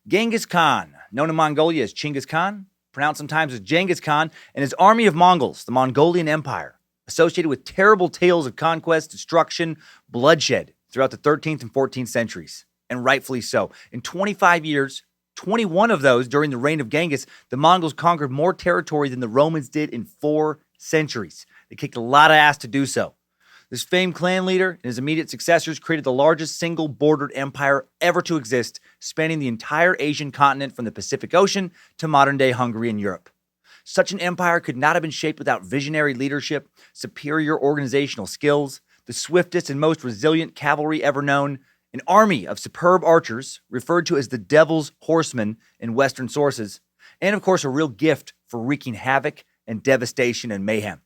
Genghis Khan, known in Mongolia as Genghis Khan, pronounced sometimes as Genghis Khan, and his army of Mongols, the Mongolian Empire, associated with terrible tales of conquest, destruction, bloodshed throughout the 13th and 14th centuries, and rightfully so. In 25 years, 21 of those during the reign of Genghis, the Mongols conquered more territory than the Romans did in 4 centuries. They kicked a lot of ass to do so. This famed clan leader and his immediate successors created the largest single-bordered empire ever to exist, spanning the entire Asian continent from the Pacific Ocean to modern-day Hungary and Europe. Such an empire could not have been shaped without visionary leadership, superior organizational skills, the swiftest and most resilient cavalry ever known, an army of superb archers, referred to as the Devil's Horsemen in Western sources, and of course a real gift for wreaking havoc and devastation and mayhem.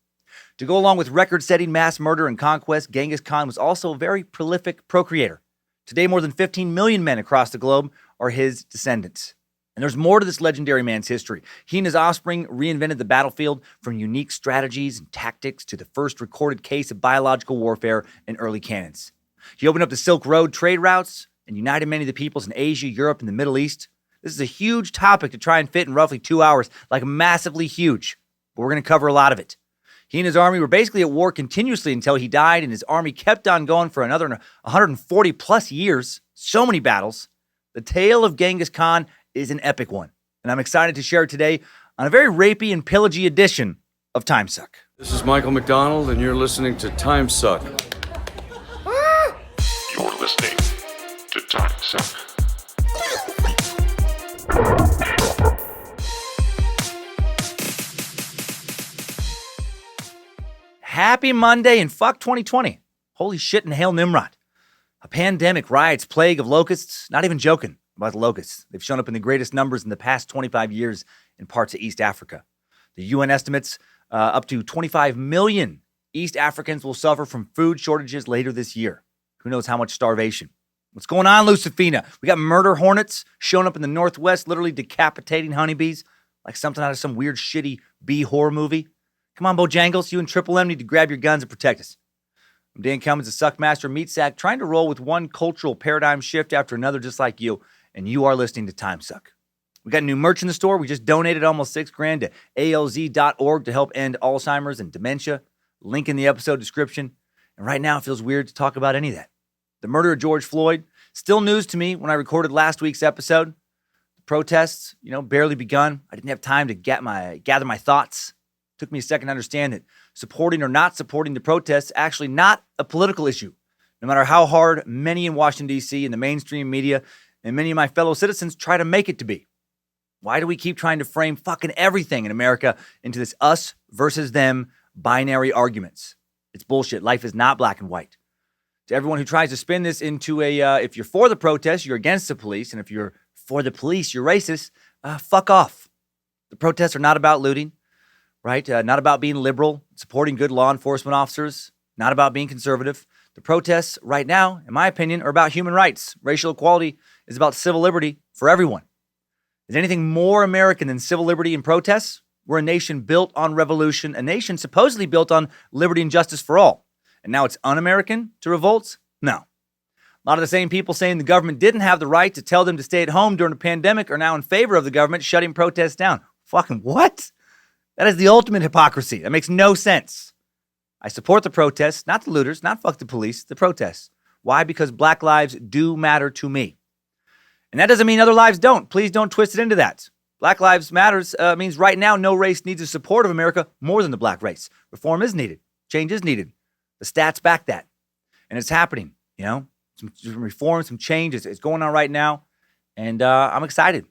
To go along with record-setting mass murder and conquest, Genghis Khan was also a very prolific procreator. Today, more than 15 million men across the globe are his descendants. And there's more to this legendary man's history. He and his offspring reinvented the battlefield, from unique strategies and tactics to the first recorded case of biological warfare in early cannons. He opened up the Silk Road trade routes and united many of the peoples in Asia, Europe, and the Middle East. This is a huge topic to try and fit in roughly 2 hours, like massively huge. But we're going to cover a lot of it. He and his army were basically at war continuously until he died, and his army kept on going for another 140 plus years. So many battles. The tale of Genghis Khan is an epic one, and I'm excited to share it today on a very rapey and pillagey edition of Timesuck. This is Michael McDonald, and you're listening to Timesuck. You're listening to Timesuck. Happy Monday and fuck 2020. Holy shit and hail Nimrod. A pandemic, riots, plague of locusts. Not even joking about the locusts. They've shown up in the greatest numbers in the past 25 years in parts of East Africa. The UN estimates up to 25 million East Africans will suffer from food shortages later this year. Who knows how much starvation. What's going on, Lucifina? We got murder hornets showing up in the Northwest, literally decapitating honeybees like something out of some weird, shitty bee horror movie. Come on, Bojangles, you and Triple M need to grab your guns and protect us. I'm Dan Cummins, a Suckmaster Meat Sack, trying to roll with one cultural paradigm shift after another just like you, and you are listening to Timesuck. We got new merch in the store. We just donated almost $6,000 to ALZ.org to help end Alzheimer's and dementia. Link in the episode description. And right now it feels weird to talk about any of that. The murder of George Floyd, still news to me when I recorded last week's episode. The protests, barely begun. I didn't have time to gather my thoughts. Took me a second to understand that supporting or not supporting the protests is actually not a political issue, no matter how hard many in Washington, D.C. and the mainstream media and many of my fellow citizens try to make it to be. Why do we keep trying to frame fucking everything in America into this us versus them binary arguments? It's bullshit. Life is not black and white. To everyone who tries to spin this into if you're for the protest, you're against the police, and if you're for the police, you're racist, fuck off. The protests are not about looting. Right? Not about being liberal, supporting good law enforcement officers, not about being conservative. The protests right now, in my opinion, are about human rights. Racial equality is about civil liberty for everyone. Is anything more American than civil liberty and protests? We're a nation built on revolution, a nation supposedly built on liberty and justice for all. And now it's un-American to revolt? No. A lot of the same people saying the government didn't have the right to tell them to stay at home during a pandemic are now in favor of the government shutting protests down. Fucking what? That is the ultimate hypocrisy. That makes no sense. I support the protests, not the looters, not fuck the police, the protests. Why? Because black lives do matter to me. And that doesn't mean other lives don't. Please don't twist it into that. Black lives matters means right now no race needs the support of America more than the black race. Reform is needed. Change is needed. The stats back that. And it's happening, Some reform, some change is going on right now. And I'm excited.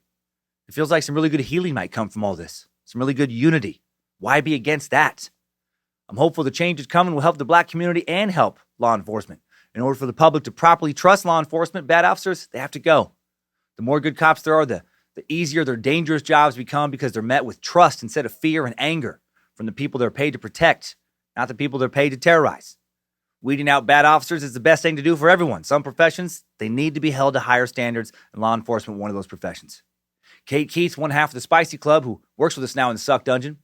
It feels like some really good healing might come from all this. Some really good unity. Why be against that? I'm hopeful the changes coming will help the black community and help law enforcement. In order for the public to properly trust law enforcement, bad officers, they have to go. The more good cops there are, the easier their dangerous jobs become because they're met with trust instead of fear and anger from the people they're paid to protect, not the people they're paid to terrorize. Weeding out bad officers is the best thing to do for everyone. Some professions, they need to be held to higher standards, and law enforcement one of those professions. Kate Keith, one half of the Spicy Club, who works with us now in the Suck Dungeon,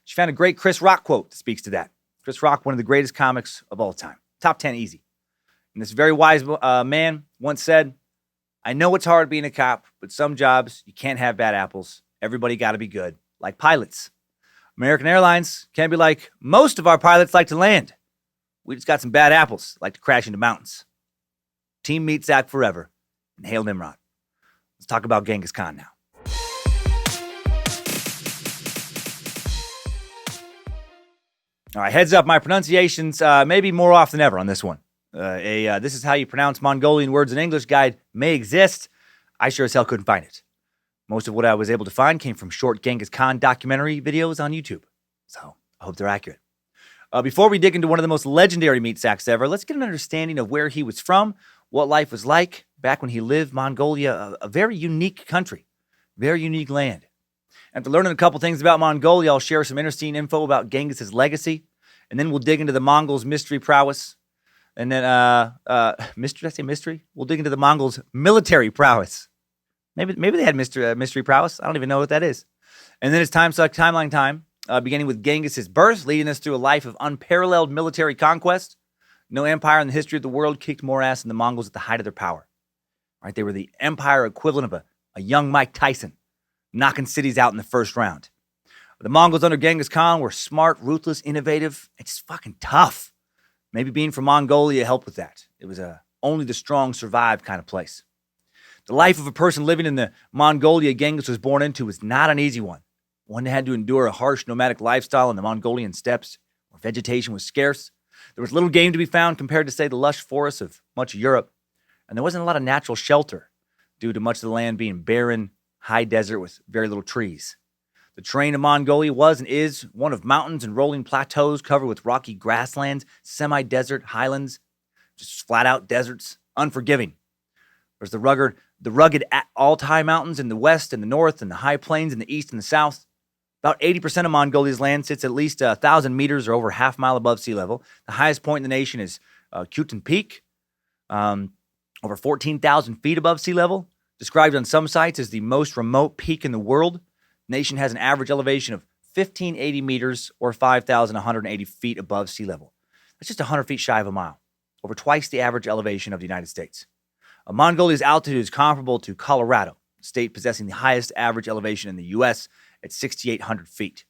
she found a great Chris Rock quote that speaks to that. Chris Rock, one of the greatest comics of all time. Top 10 easy. And this very wise man once said, I know it's hard being a cop, but some jobs, you can't have bad apples. Everybody got to be good, like pilots. American Airlines can't be like, most of our pilots like to land. We just got some bad apples, like to crash into mountains. Team Meat Sack forever, and hail Nimrod. Let's talk about Genghis Khan now. All right, heads up, my pronunciations may be more off than ever on this one. This is how you pronounce Mongolian words in English guide may exist. I sure as hell couldn't find it. Most of what I was able to find came from short Genghis Khan documentary videos on YouTube. So I hope they're accurate. Before we dig into one of the most legendary meat sacks ever, let's get an understanding of where he was from, what life was like back when he lived Mongolia, a very unique country, very unique land. After learning a couple things about Mongolia, I'll share some interesting info about Genghis' legacy, and then we'll dig into the Mongols' mystery prowess. And then, mystery? Did I say mystery? We'll dig into the Mongols' military prowess. Maybe they had mystery prowess. I don't even know what that is. And then it's Timesuck timeline time, beginning with Genghis' birth, leading us through a life of unparalleled military conquest. No empire in the history of the world kicked more ass than the Mongols at the height of their power. Right? They were the empire equivalent of a young Mike Tyson, knocking cities out in the first round. The Mongols under Genghis Khan were smart, ruthless, innovative, and just fucking tough. Maybe being from Mongolia helped with that. It was a only the strong survive kind of place. The life of a person living in the Mongolia Genghis was born into was not an easy one. One that had to endure a harsh nomadic lifestyle in the Mongolian steppes, where vegetation was scarce. There was little game to be found compared to, say, the lush forests of much of Europe. And there wasn't a lot of natural shelter due to much of the land being barren, high desert with very little trees. The terrain of Mongolia was and is one of mountains and rolling plateaus covered with rocky grasslands, semi-desert highlands, just flat-out deserts, unforgiving. There's the rugged Altai Mountains in the west and the north, and the high plains in the east and the south. About 80% of Mongolia's land sits at least 1,000 meters or over half mile above sea level. The highest point in the nation is Kutan Peak, over 14,000 feet above sea level. Described on some sites as the most remote peak in the world. The nation has an average elevation of 1,580 meters or 5,180 feet above sea level. That's just 100 feet shy of a mile, over twice the average elevation of the United States. Mongolia's altitude is comparable to Colorado, a state possessing the highest average elevation in the U.S. at 6,800 feet.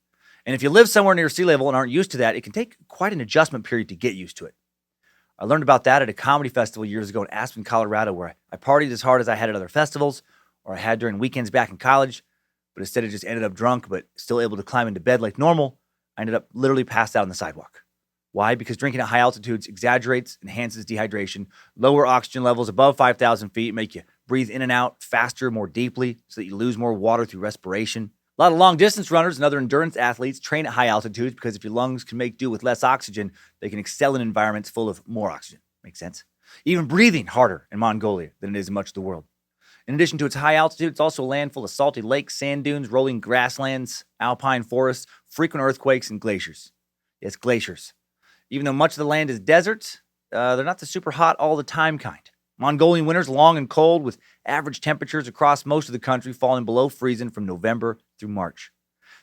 And if you live somewhere near sea level and aren't used to that, it can take quite an adjustment period to get used to it. I learned about that at a comedy festival years ago in Aspen, Colorado, where I partied as hard as I had at other festivals or I had during weekends back in college, but instead of just ended up drunk but still able to climb into bed like normal, I ended up literally passed out on the sidewalk. Why? Because drinking at high altitudes exaggerates, enhances dehydration, lower oxygen levels above 5,000 feet, make you breathe in and out faster, more deeply, so that you lose more water through respiration. A lot of long-distance runners and other endurance athletes train at high altitudes because if your lungs can make do with less oxygen, they can excel in environments full of more oxygen. Makes sense? Even breathing harder in Mongolia than it is in much of the world. In addition to its high altitude, it's also a land full of salty lakes, sand dunes, rolling grasslands, alpine forests, frequent earthquakes, and glaciers. Yes, glaciers. Even though much of the land is desert, they're not the super hot all the time kind. Mongolian winters long and cold with average temperatures across most of the country falling below freezing from November through March.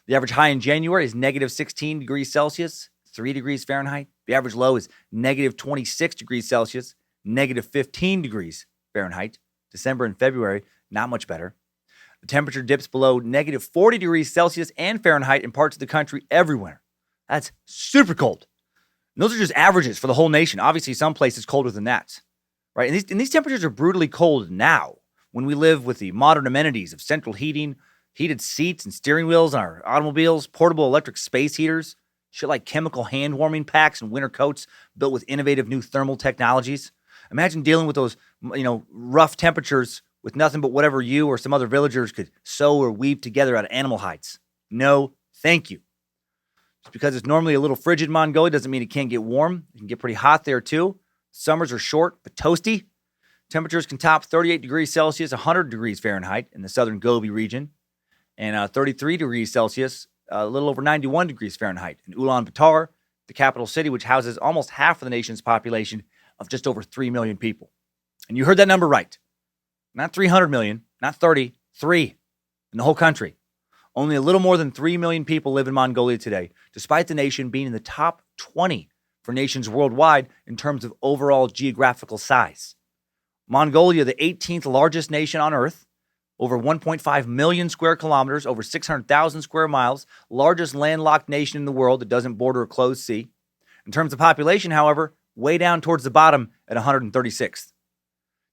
The average high in January is negative 16 degrees Celsius, 3 degrees Fahrenheit. The average low is negative 26 degrees Celsius, negative 15 degrees Fahrenheit. December and February, not much better. The temperature dips below negative 40 degrees Celsius and Fahrenheit in parts of the country every winter. That's super cold. And those are just averages for the whole nation. Obviously, some places colder than that. Right? And these temperatures are brutally cold now when we live with the modern amenities of central heating, heated seats and steering wheels on our automobiles, portable electric space heaters, shit like chemical hand warming packs and winter coats built with innovative new thermal technologies. Imagine dealing with those, rough temperatures with nothing but whatever you or some other villagers could sew or weave together out of animal hides. No, thank you. Just because it's normally a little frigid in Mongolia doesn't mean it can't get warm. It can get pretty hot there too. Summers are short but toasty. Temperatures can top 38 degrees Celsius, 100 degrees Fahrenheit in the southern Gobi region, and 33 degrees Celsius, a little over 91 degrees Fahrenheit in Ulaanbaatar, the capital city, which houses almost half of the nation's population of just over 3 million people. And you heard that number right. Not 300 million, not 30, 3 in the whole country. Only a little more than 3 million people live in Mongolia today, despite the nation being in the top 20 for nations worldwide in terms of overall geographical size. Mongolia, the 18th largest nation on Earth, over 1.5 million square kilometers, over 600,000 square miles, largest landlocked nation in the world that doesn't border a closed sea. In terms of population, however, way down towards the bottom at 136th.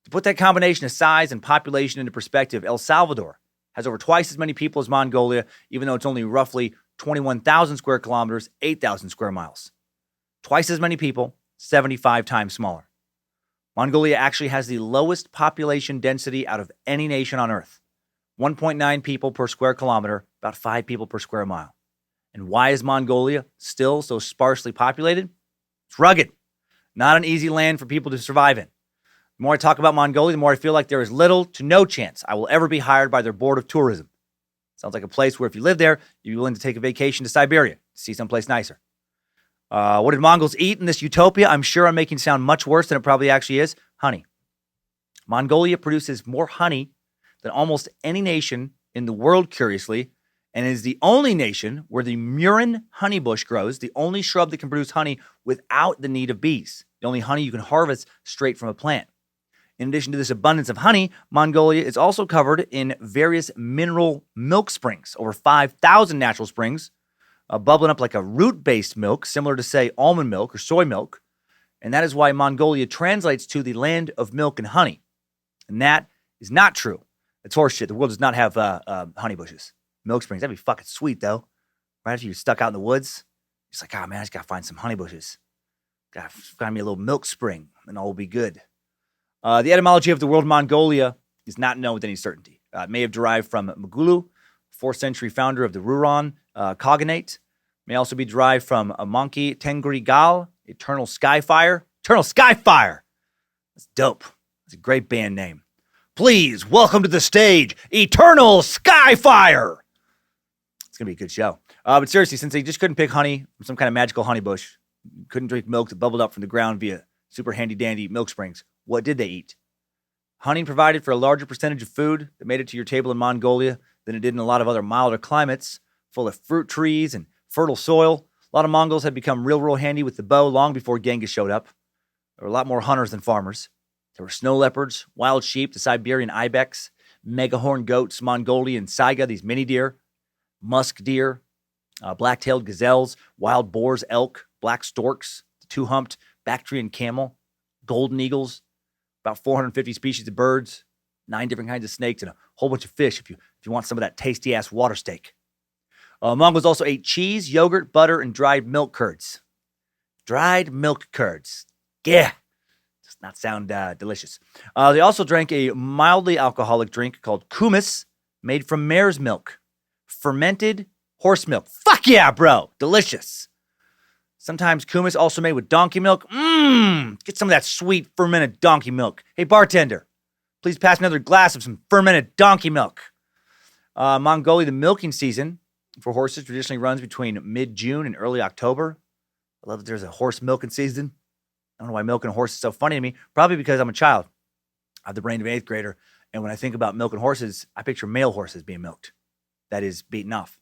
To put that combination of size and population into perspective, El Salvador has over twice as many people as Mongolia, even though it's only roughly 21,000 square kilometers, 8,000 square miles. Twice as many people, 75 times smaller. Mongolia actually has the lowest population density out of any nation on Earth. 1.9 people per square kilometer, about 5 people per square mile. And why is Mongolia still so sparsely populated? It's rugged. Not an easy land for people to survive in. The more I talk about Mongolia, the more I feel like there is little to no chance I will ever be hired by their board of tourism. Sounds like a place where if you live there, you'd be willing to take a vacation to Siberia to see someplace nicer. What did Mongols eat in this utopia? I'm sure I'm making it sound much worse than it probably actually is. Honey. Mongolia produces more honey than almost any nation in the world, curiously, and is the only nation where the Murin honey bush grows, the only shrub that can produce honey without the need of bees, the only honey you can harvest straight from a plant. In addition to this abundance of honey, Mongolia is also covered in various mineral milk springs, over 5,000 natural springs, bubbling up like a root-based milk, similar to, say, almond milk or soy milk. And that is why Mongolia translates to the land of milk and honey. And that is not true. It's horseshit. The world does not have honey bushes, milk springs. That'd be fucking sweet, though. Right after you're stuck out in the woods, it's like, man, I just got to find some honey bushes. Got to find me a little milk spring, and all will be good. The etymology of the word Mongolia is not known with any certainty. It may have derived from Magulu, 4th century founder of the Ruran Khaganate. May also be derived from a monkey, Tengri Gal, Eternal Skyfire. Eternal Skyfire! That's dope. That's a great band name. Please welcome to the stage, Eternal Skyfire! It's going to be a good show. But seriously, since they just couldn't pick honey from some kind of magical honey bush, couldn't drink milk that bubbled up from the ground via super handy-dandy milk springs, what did they eat? Honey provided for a larger percentage of food that made it to your table in Mongolia than it did in a lot of other milder climates, full of fruit trees and fertile soil. A lot of Mongols had become real handy with the bow long before Genghis showed up. There were a lot more hunters than farmers. There were snow leopards, wild sheep, the Siberian ibex, megahorn goats, Mongolian saiga, these mini deer, musk deer, black-tailed gazelles, wild boars, elk, black storks, the two-humped Bactrian camel, golden eagles, about 450 species of birds, 9 different kinds of snakes, and a whole bunch of fish if you want some of that tasty-ass water steak. Mongols also ate cheese, yogurt, butter, and dried milk curds. Dried milk curds. Yeah. Does not sound delicious. They also drank a mildly alcoholic drink called Cummins, made from mare's milk. Fermented horse milk. Fuck yeah, bro. Delicious. Sometimes Cummins also made with donkey milk. Get some of that sweet fermented donkey milk. Hey, bartender, please pass me another glass of some fermented donkey milk. Mongolia, the milking season for horses traditionally runs between mid-June and early October. I love that there's a horse milking season. I don't know why milking a horse is so funny to me. Probably because I'm a child. I have the brain of an 8th grader. And when I think about milking horses, I picture male horses being milked. That is beaten off.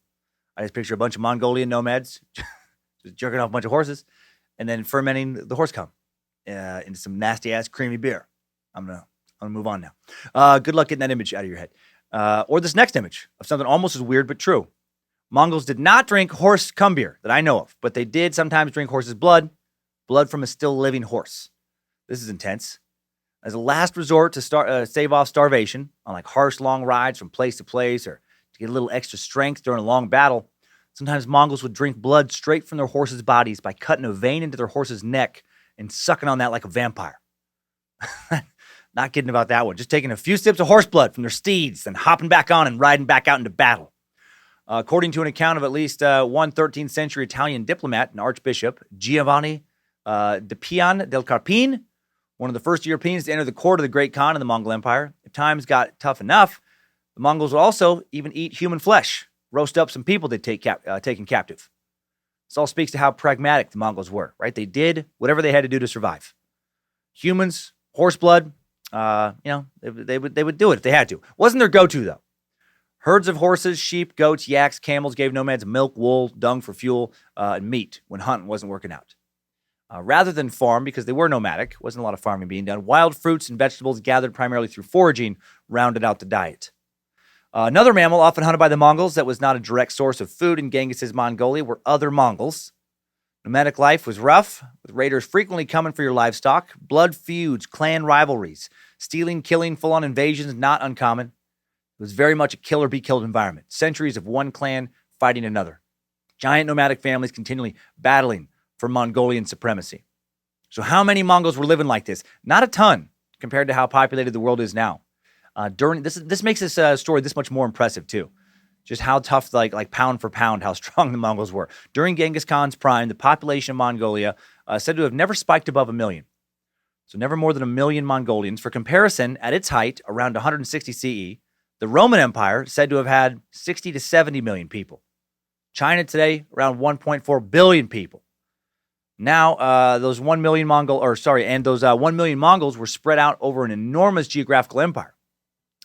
I just picture a bunch of Mongolian nomads just jerking off a bunch of horses and then fermenting the horse cum into some nasty-ass creamy beer. I'm gonna move on now. Good luck getting that image out of your head. Or this next image of something almost as weird but true. Mongols did not drink horse cum beer that I know of, but they did sometimes drink horse's blood from a still living horse. This is intense. As a last resort to save off starvation on like harsh long rides from place to place or to get a little extra strength during a long battle, sometimes Mongols would drink blood straight from their horses' bodies by cutting a vein into their horse's neck and sucking on that like a vampire. Not kidding about that one. Just taking a few sips of horse blood from their steeds, then hopping back on and riding back out into battle. According to an account of at least one 13th century Italian diplomat and archbishop, Giovanni de Pian del Carpine, one of the first Europeans to enter the court of the Great Khan in the Mongol Empire. If times got tough enough, the Mongols would also even eat human flesh, roast up some people they'd taken captive. This all speaks to how pragmatic the Mongols were, right? They did whatever they had to do to survive. Humans, horse blood, they would do it if they had to. Wasn't their go-to, though. Herds of horses, sheep, goats, yaks, camels gave nomads milk, wool, dung for fuel, and meat when hunting wasn't working out. Rather than farm, because they were nomadic, wasn't a lot of farming being done, wild fruits and vegetables gathered primarily through foraging rounded out the diet. Another mammal often hunted by the Mongols that was not a direct source of food in Genghis's Mongolia were other Mongols. Nomadic life was rough, with raiders frequently coming for your livestock, blood feuds, clan rivalries, stealing, killing, full-on invasions, not uncommon. It was very much a kill-or-be-killed environment, centuries of one clan fighting another. Giant nomadic families continually battling for Mongolian supremacy. So how many Mongols were living like this? Not a ton compared to how populated the world is now. This makes this story this much more impressive too. Just how tough, like pound for pound, how strong the Mongols were. During Genghis Khan's prime, the population of Mongolia said to have never spiked above 1 million. So never more than 1 million Mongolians. For comparison, at its height, around 160 CE, the Roman Empire said to have had 60 to 70 million people. China today, around 1.4 billion people. Now, those 1 million those 1 million Mongols were spread out over an enormous geographical empire.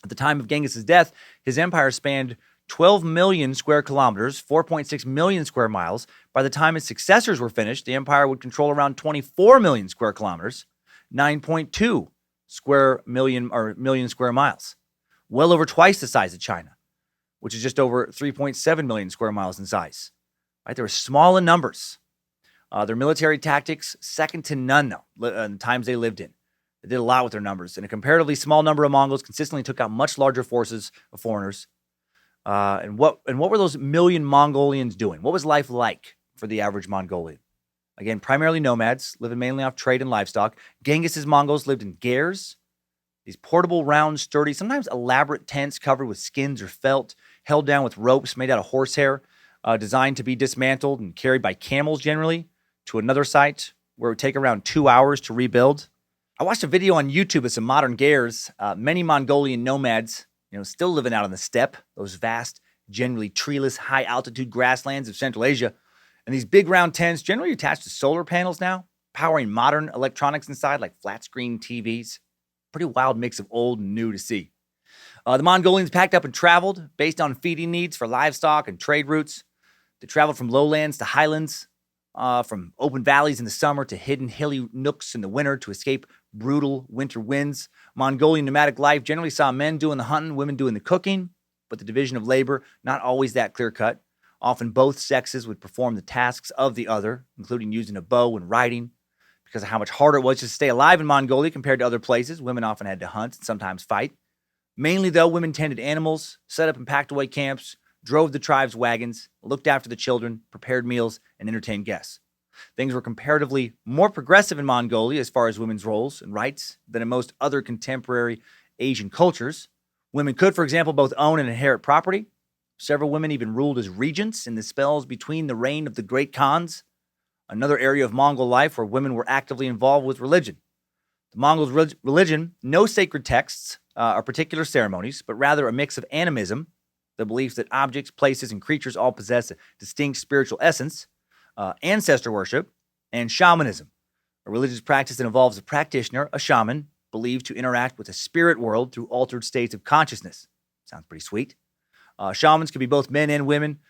At the time of Genghis's death, his empire spanned 12 million square kilometers, 4.6 million square miles. By the time his successors were finished, the empire would control around 24 million square kilometers, 9.2 million square miles. Well over twice the size of China, which is just over 3.7 million square miles in size. Right? They were small in numbers. Their military tactics, second to none, though, in the times they lived in. They did a lot with their numbers, and a comparatively small number of Mongols consistently took out much larger forces of foreigners. And what were those million Mongolians doing? What was life like for the average Mongolian? Again, primarily nomads, living mainly off trade and livestock. Genghis's Mongols lived in gers, these portable, round, sturdy, sometimes elaborate tents covered with skins or felt, held down with ropes made out of horsehair, designed to be dismantled and carried by camels generally to another site where it would take around 2 hours to rebuild. I watched a video on YouTube of some modern gers. Many Mongolian nomads, still living out on the steppe, those vast, generally treeless, high-altitude grasslands of Central Asia. And these big round tents, generally attached to solar panels now, powering modern electronics inside like flat-screen TVs. Pretty wild mix of old and new to see. The Mongolians packed up and traveled based on feeding needs for livestock and trade routes. They traveled from lowlands to highlands, from open valleys in the summer to hidden hilly nooks in the winter to escape brutal winter winds. Mongolian nomadic life generally saw men doing the hunting, women doing the cooking, but the division of labor, not always that clear-cut. Often both sexes would perform the tasks of the other, including using a bow and riding. Because of how much harder it was to stay alive in Mongolia compared to other places, women often had to hunt and sometimes fight. Mainly, though, women tended animals, set up and packed away camps, drove the tribe's wagons, looked after the children, prepared meals, and entertained guests. Things were comparatively more progressive in Mongolia as far as women's roles and rights than in most other contemporary Asian cultures. Women could, for example, both own and inherit property. Several women even ruled as regents in the spells between the reign of the great Khans, another area of Mongol life where women were actively involved with religion. The Mongols' religion, no sacred texts or particular ceremonies, but rather a mix of animism, the beliefs that objects, places, and creatures all possess a distinct spiritual essence, ancestor worship, and shamanism, a religious practice that involves a practitioner, a shaman, believed to interact with the spirit world through altered states of consciousness. Sounds pretty sweet. Shamans could be both men and women,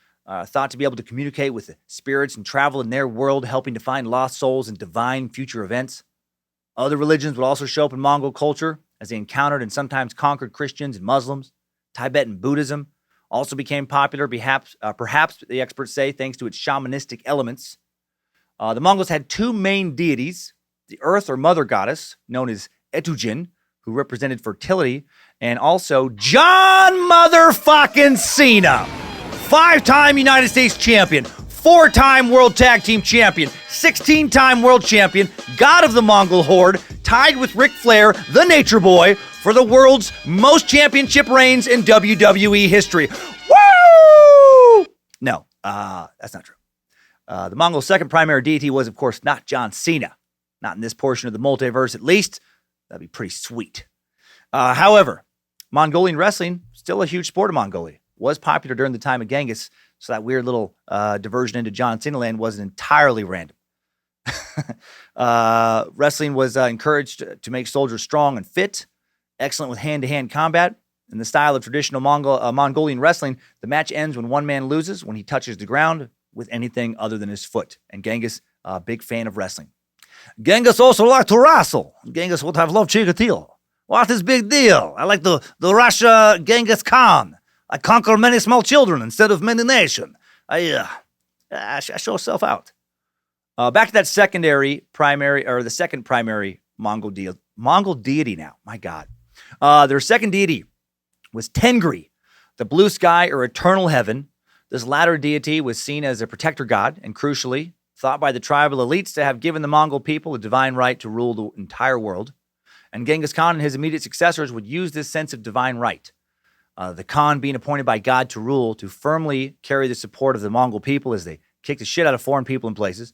thought to be able to communicate with the spirits and travel in their world, helping to find lost souls and divine future events. Other religions would also show up in Mongol culture as they encountered and sometimes conquered Christians and Muslims. Tibetan Buddhism also became popular, perhaps the experts say, thanks to its shamanistic elements. The Mongols had two main deities, the earth or mother goddess, known as Temujin, who represented fertility, and also John motherfucking Cena, 5-time United States champion, 4-time World Tag Team Champion, 16-time World Champion, God of the Mongol Horde, tied with Ric Flair, the Nature Boy, for the world's most championship reigns in WWE history. Woo! No, that's not true. The Mongol second primary deity was, of course, not John Cena. Not in this portion of the multiverse, at least. That'd be pretty sweet. However, Mongolian wrestling, still a huge sport in Mongolia, was popular during the time of Genghis, so that weird little diversion into John Cena land wasn't entirely random. Wrestling was encouraged to make soldiers strong and fit, excellent with hand-to-hand combat. In the style of traditional Mongolian wrestling, the match ends when one man loses, when he touches the ground with anything other than his foot. And Genghis, big fan of wrestling. Genghis also liked to wrestle. Genghis would have loved Chikatilo. What is big deal? I like the Russia Genghis Khan. I conquer many small children instead of many nation. I show self out. Back to that second primary Mongol deity now. My God. Their second deity was Tengri, the blue sky or eternal heaven. This latter deity was seen as a protector god and crucially thought by the tribal elites to have given the Mongol people a divine right to rule the entire world. And Genghis Khan and his immediate successors would use this sense of divine right. The Khan being appointed by God to rule to firmly carry the support of the Mongol people as they kicked the shit out of foreign people in places,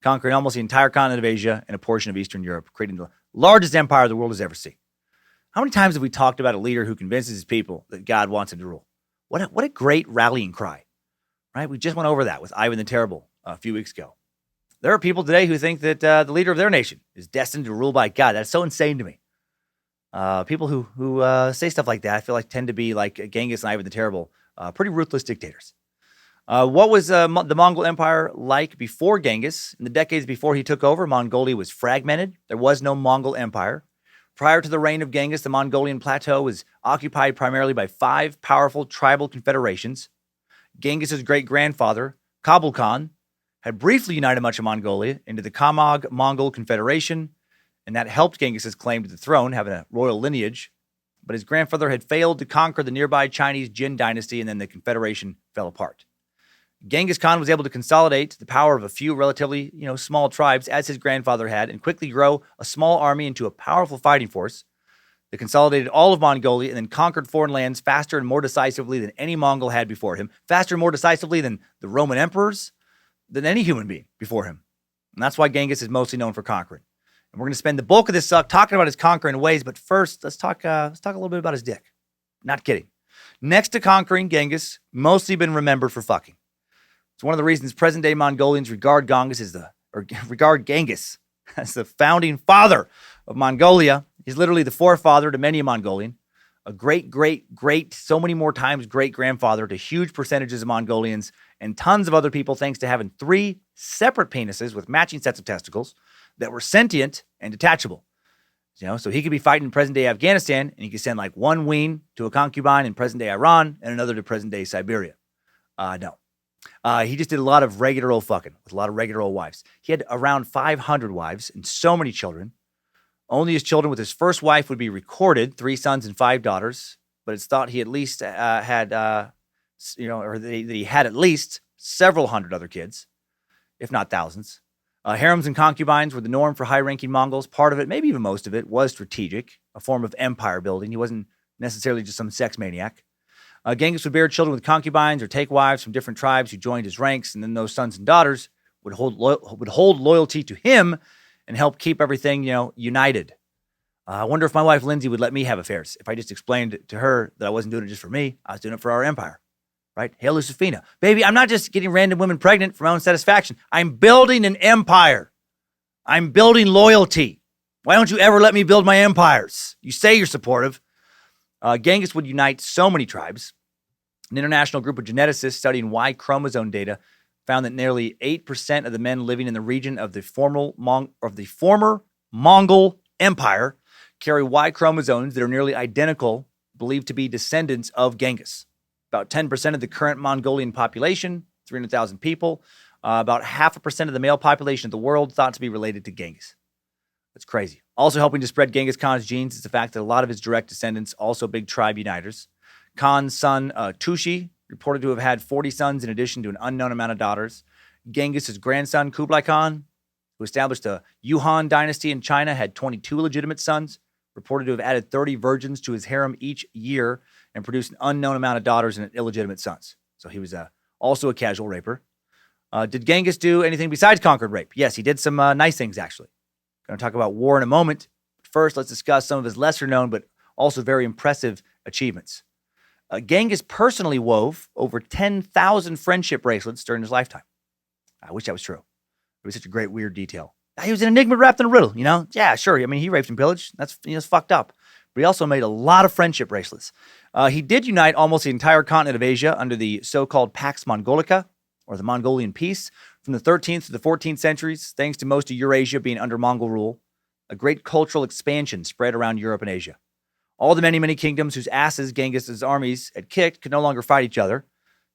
conquering almost the entire continent of Asia and a portion of Eastern Europe, creating the largest empire the world has ever seen. How many times have we talked about a leader who convinces his people that God wants him to rule? What a great rallying cry, right? We just went over that with Ivan the Terrible a few weeks ago. There are people today who think that the leader of their nation is destined to rule by God. That's so insane to me. People who say stuff like that, I feel like tend to be like Genghis and Ivan the Terrible, pretty ruthless dictators. What was the Mongol Empire like before Genghis? In the decades before he took over, Mongolia was fragmented. There was no Mongol Empire. Prior to the reign of Genghis, the Mongolian plateau was occupied primarily by 5 powerful tribal confederations. Genghis' great-grandfather, Kublai Khan, had briefly united much of Mongolia into the Kamag Mongol Confederation, and that helped Genghis' claim to the throne, having a royal lineage. But his grandfather had failed to conquer the nearby Chinese Jin dynasty, and then the confederation fell apart. Genghis Khan was able to consolidate the power of a few relatively, small tribes, as his grandfather had, and quickly grow a small army into a powerful fighting force that consolidated all of Mongolia and then conquered foreign lands faster and more decisively than any Mongol had before him, faster and more decisively than the Roman emperors, than any human being before him. And that's why Genghis is mostly known for conquering. And we're going to spend the bulk of this suck talking about his conquering ways, but first, let's talk a little bit about his dick. Not kidding. Next to conquering, Genghis mostly been remembered for fucking. It's one of the reasons present-day Mongolians regard Genghis as the founding father of Mongolia. He's literally the forefather to many a Mongolian, a great, so many more times great-grandfather to huge percentages of Mongolians and tons of other people thanks to having 3 separate penises with matching sets of testicles that were sentient and detachable. So he could be fighting in present-day Afghanistan and he could send like one ween to a concubine in present-day Iran and another to present-day Siberia. No. He just did a lot of regular old fucking with a lot of regular old wives. He had around 500 wives and so many children. Only his children with his first wife would be recorded, 3 sons and 5 daughters. But it's thought he at least that he had at least several hundred other kids, if not thousands. Harems and concubines were the norm for high-ranking Mongols. Part of it, maybe even most of it, was strategic, a form of empire building. He wasn't necessarily just some sex maniac. Genghis would bear children with concubines or take wives from different tribes who joined his ranks, and then those sons and daughters would hold loyalty to him and help keep everything, united. I wonder if my wife Lindsay would let me have affairs if I just explained to her that I wasn't doing it just for me. I was doing it for our empire, right? Hail Lucifina. Baby, I'm not just getting random women pregnant for my own satisfaction. I'm building an empire. I'm building loyalty. Why don't you ever let me build my empires? You say you're supportive. Genghis would unite so many tribes. An international group of geneticists studying Y chromosome data found that nearly 8% of the men living in the region of the former Mongol Empire carry Y chromosomes that are nearly identical, believed to be descendants of Genghis. About 10% of the current Mongolian population, 300,000 people, about 0.5% of the male population of the world thought to be related to Genghis. That's crazy. Also helping to spread Genghis Khan's genes is the fact that a lot of his direct descendants, also big tribe uniters. Khan's son, Tushi, reported to have had 40 sons in addition to an unknown amount of daughters. Genghis' grandson, Kublai Khan, who established the Yuan dynasty in China, had 22 legitimate sons, reported to have added 30 virgins to his harem each year and produced an unknown amount of daughters and illegitimate sons. So he was also a casual raper. Did Genghis do anything besides conquered rape? Yes, he did some nice things, actually. Going to talk about war in a moment. First, let's discuss some of his lesser known but also very impressive achievements. Genghis personally wove over 10,000 friendship bracelets during his lifetime. I wish that was true. It was such a great, weird detail. He was an enigma wrapped in a riddle, Yeah, sure. I mean, he raped and pillaged. That's fucked up. But he also made a lot of friendship bracelets. He did unite almost the entire continent of Asia under the so-called Pax Mongolica. or the Mongolian peace, from the 13th to the 14th centuries, thanks to most of Eurasia being under Mongol rule, a great cultural expansion spread around Europe and Asia. All the many, many kingdoms whose asses Genghis's armies had kicked could no longer fight each other.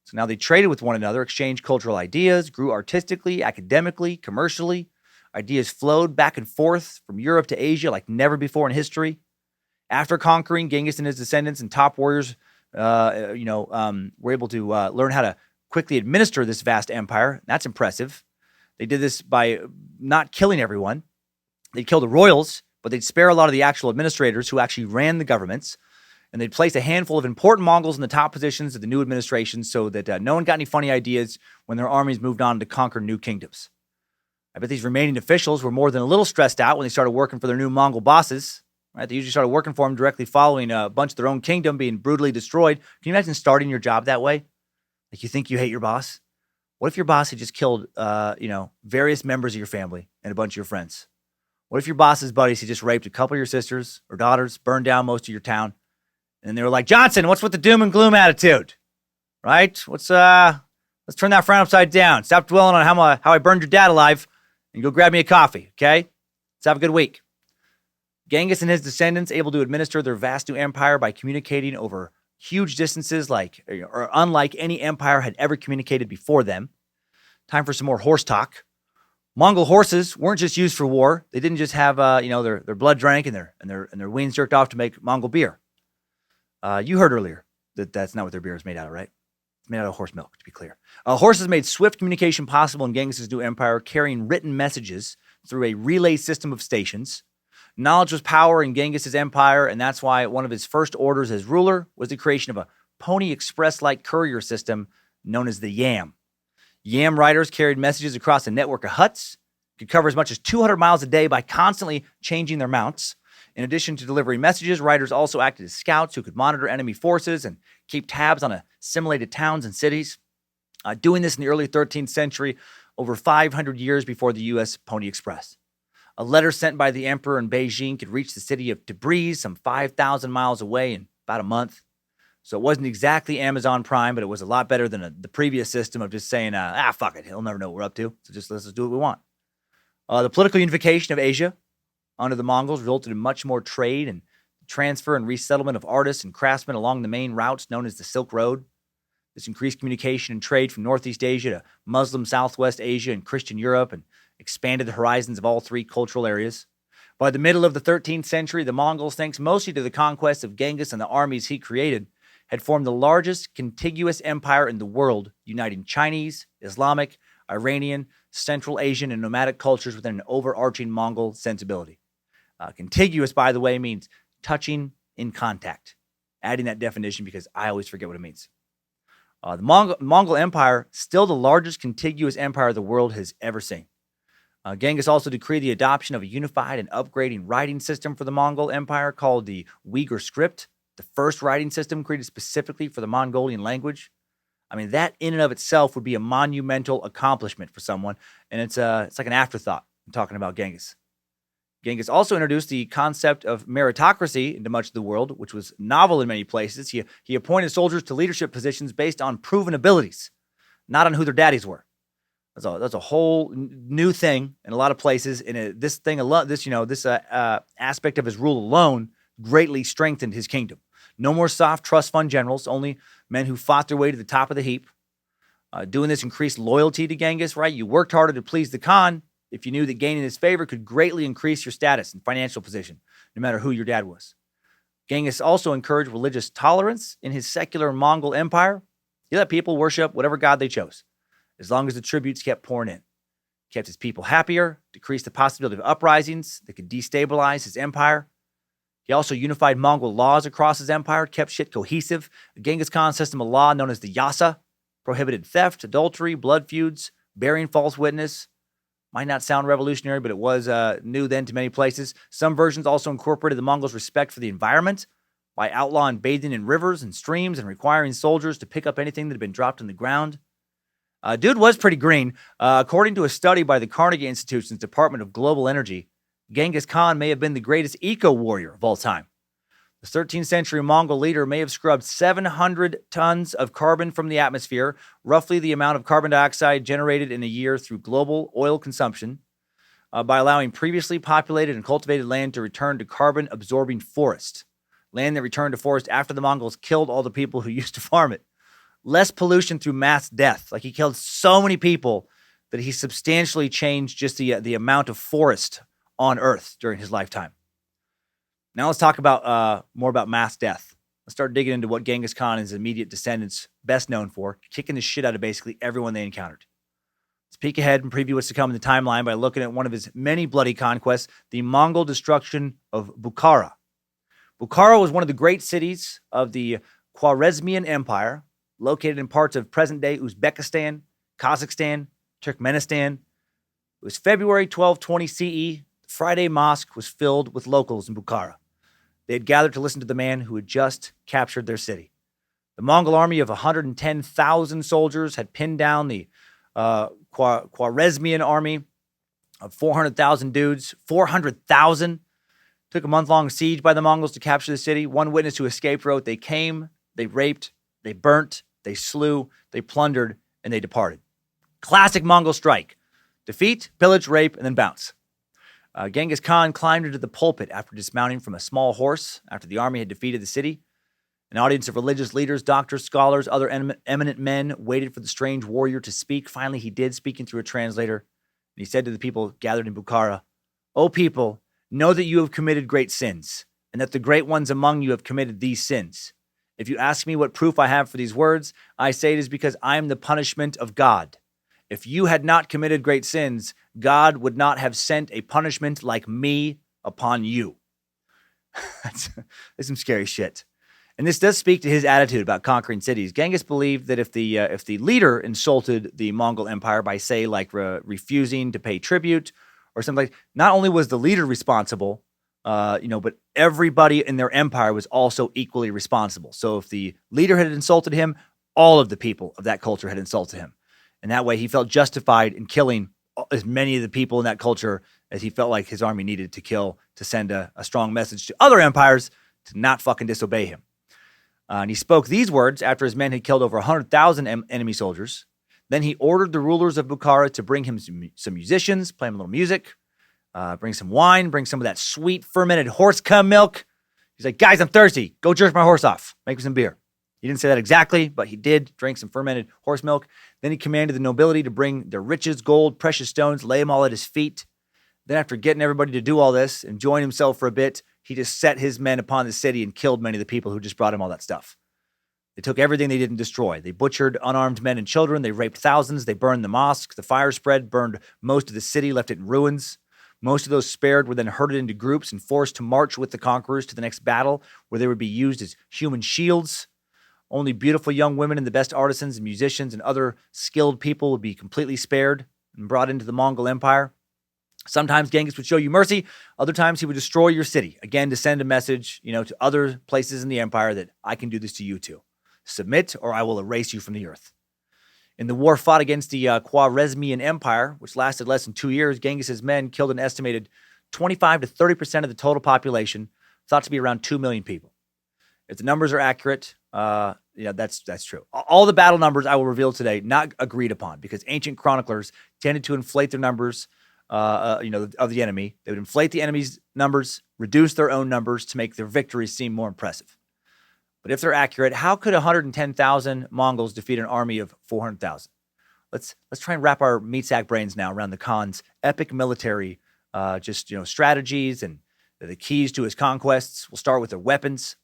So now they traded with one another, exchanged cultural ideas, grew artistically, academically, commercially. Ideas flowed back and forth from Europe to Asia like never before in history. After conquering, Genghis and his descendants and top warriors, were able to learn how to quickly administer this vast empire. That's impressive. They did this by not killing everyone. They'd kill the royals, but they'd spare a lot of the actual administrators who actually ran the governments. And they'd place a handful of important Mongols in the top positions of the new administration so that no one got any funny ideas when their armies moved on to conquer new kingdoms. I bet these remaining officials were more than a little stressed out when they started working for their new Mongol bosses. Right? They usually started working for them directly following a bunch of their own kingdom being brutally destroyed. Can you imagine starting your job that way? Like you think you hate your boss? What if your boss had just killed, various members of your family and a bunch of your friends? What if your boss's buddies had just raped a couple of your sisters or daughters, burned down most of your town? And they were like, Johnson, what's with the doom and gloom attitude? Right? Let's turn that frown upside down. Stop dwelling on how I burned your dad alive and go grab me a coffee, okay? Let's have a good week. Genghis and his descendants able to administer their vast new empire by communicating over huge distances unlike any empire had ever communicated before them. Time for some more horse talk. Mongol horses weren't just used for war. They didn't just have their blood drank and their weens jerked off to make Mongol beer. You heard earlier that that's not what their beer is made out of, right? It's made out of horse milk, to be clear. Horses made swift communication possible in Genghis' new empire, carrying written messages through a relay system of stations. Knowledge was power in Genghis' empire, and that's why one of his first orders as ruler was the creation of a Pony Express-like courier system known as the Yam. Yam riders carried messages across a network of huts, could cover as much as 200 miles a day by constantly changing their mounts. In addition to delivering messages, riders also acted as scouts who could monitor enemy forces and keep tabs on assimilated towns and cities. Doing this in the early 13th century, over 500 years before the U.S. Pony Express. A letter sent by the emperor in Beijing could reach the city of Tabriz, some 5,000 miles away, in about a month. So it wasn't exactly Amazon Prime, but it was a lot better than the previous system of just saying, fuck it, he'll never know what we're up to, so let's just do what we want. The political unification of Asia under the Mongols resulted in much more trade and transfer and resettlement of artists and craftsmen along the main routes known as the Silk Road. This increased communication and trade from Northeast Asia to Muslim Southwest Asia and Christian Europe and expanded the horizons of all three cultural areas. By the middle of the 13th century, the Mongols, thanks mostly to the conquest of Genghis and the armies he created, had formed the largest contiguous empire in the world, uniting Chinese, Islamic, Iranian, Central Asian, and nomadic cultures within an overarching Mongol sensibility. Contiguous, by the way, means touching in contact. Adding that definition because I always forget what it means. The Mongol Empire, still the largest contiguous empire the world has ever seen. Genghis also decreed the adoption of a unified and upgrading writing system for the Mongol Empire called the Uyghur script, the first writing system created specifically for the Mongolian language. I mean, that in and of itself would be a monumental accomplishment for someone, and it's like an afterthought in talking about Genghis. Genghis also introduced the concept of meritocracy into much of the world, which was novel in many places. He appointed soldiers to leadership positions based on proven abilities, not on who their daddies were. That's a whole new thing in a lot of places. And this aspect of his rule alone greatly strengthened his kingdom. No more soft trust fund generals, only men who fought their way to the top of the heap. Doing this increased loyalty to Genghis, right? You worked harder to please the Khan if you knew that gaining his favor could greatly increase your status and financial position, no matter who your dad was. Genghis also encouraged religious tolerance in his secular Mongol empire. He let people worship whatever god they chose, as long as the tributes kept pouring in. Kept his people happier, decreased the possibility of uprisings that could destabilize his empire. He also unified Mongol laws across his empire, kept shit cohesive. The Genghis Khan system of law, known as the Yasa, prohibited theft, adultery, blood feuds, bearing false witness. Might not sound revolutionary, but it was new then to many places. Some versions also incorporated the Mongols' respect for the environment by outlawing bathing in rivers and streams and requiring soldiers to pick up anything that had been dropped on the ground. Dude was pretty green. According to a study by the Carnegie Institution's Department of Global Energy, Genghis Khan may have been the greatest eco-warrior of all time. The 13th century Mongol leader may have scrubbed 700 tons of carbon from the atmosphere, roughly the amount of carbon dioxide generated in a year through global oil consumption, by allowing previously populated and cultivated land to return to carbon-absorbing forest. Land that returned to forest after the Mongols killed all the people who used to farm it. Less pollution through mass death. Like, he killed so many people that he substantially changed just the amount of forest on Earth during his lifetime. Now let's talk about more about mass death. Let's start digging into what Genghis Khan and his immediate descendants best known for, kicking the shit out of basically everyone they encountered. Let's peek ahead and preview what's to come in the timeline by looking at one of his many bloody conquests, the Mongol destruction of Bukhara. Bukhara was one of the great cities of the Khwarezmian Empire, located in parts of present-day Uzbekistan, Kazakhstan, Turkmenistan. It was February 1220 CE. The Friday mosque was filled with locals in Bukhara. They had gathered to listen to the man who had just captured their city. The Mongol army of 110,000 soldiers had pinned down the Khwarezmian army of 400,000 dudes. 400,000. Took a month-long siege by the Mongols to capture the city. One witness who escaped wrote, "They came, they raped, they burnt, they slew, they plundered, and they departed." Classic Mongol strike. Defeat, pillage, rape, and then bounce. Genghis Khan climbed into the pulpit after dismounting from a small horse after the army had defeated the city. An audience of religious leaders, doctors, scholars, other eminent men waited for the strange warrior to speak. Finally, he did, speaking through a translator. And he said to the people gathered in Bukhara, "O people, know that you have committed great sins, and that the great ones among you have committed these sins. If you ask me what proof I have for these words, I say it is because I am the punishment of God. If you had not committed great sins, God would not have sent a punishment like me upon you." That's some scary shit. And this does speak to his attitude about conquering cities. Genghis believed that if the leader insulted the Mongol Empire by, say, refusing to pay tribute or something like, not only was the leader responsible, but everybody in their empire was also equally responsible. So if the leader had insulted him, all of the people of that culture had insulted him. And that way he felt justified in killing as many of the people in that culture as he felt like his army needed to kill to send a strong message to other empires to not fucking disobey him. And he spoke these words after his men had killed over 100,000 enemy soldiers. Then he ordered the rulers of Bukhara to bring him some musicians, play him a little music, bring some wine, bring some of that sweet fermented horse cum milk. He's like, "Guys, I'm thirsty. Go jerk my horse off. Make me some beer." He didn't say that exactly, but he did drink some fermented horse milk. Then he commanded the nobility to bring their riches, gold, precious stones, lay them all at his feet. Then after getting everybody to do all this, enjoying himself for a bit, he just set his men upon the city and killed many of the people who just brought him all that stuff. They took everything they didn't destroy. They butchered unarmed men and children. They raped thousands. They burned the mosque. The fire spread, burned most of the city, left it in ruins. Most of those spared were then herded into groups and forced to march with the conquerors to the next battle, where they would be used as human shields. Only beautiful young women and the best artisans and musicians and other skilled people would be completely spared and brought into the Mongol Empire. Sometimes Genghis would show you mercy. Other times he would destroy your city, again, to send a message, to other places in the empire that I can do this to you too. Submit or I will erase you from the earth. In the war fought against the Khwarezmian Empire, which lasted less than 2 years, Genghis's men killed an estimated 25 to 30% of the total population, thought to be around 2 million people. If the numbers are accurate, that's true. All the battle numbers I will reveal today, not agreed upon, because ancient chroniclers tended to inflate their numbers, of the enemy. They would inflate the enemy's numbers, reduce their own numbers to make their victories seem more impressive. But if they're accurate, how could 110,000 Mongols defeat an army of 400,000? Let's try and wrap our meat sack brains now around the Khan's epic military, strategies and the keys to his conquests. We'll start with their weapons.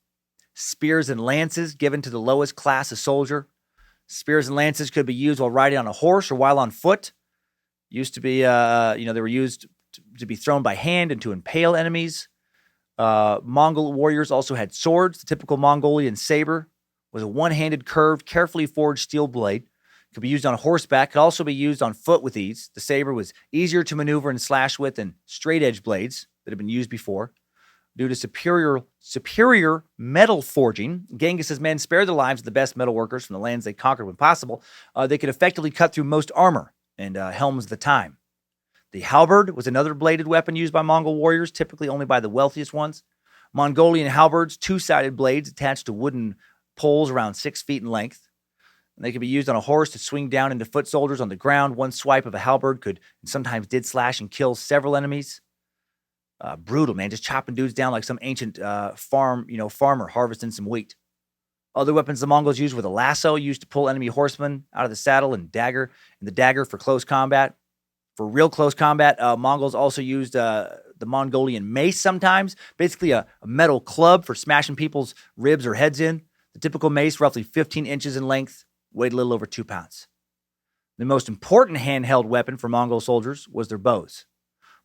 Spears and lances given to the lowest class of soldier. Spears and lances could be used while riding on a horse or while on foot. Used to be, they were used to be thrown by hand and to impale enemies. Mongol warriors also had swords. The typical Mongolian saber was a one-handed, curved, carefully forged steel blade. It could be used on horseback. Could also be used on foot with ease. The saber was easier to maneuver and slash with than straight-edge blades that had been used before. Due to superior metal forging, Genghis's men spared the lives of the best metal workers from the lands they conquered when possible. They could effectively cut through most armor and helms of the time. The halberd was another bladed weapon used by Mongol warriors, typically only by the wealthiest ones. Mongolian halberds, two-sided blades attached to wooden poles around 6 feet in length. And they could be used on a horse to swing down into foot soldiers on the ground. One swipe of a halberd could, and sometimes did, slash and kill several enemies. Brutal, man, just chopping dudes down like some ancient farmer harvesting some wheat. Other weapons the Mongols used were the lasso, used to pull enemy horsemen out of the saddle, and the dagger for close combat. For real close combat, Mongols also used the Mongolian mace sometimes, basically a metal club for smashing people's ribs or heads in. The typical mace, roughly 15 inches in length, weighed a little over 2 pounds. The most important handheld weapon for Mongol soldiers was their bows.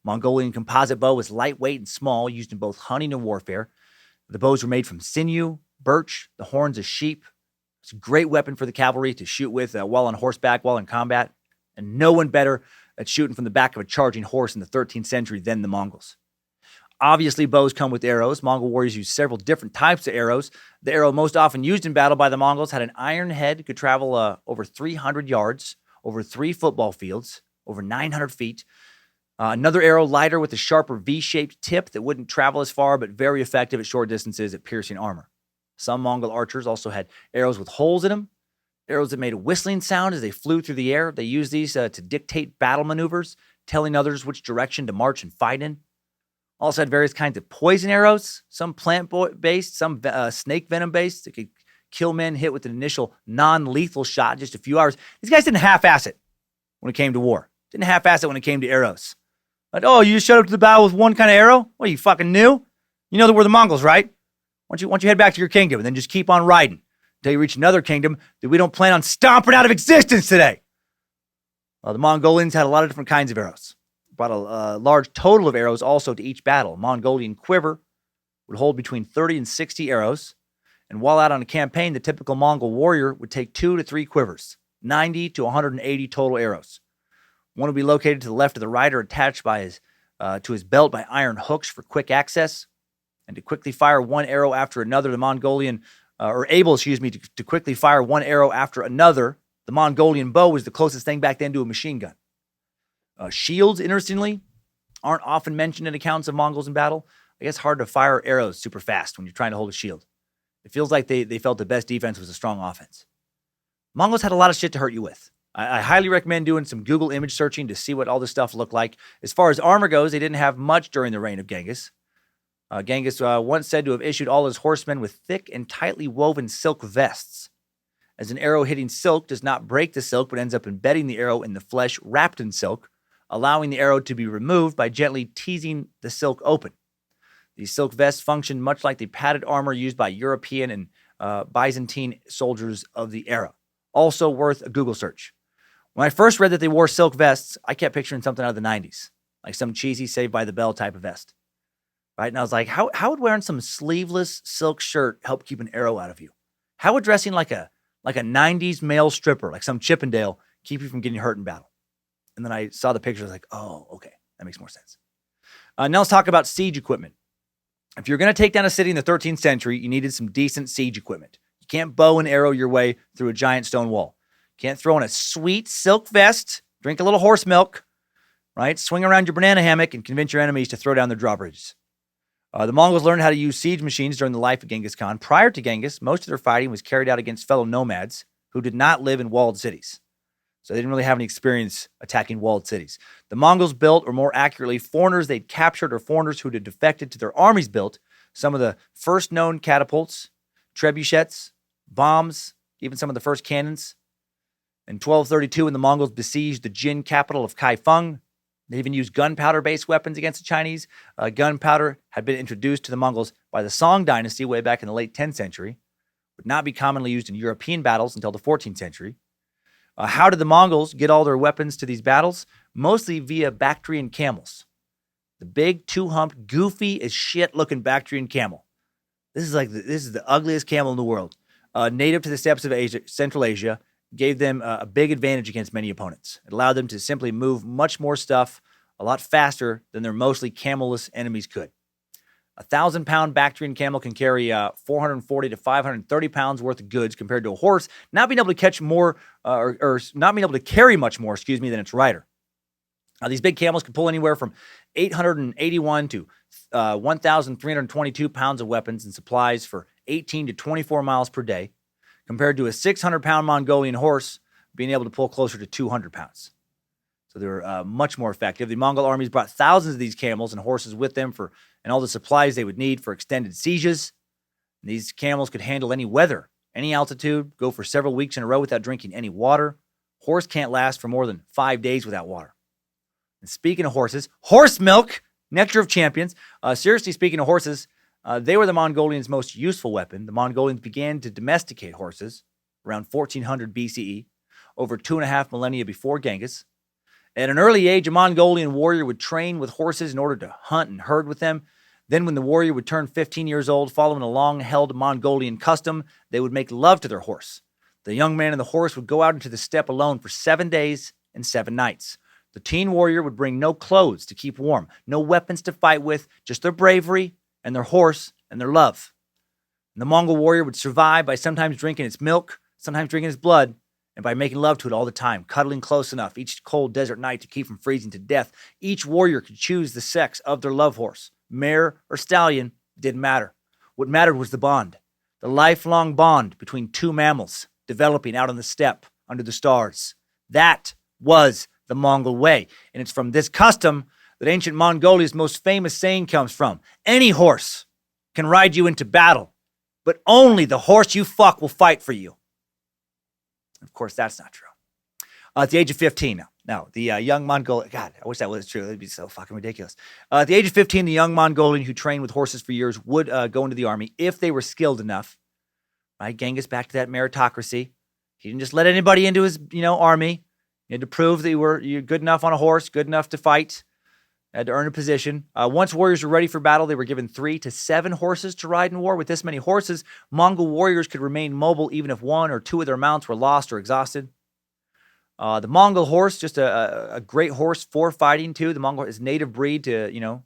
Mongolian composite bow was lightweight and small, used in both hunting and warfare. The bows were made from sinew, birch, the horns of sheep. It's a great weapon for the cavalry to shoot with while on horseback, while in combat. And no one better at shooting from the back of a charging horse in the 13th century than the Mongols. Obviously, bows come with arrows. Mongol warriors used several different types of arrows. The arrow most often used in battle by the Mongols had an iron head, could travel over 300 yards, over 3 football fields, over 900 feet. Another arrow, lighter with a sharper V-shaped tip that wouldn't travel as far, but very effective at short distances at piercing armor. Some Mongol archers also had arrows with holes in them, arrows that made a whistling sound as they flew through the air. They used these to dictate battle maneuvers, telling others which direction to march and fight in. Also had various kinds of poison arrows, some plant-based, some snake venom-based that could kill men hit with an initial non-lethal shot in just a few hours. These guys didn't half-ass it when it came to war. Didn't half-ass it when it came to arrows. Like, oh, you just showed up to the battle with one kind of arrow? What, are you fucking new? You know that we're the Mongols, right? Why don't you head back to your kingdom and then just keep on riding until you reach another kingdom that we don't plan on stomping out of existence today. The Mongolians had a lot of different kinds of arrows. Brought a large total of arrows also to each battle. A Mongolian quiver would hold between 30 and 60 arrows. And while out on a campaign, the typical Mongol warrior would take 2 to 3 quivers, 90 to 180 total arrows. One would be located to the left of the rider, attached to his belt by iron hooks for quick access. And to quickly fire one arrow after another, to quickly fire one arrow after another, the Mongolian bow was the closest thing back then to a machine gun. Shields, interestingly, aren't often mentioned in accounts of Mongols in battle. I guess hard to fire arrows super fast when you're trying to hold a shield. It feels like they felt the best defense was a strong offense. Mongols had a lot of shit to hurt you with. I highly recommend doing some Google image searching to see what all this stuff looked like. As far as armor goes, they didn't have much during the reign of Genghis. Genghis once said to have issued all his horsemen with thick and tightly woven silk vests. As an arrow hitting silk does not break the silk, but ends up embedding the arrow in the flesh wrapped in silk, allowing the arrow to be removed by gently teasing the silk open. These silk vests functioned much like the padded armor used by European and Byzantine soldiers of the era. Also worth a Google search. When I first read that they wore silk vests, I kept picturing something out of the 90s, like some cheesy Saved by the Bell type of vest. Right? And I was like, how would wearing some sleeveless silk shirt help keep an arrow out of you? How would dressing like a 90s male stripper, like some Chippendale, keep you from getting hurt in battle? And then I saw the picture, I was like, oh, okay, that makes more sense. Now let's talk about siege equipment. If you're going to take down a city in the 13th century, you needed some decent siege equipment. You can't bow and arrow your way through a giant stone wall. You can't throw in a sweet silk vest, drink a little horse milk, right? Swing around your banana hammock and convince your enemies to throw down their drawbridges. The Mongols learned how to use siege machines during the life of Genghis Khan. Prior to Genghis, most of their fighting was carried out against fellow nomads who did not live in walled cities. So they didn't really have any experience attacking walled cities. The Mongols built, or more accurately, foreigners they'd captured or foreigners who had defected to their armies built some of the first known catapults, trebuchets, bombs, even some of the first cannons. In 1232, when the Mongols besieged the Jin capital of Kaifeng, they even used gunpowder-based weapons against the Chinese. Gunpowder had been introduced to the Mongols by the Song dynasty way back in the late 10th century, would not be commonly used in European battles until the 14th century. How did the Mongols get all their weapons to these battles? Mostly via Bactrian camels. The big, two-humped, goofy as shit-looking Bactrian camel. This is the ugliest camel in the world. Native to the steppes of Asia, Central Asia, gave them a big advantage against many opponents. It allowed them to simply move much more stuff a lot faster than their mostly camelless enemies could. A 1,000-pound Bactrian camel can carry 440 to 530 pounds worth of goods compared to a horse not being able to catch more, or not being able to carry much more, than its rider. These big camels could pull anywhere from 881 to 1,322 pounds of weapons and supplies for 18 to 24 miles per day, compared to a 600-pound Mongolian horse being able to pull closer to 200 pounds. So they were much more effective. The Mongol armies brought thousands of these camels and horses with them and all the supplies they would need for extended sieges. And these camels could handle any weather, any altitude, go for several weeks in a row without drinking any water. Horse can't last for more than 5 days without water. And speaking of horses, horse milk, nectar of champions. Seriously, speaking of horses, they were the Mongolians' most useful weapon. The Mongolians began to domesticate horses around 1400 BCE, over 2.5 millennia before Genghis. At an early age, a Mongolian warrior would train with horses in order to hunt and herd with them. Then when the warrior would turn 15 years old, following a long-held Mongolian custom, they would make love to their horse. The young man and the horse would go out into the steppe alone for 7 days and 7 nights. The teen warrior would bring no clothes to keep warm, no weapons to fight with, just their bravery and their horse and their love. And the Mongol warrior would survive by sometimes drinking its milk, sometimes drinking its blood, and by making love to it all the time, cuddling close enough each cold desert night to keep from freezing to death. Each warrior could choose the sex of their love horse. Mare or stallion, didn't matter. What mattered was the bond, the lifelong bond between two mammals developing out on the steppe under the stars. That was the Mongol way. And it's from this custom that ancient Mongolia's most famous saying comes from. Any horse can ride you into battle, but only the horse you fuck will fight for you. Of course, that's not true. At the age of 15 now, the young Mongolian, God, I wish that was true. That'd be so fucking ridiculous. At the age of 15, the young Mongolian who trained with horses for years would go into the army if they were skilled enough. Right, Genghis, back to that meritocracy. He didn't just let anybody into his, army. You had to prove that you're good enough on a horse, good enough to fight, had to earn a position. Once warriors were ready for battle, they were given 3 to 7 horses to ride in war. With this many horses, Mongol warriors could remain mobile even if 1 or 2 of their mounts were lost or exhausted. The Mongol horse, just a great horse for fighting too. The Mongol is native breed to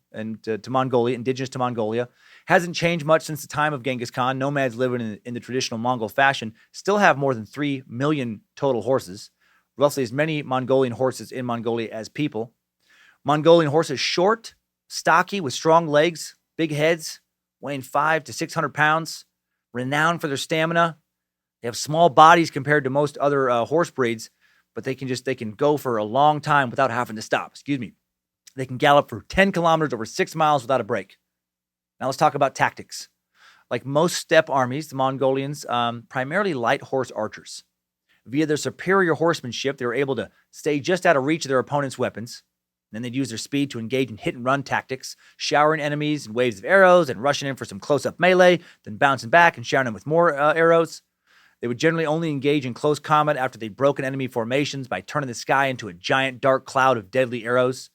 Mongolia, indigenous to Mongolia. Hasn't changed much since the time of Genghis Khan. Nomads living in the traditional Mongol fashion still have more than 3 million total horses, roughly as many Mongolian horses in Mongolia as people. Mongolian horses short, stocky, with strong legs, big heads, weighing 500 to 600 pounds, renowned for their stamina. They have small bodies compared to most other horse breeds, but they can go for a long time without having to stop. They can gallop for 10 kilometers over 6 miles without a break. Now let's talk about tactics. Like most steppe armies, the Mongolians primarily light horse archers. Via their superior horsemanship, they were able to stay just out of reach of their opponent's weapons. Then they'd use their speed to engage in hit-and-run tactics, showering enemies in waves of arrows and rushing in for some close-up melee, then bouncing back and showering them with more arrows. They would generally only engage in close combat after they'd broken enemy formations by turning the sky into a giant dark cloud of deadly arrows.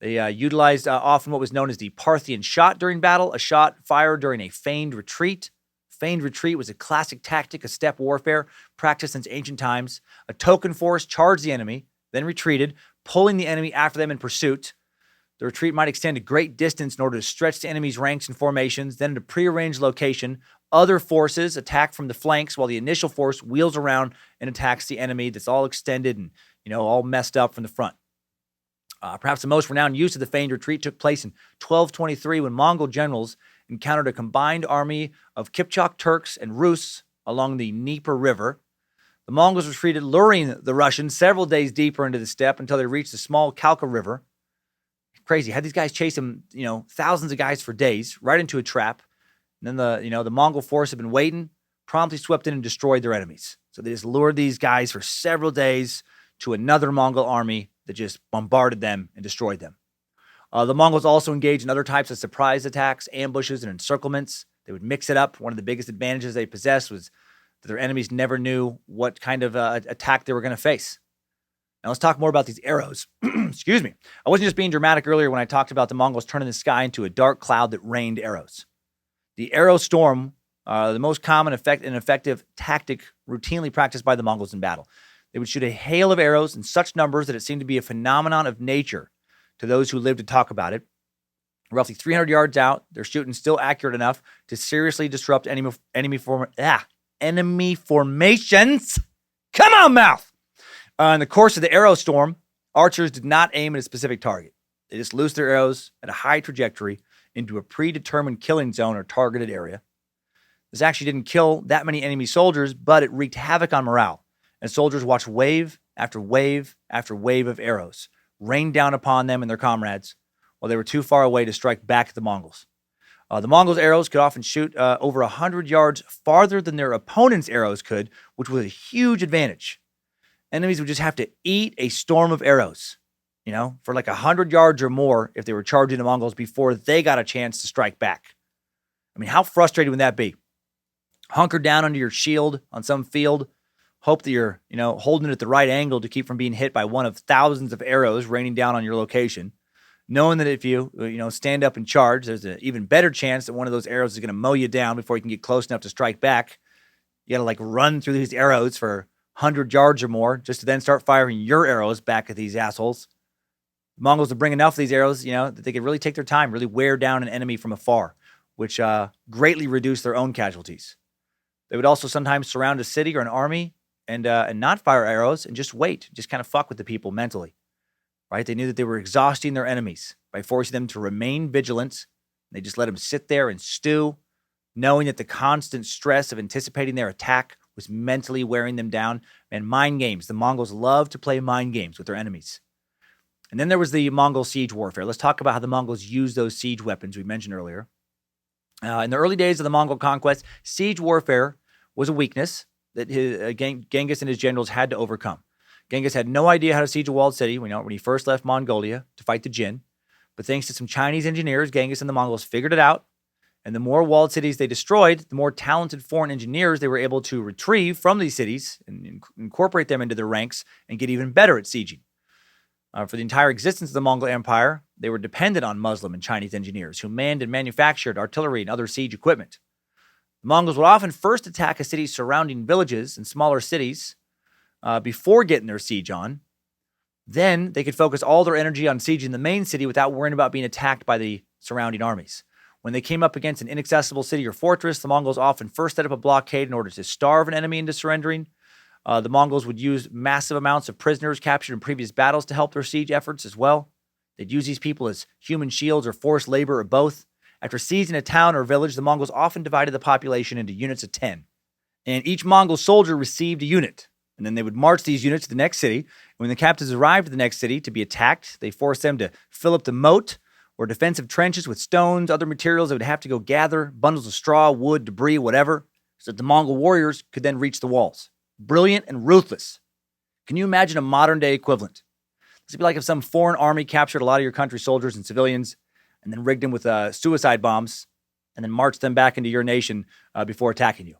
They utilized often what was known as the Parthian shot during battle, a shot fired during a feigned retreat. Feigned retreat was a classic tactic of steppe warfare practiced since ancient times. A token force charged the enemy, then retreated, pulling the enemy after them in pursuit. The retreat might extend a great distance in order to stretch the enemy's ranks and formations. Then at a prearranged location, other forces attack from the flanks while the initial force wheels around and attacks the enemy that's all extended and, all messed up from the front. Perhaps the most renowned use of the feigned retreat took place in 1223 when Mongol generals encountered a combined army of Kipchak Turks and Rus along the Dnieper River. The Mongols retreated, luring the Russians several days deeper into the steppe until they reached the small Kalka River. Crazy. Had these guys chase them, thousands of guys for days, right into a trap. And then the Mongol force had been waiting, promptly swept in and destroyed their enemies. So they just lured these guys for several days to another Mongol army that just bombarded them and destroyed them. The Mongols also engaged in other types of surprise attacks, ambushes, and encirclements. They would mix it up. One of the biggest advantages they possessed was that their enemies never knew what kind of attack they were going to face. Now let's talk more about these arrows. Excuse me. I wasn't just being dramatic earlier when I talked about the Mongols turning the sky into a dark cloud that rained arrows. The arrow storm, the most common and effective tactic routinely practiced by the Mongols in battle. They would shoot a hail of arrows in such numbers that it seemed to be a phenomenon of nature to those who lived to talk about it. Roughly 300 yards out, their shooting still accurate enough to seriously disrupt enemy formations. Come on, mouth! In the course of the arrow storm, Archers did not aim at a specific target. They just loosed their arrows at a high trajectory into a predetermined killing zone or targeted area. This actually didn't kill that many enemy soldiers, but it wreaked havoc on morale, and soldiers watched wave after wave after wave of arrows rain down upon them and their comrades while they were too far away to strike back at the Mongols. The Mongols' arrows could often shoot over 100 yards farther than their opponent's arrows could, which was a huge advantage. Enemies would just have to eat a storm of arrows, for like 100 yards or more if they were charging the Mongols before they got a chance to strike back. I mean, how frustrating would that be? Hunker down under your shield on some field, hope that you're, holding it at the right angle to keep from being hit by one of thousands of arrows raining down on your location, knowing that if you, stand up and charge, there's an even better chance that one of those arrows is going to mow you down before you can get close enough to strike back. You got to run through these arrows for 100 yards or more just to then start firing your arrows back at these assholes. The Mongols would bring enough of these arrows, that they could really take their time, really wear down an enemy from afar, which greatly reduced their own casualties. They would also sometimes surround a city or an army and not fire arrows and just wait, just kind of fuck with the people mentally. Right? They knew that they were exhausting their enemies by forcing them to remain vigilant. They just let them sit there and stew, knowing that the constant stress of anticipating their attack was mentally wearing them down. And mind games. The Mongols loved to play mind games with their enemies. And then there was the Mongol siege warfare. Let's talk about how the Mongols used those siege weapons we mentioned earlier. In the early days of the Mongol conquest, siege warfare was a weakness that Genghis and his generals had to overcome. Genghis had no idea how to siege a walled city when he first left Mongolia to fight the Jin. But thanks to some Chinese engineers, Genghis and the Mongols figured it out. And the more walled cities they destroyed, the more talented foreign engineers they were able to retrieve from these cities and incorporate them into their ranks and get even better at sieging. For the entire existence of the Mongol Empire, they were dependent on Muslim and Chinese engineers who manned and manufactured artillery and other siege equipment. The Mongols would often first attack a city's surrounding villages and smaller cities before getting their siege on. Then they could focus all their energy on sieging the main city without worrying about being attacked by the surrounding armies. When they came up against an inaccessible city or fortress, the Mongols often first set up a blockade in order to starve an enemy into surrendering. The Mongols would use massive amounts of prisoners captured in previous battles to help their siege efforts as well. They'd use these people as human shields or forced labor or both. After seizing a town or village, the Mongols often divided the population into units of 10. And each Mongol soldier received a unit. And then they would march these units to the next city. And when the captives arrived at the next city to be attacked, they forced them to fill up the moat or defensive trenches with stones, other materials they would have to go gather, bundles of straw, wood, debris, whatever, so that the Mongol warriors could then reach the walls. Brilliant and ruthless. Can you imagine a modern-day equivalent? This would be like if some foreign army captured a lot of your country's soldiers and civilians and then rigged them with suicide bombs and then marched them back into your nation before attacking you.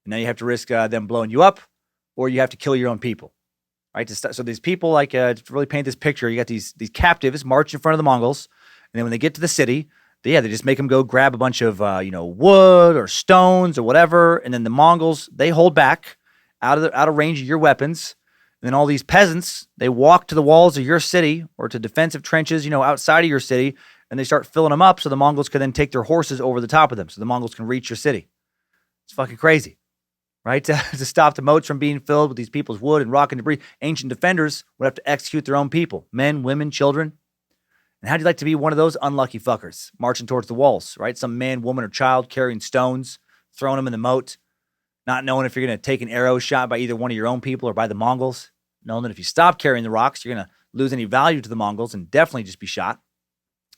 And now you have to risk them blowing you up, or you have to kill your own people. Right? So these people, to really paint this picture, you got these captives march in front of the Mongols, and then when they get to the city, they just make them go grab a bunch of wood or stones or whatever, and then the Mongols, they hold back out of range of your weapons. And then all these peasants, they walk to the walls of your city or to defensive trenches, outside of your city, and they start filling them up so the Mongols can then take their horses over the top of them so the Mongols can reach your city. It's fucking crazy, right? To stop the moats from being filled with these people's wood and rock and debris, ancient defenders would have to execute their own people, men, women, children. And how'd you like to be one of those unlucky fuckers marching towards the walls, right? Some man, woman, or child carrying stones, throwing them in the moat, not knowing if you're going to take an arrow shot by either one of your own people or by the Mongols, knowing that if you stop carrying the rocks, you're going to lose any value to the Mongols and definitely just be shot.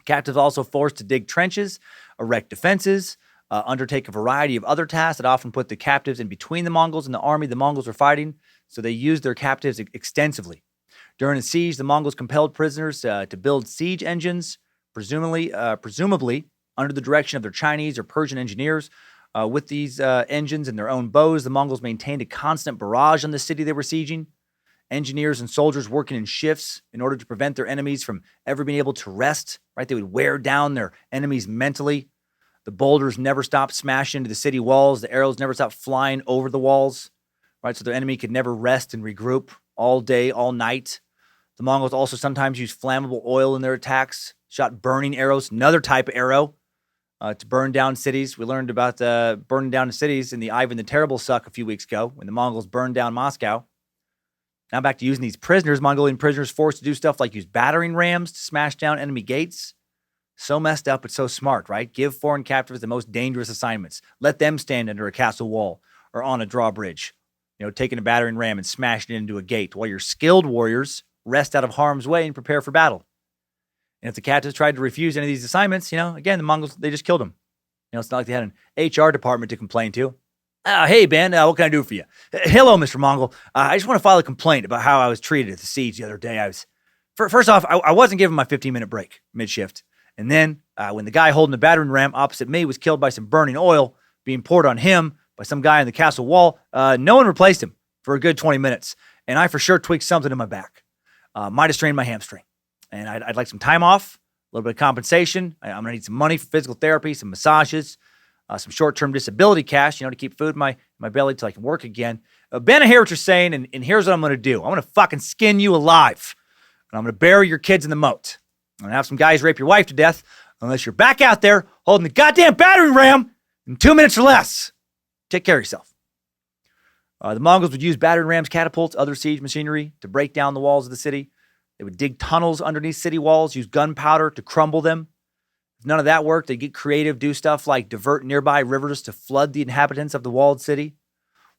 Captives also forced to dig trenches, erect defenses, undertake a variety of other tasks that often put the captives in between the Mongols and the army the Mongols were fighting, so they used their captives extensively. During a siege, the Mongols compelled prisoners to build siege engines, presumably under the direction of their Chinese or Persian engineers. With these engines and their own bows, the Mongols maintained a constant barrage on the city they were sieging. Engineers and soldiers working in shifts in order to prevent their enemies from ever being able to rest, right? They would wear down their enemies mentally. The boulders never stopped smashing into the city walls. The arrows never stopped flying over the walls, right? So their enemy could never rest and regroup all day, all night. The Mongols also sometimes used flammable oil in their attacks, shot burning arrows, another type of arrow, to burn down cities. We learned about burning down cities in the Ivan the Terrible suck a few weeks ago when the Mongols burned down Moscow. Now back to using these prisoners, Mongolian prisoners forced to do stuff like use battering rams to smash down enemy gates. So messed up, but so smart, right? Give foreign captives the most dangerous assignments. Let them stand under a castle wall or on a drawbridge, taking a battering ram and smashing it into a gate while your skilled warriors rest out of harm's way and prepare for battle. And if the captives tried to refuse any of these assignments, again, the Mongols, they just killed them. It's not like they had an HR department to complain to. Hey, Ben, what can I do for you? Hello, Mr. Mongol. I just want to file a complaint about how I was treated at the siege the other day. First off, I wasn't given my 15-minute break mid-shift. And then when the guy holding the battering ram opposite me was killed by some burning oil being poured on him by some guy on the castle wall, no one replaced him for a good 20 minutes. And I for sure tweaked something in my back. Might have strained my hamstring. And I'd like some time off, a little bit of compensation. I'm going to need some money for physical therapy, some massages, some short-term disability cash, to keep food in my belly till I can work again. Ben, I hear what you're saying, and here's what I'm going to do. I'm going to fucking skin you alive. And I'm going to bury your kids in the moat. I'm going to have some guys rape your wife to death unless you're back out there holding the goddamn battering ram in 2 minutes or less. Take care of yourself. The Mongols would use battering rams, catapults, other siege machinery to break down the walls of the city. They would dig tunnels underneath city walls, use gunpowder to crumble them. If none of that worked, they'd get creative, do stuff like divert nearby rivers to flood the inhabitants of the walled city.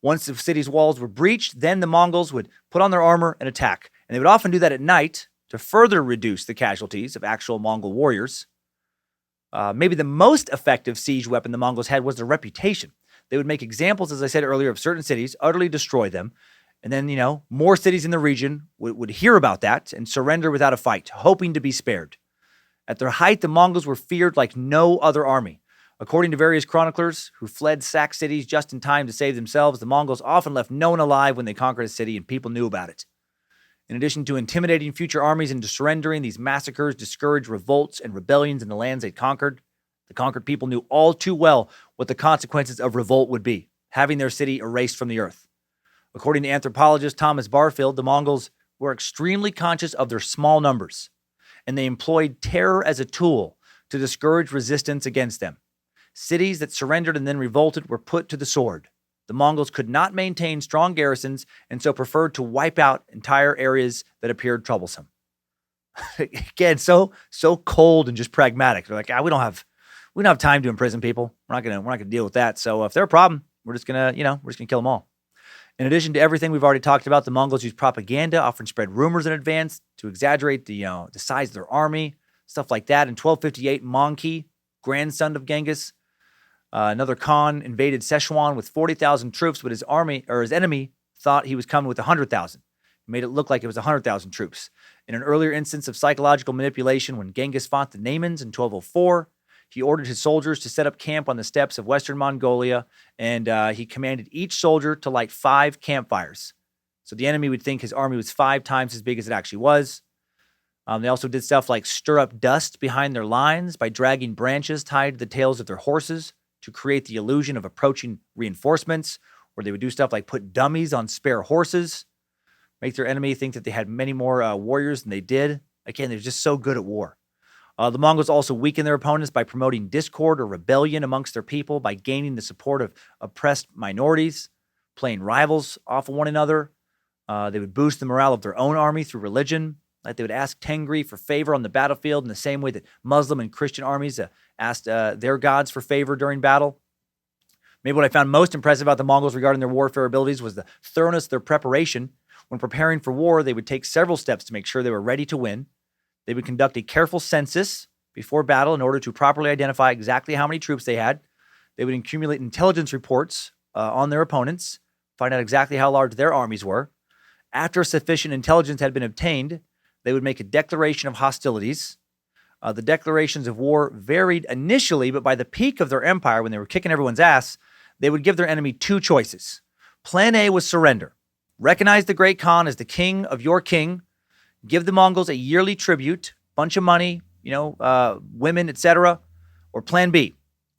Once the city's walls were breached, then the Mongols would put on their armor and attack. And they would often do that at night to further reduce the casualties of actual Mongol warriors. Maybe the most effective siege weapon the Mongols had was their reputation. They would make examples, as I said earlier, of certain cities, utterly destroy them. And then, more cities in the region would hear about that and surrender without a fight, hoping to be spared. At their height, the Mongols were feared like no other army. According to various chroniclers who fled sacked cities just in time to save themselves, the Mongols often left no one alive when they conquered a city, and people knew about it. In addition to intimidating future armies into surrendering, these massacres discouraged revolts and rebellions in the lands they conquered. The conquered people knew all too well what the consequences of revolt would be, having their city erased from the earth. According to anthropologist Thomas Barfield, the Mongols were extremely conscious of their small numbers, and they employed terror as a tool to discourage resistance against them. Cities that surrendered and then revolted were put to the sword. The Mongols could not maintain strong garrisons and so preferred to wipe out entire areas that appeared troublesome. Again, so cold and just pragmatic. They're like, we don't have time to imprison people. We're not gonna deal with that. So if they're a problem, we're just gonna kill them all. In addition to everything we've already talked about, the Mongols used propaganda, often spread rumors in advance to exaggerate the size of their army, stuff like that. In 1258, Mongki, grandson of Genghis, another Khan, invaded Sichuan with 40,000 troops, but his enemy thought he was coming with 100,000. He made it look like it was 100,000 troops. In an earlier instance of psychological manipulation, when Genghis fought the Naimans in 1204, he ordered his soldiers to set up camp on the steppes of Western Mongolia, and he commanded each soldier to light 5 campfires. So the enemy would think his army was 5 times as big as it actually was. They also did stuff like stir up dust behind their lines by dragging branches tied to the tails of their horses to create the illusion of approaching reinforcements, or they would do stuff like put dummies on spare horses, make their enemy think that they had many more warriors than they did. Again, they're just so good at war. The Mongols also weakened their opponents by promoting discord or rebellion amongst their people, by gaining the support of oppressed minorities, playing rivals off of one another. They would boost the morale of their own army through religion. Like they would ask Tengri for favor on the battlefield in the same way that Muslim and Christian armies asked their gods for favor during battle. Maybe what I found most impressive about the Mongols regarding their warfare abilities was the thoroughness of their preparation. When preparing for war, they would take several steps to make sure they were ready to win. They would conduct a careful census before battle in order to properly identify exactly how many troops they had. They would accumulate intelligence reports on their opponents, find out exactly how large their armies were. After sufficient intelligence had been obtained, they would make a declaration of hostilities. The declarations of war varied initially, but by the peak of their empire, when they were kicking everyone's ass, they would give their enemy 2 choices. Plan A was surrender. Recognize the great Khan as the king of your king. Give the Mongols a yearly tribute, bunch of money, women, etc. Or Plan B.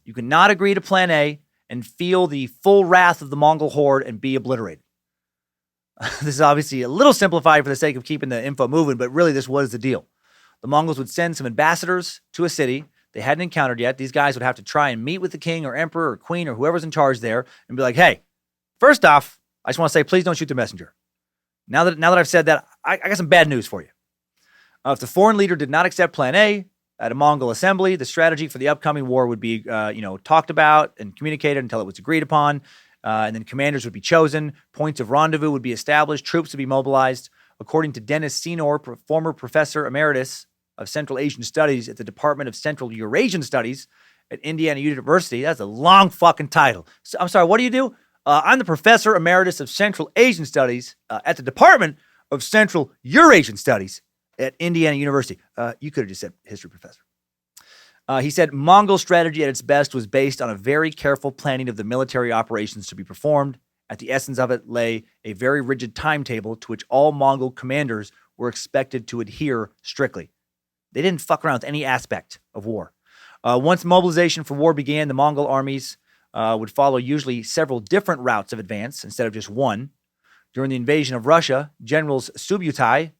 You cannot agree to Plan A and feel the full wrath of the Mongol horde and be obliterated. This is obviously a little simplified for the sake of keeping the info moving, but really this was the deal. The Mongols would send some ambassadors to a city they hadn't encountered yet. These guys would have to try and meet with the king or emperor or queen or whoever's in charge there and be like, hey, first off, I just want to say, please don't shoot the messenger. Now that I've said that, I got some bad news for you. If the foreign leader did not accept Plan A at a Mongol assembly, the strategy for the upcoming war would be, talked about and communicated until it was agreed upon. And then commanders would be chosen. Points of rendezvous would be established. Troops would be mobilized. According to Dennis Senor, former professor emeritus of Central Asian Studies at the Department of Central Eurasian Studies at Indiana University. That's a long fucking title. So, I'm sorry, what do you do? I'm the professor emeritus of Central Asian Studies at the Department of Central Eurasian Studies at Indiana University. You could have just said history professor. He said Mongol strategy at its best was based on a very careful planning of the military operations to be performed. At the essence of it lay a very rigid timetable to which all Mongol commanders were expected to adhere strictly. They didn't fuck around with any aspect of war. Once mobilization for war began, the Mongol armies would follow usually several different routes of advance instead of just one. During the invasion of Russia, generals Subutai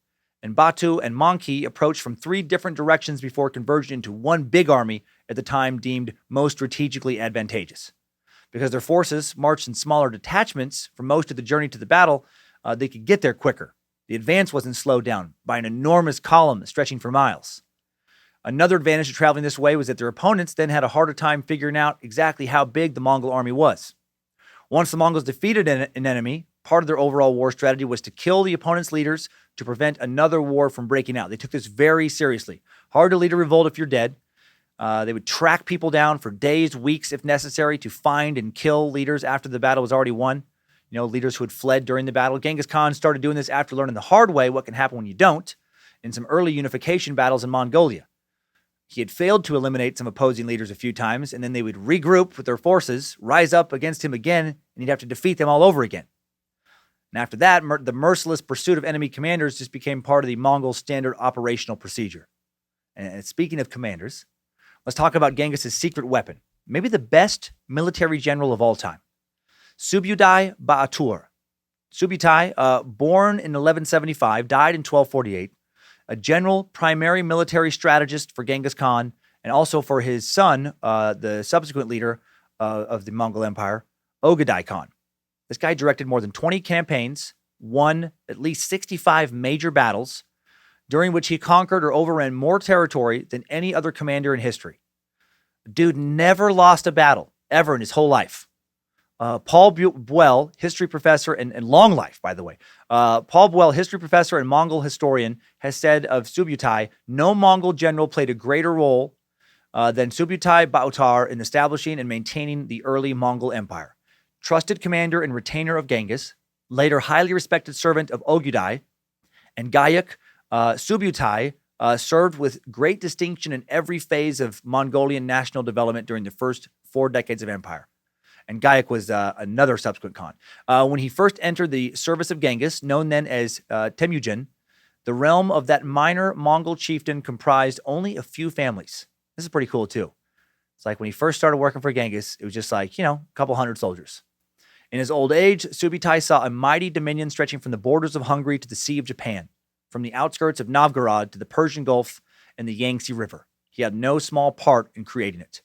and Batu and Monkey approached from 3 different directions before converging into one big army at the time deemed most strategically advantageous. Because their forces marched in smaller detachments for most of the journey to the battle, they could get there quicker. The advance wasn't slowed down by an enormous column stretching for miles. Another advantage of traveling this way was that their opponents then had a harder time figuring out exactly how big the Mongol army was. Once the Mongols defeated an enemy, part of their overall war strategy was to kill the opponent's leaders to prevent another war from breaking out. They took this very seriously. Hard to lead a revolt if you're dead. They would track people down for days, weeks, if necessary, to find and kill leaders after the battle was already won. Leaders who had fled during the battle. Genghis Khan started doing this after learning the hard way what can happen when you don't in some early unification battles in Mongolia. He had failed to eliminate some opposing leaders a few times, and then they would regroup with their forces, rise up against him again, and he'd have to defeat them all over again. And after that, the merciless pursuit of enemy commanders just became part of the Mongol standard operational procedure. And speaking of commanders, let's talk about Genghis' secret weapon, maybe the best military general of all time, Subutai Ba'atur. Subutai, born in 1175, died in 1248, a general, primary military strategist for Genghis Khan, and also for his son, the subsequent leader of the Mongol Empire, Ogedai Khan. This guy directed more than 20 campaigns, won at least 65 major battles, during which he conquered or overran more territory than any other commander in history. Dude never lost a battle, ever in his whole life. Paul Buell, history professor and long life, by the way. Paul Buell, history professor and Mongol historian, has said of Subutai, no Mongol general played a greater role than Subutai Ba'atur in establishing and maintaining the early Mongol Empire. Trusted commander and retainer of Genghis, later highly respected servant of Ogedai, and Gayak, Subutai served with great distinction in every phase of Mongolian national development during the first 4 decades of empire. And Gayak was another subsequent Khan. When he first entered the service of Genghis, known then as Temujin, the realm of that minor Mongol chieftain comprised only a few families. This is pretty cool, too. It's like when he first started working for Genghis, it was just like, a couple hundred soldiers. In his old age, Subutai saw a mighty dominion stretching from the borders of Hungary to the Sea of Japan, from the outskirts of Novgorod to the Persian Gulf and the Yangtze River. He had no small part in creating it.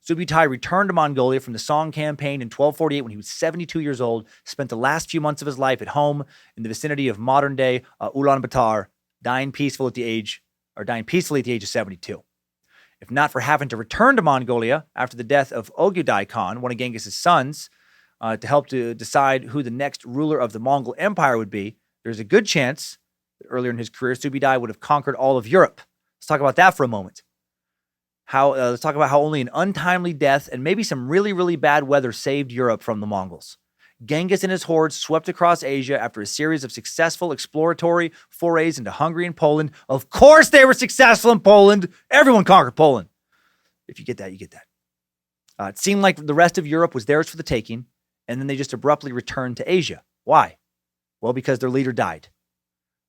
Subutai returned to Mongolia from the Song campaign in 1248 when he was 72 years old, spent the last few months of his life at home in the vicinity of modern-day Ulaanbaatar, dying peacefully at the age of 72. If not for having to return to Mongolia after the death of Ogedai Khan, one of Genghis' sons, to help to decide who the next ruler of the Mongol Empire would be, there's a good chance that earlier in his career, Subutai would have conquered all of Europe. Let's talk about that for a moment. Let's talk about how only an untimely death and maybe some really, really bad weather saved Europe from the Mongols. Genghis and his hordes swept across Asia after a series of successful exploratory forays into Hungary and Poland. Of course they were successful in Poland. Everyone conquered Poland. If you get that, you get that. It seemed like the rest of Europe was theirs for the taking, and then they just abruptly returned to Asia. Why? Well, because their leader died.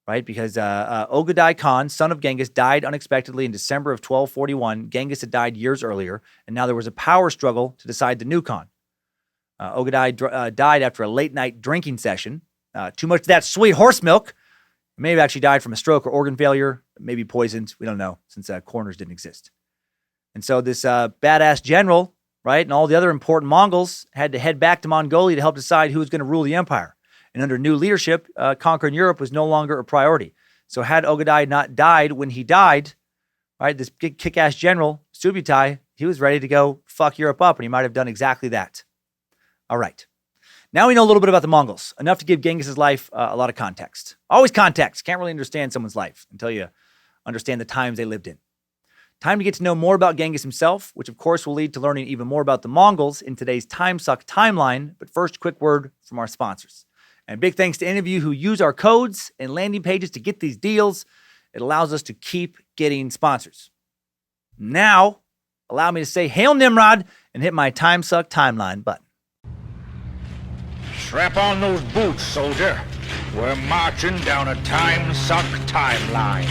Right? Because Ogedai Khan, son of Genghis, died unexpectedly in December of 1241. Genghis had died years earlier, and now there was a power struggle to decide the new Khan. Ogedai died after a late-night drinking session. Too much of that sweet horse milk. Maybe actually died from a stroke or organ failure, maybe poisoned. We don't know, since coroners didn't exist. And so this badass general, right, and all the other important Mongols had to head back to Mongolia to help decide who was going to rule the empire. And under new leadership, conquering Europe was no longer a priority. So had Ogadai not died when he died, right, this kick-ass general, Subutai, he was ready to go fuck Europe up, and he might have done exactly that. All right. Now we know a little bit about the Mongols, enough to give Genghis's life a lot of context. Always context. Can't really understand someone's life until you understand the times they lived in. Time to get to know more about Genghis himself, which of course will lead to learning even more about the Mongols in today's Timesuck timeline. But first, a quick word from our sponsors. And big thanks to any of you who use our codes and landing pages to get these deals. It allows us to keep getting sponsors. Now, allow me to say Hail Nimrod and hit my Timesuck timeline button. Strap on those boots, soldier. We're marching down a Timesuck timeline.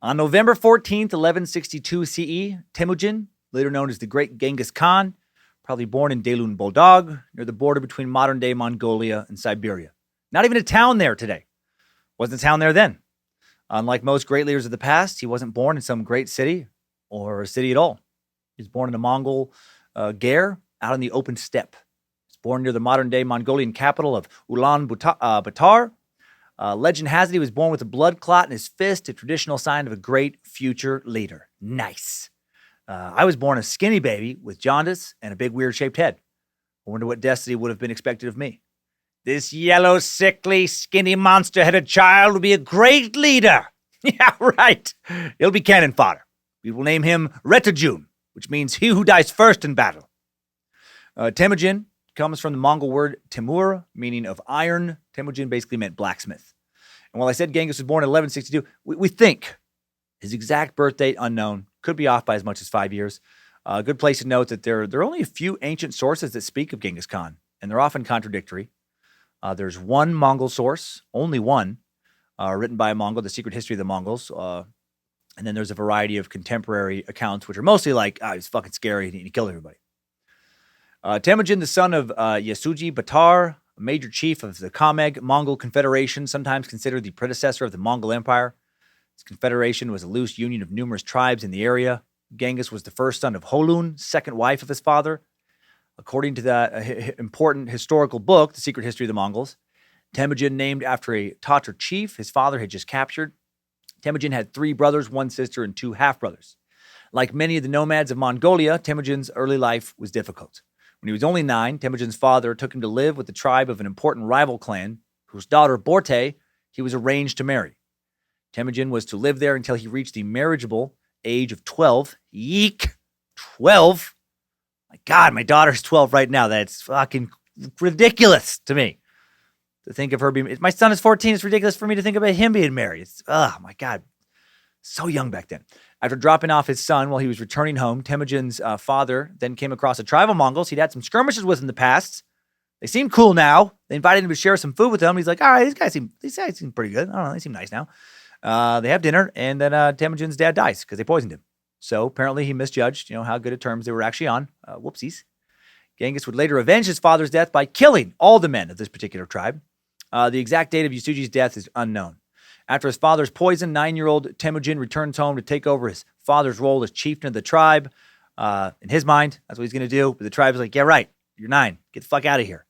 On November 14th, 1162 CE, Temujin, later known as the Great Genghis Khan, probably born in Delun Boldog, near the border between modern-day Mongolia and Siberia. Not even a town there today. Wasn't a town there then. Unlike most great leaders of the past, he wasn't born in some great city or a city at all. He was born in a Mongol ger out in the open steppe. He was born near the modern-day Mongolian capital of Ulaanbaatar. Legend has it he was born with a blood clot in his fist, a traditional sign of a great future leader. Nice. I was born a skinny baby with jaundice and a big weird-shaped head. I wonder what destiny would have been expected of me. This yellow, sickly, skinny, monster-headed child will be a great leader. Yeah, right. He'll be cannon fodder. We will name him Retujun, which means he who dies first in battle. Temujin comes from the Mongol word Temur, meaning of iron. Temujin basically meant blacksmith. And while I said Genghis was born in 1162, we think his exact birth date unknown, could be off by as much as 5 years. A good place to note that there are only a few ancient sources that speak of Genghis Khan, and they're often contradictory. There's one Mongol source, only one, written by a Mongol, The Secret History of the Mongols. And then there's a variety of contemporary accounts, which are mostly like, he's fucking scary and he killed everybody. Temujin, the son of Yasuji Batar, a major chief of the Kameg Mongol Confederation, sometimes considered the predecessor of the Mongol Empire. This confederation was a loose union of numerous tribes in the area. Genghis was the first son of Holun, second wife of his father. According to that important historical book, The Secret History of the Mongols, Temujin named after a Tatar chief his father had just captured. Temujin had 3 brothers, 1 sister, and 2 half-brothers. Like many of the nomads of Mongolia, Temujin's early life was difficult. When he was only 9, Temujin's father took him to live with the tribe of an important rival clan, whose daughter, Borte, he was arranged to marry. Temujin was to live there until he reached the marriageable age of 12. Yeek! 12? My God, my daughter's 12 right now. That's fucking ridiculous to me. To think of her being... My son is 14. It's ridiculous for me to think about him being married. It's, oh, my God. So young back then. After dropping off his son while he was returning home, Temujin's father then came across a tribe of Mongols. He'd had some skirmishes with in the past. They seemed cool now. They invited him to share some food with them. He's like, all right, these guys seem pretty good. I don't know, they seem nice now. They have dinner, and then Temujin's dad dies because they poisoned him. So apparently he misjudged, how good of terms they were actually on. Whoopsies. Genghis would later avenge his father's death by killing all the men of this particular tribe. The exact date of Yasuji's death is unknown. After his father's poison, 9-year-old Temujin returns home to take over his father's role as chieftain of the tribe. In his mind, that's what he's going to do. But the tribe is like, yeah, right. You're 9. Get the fuck out of here.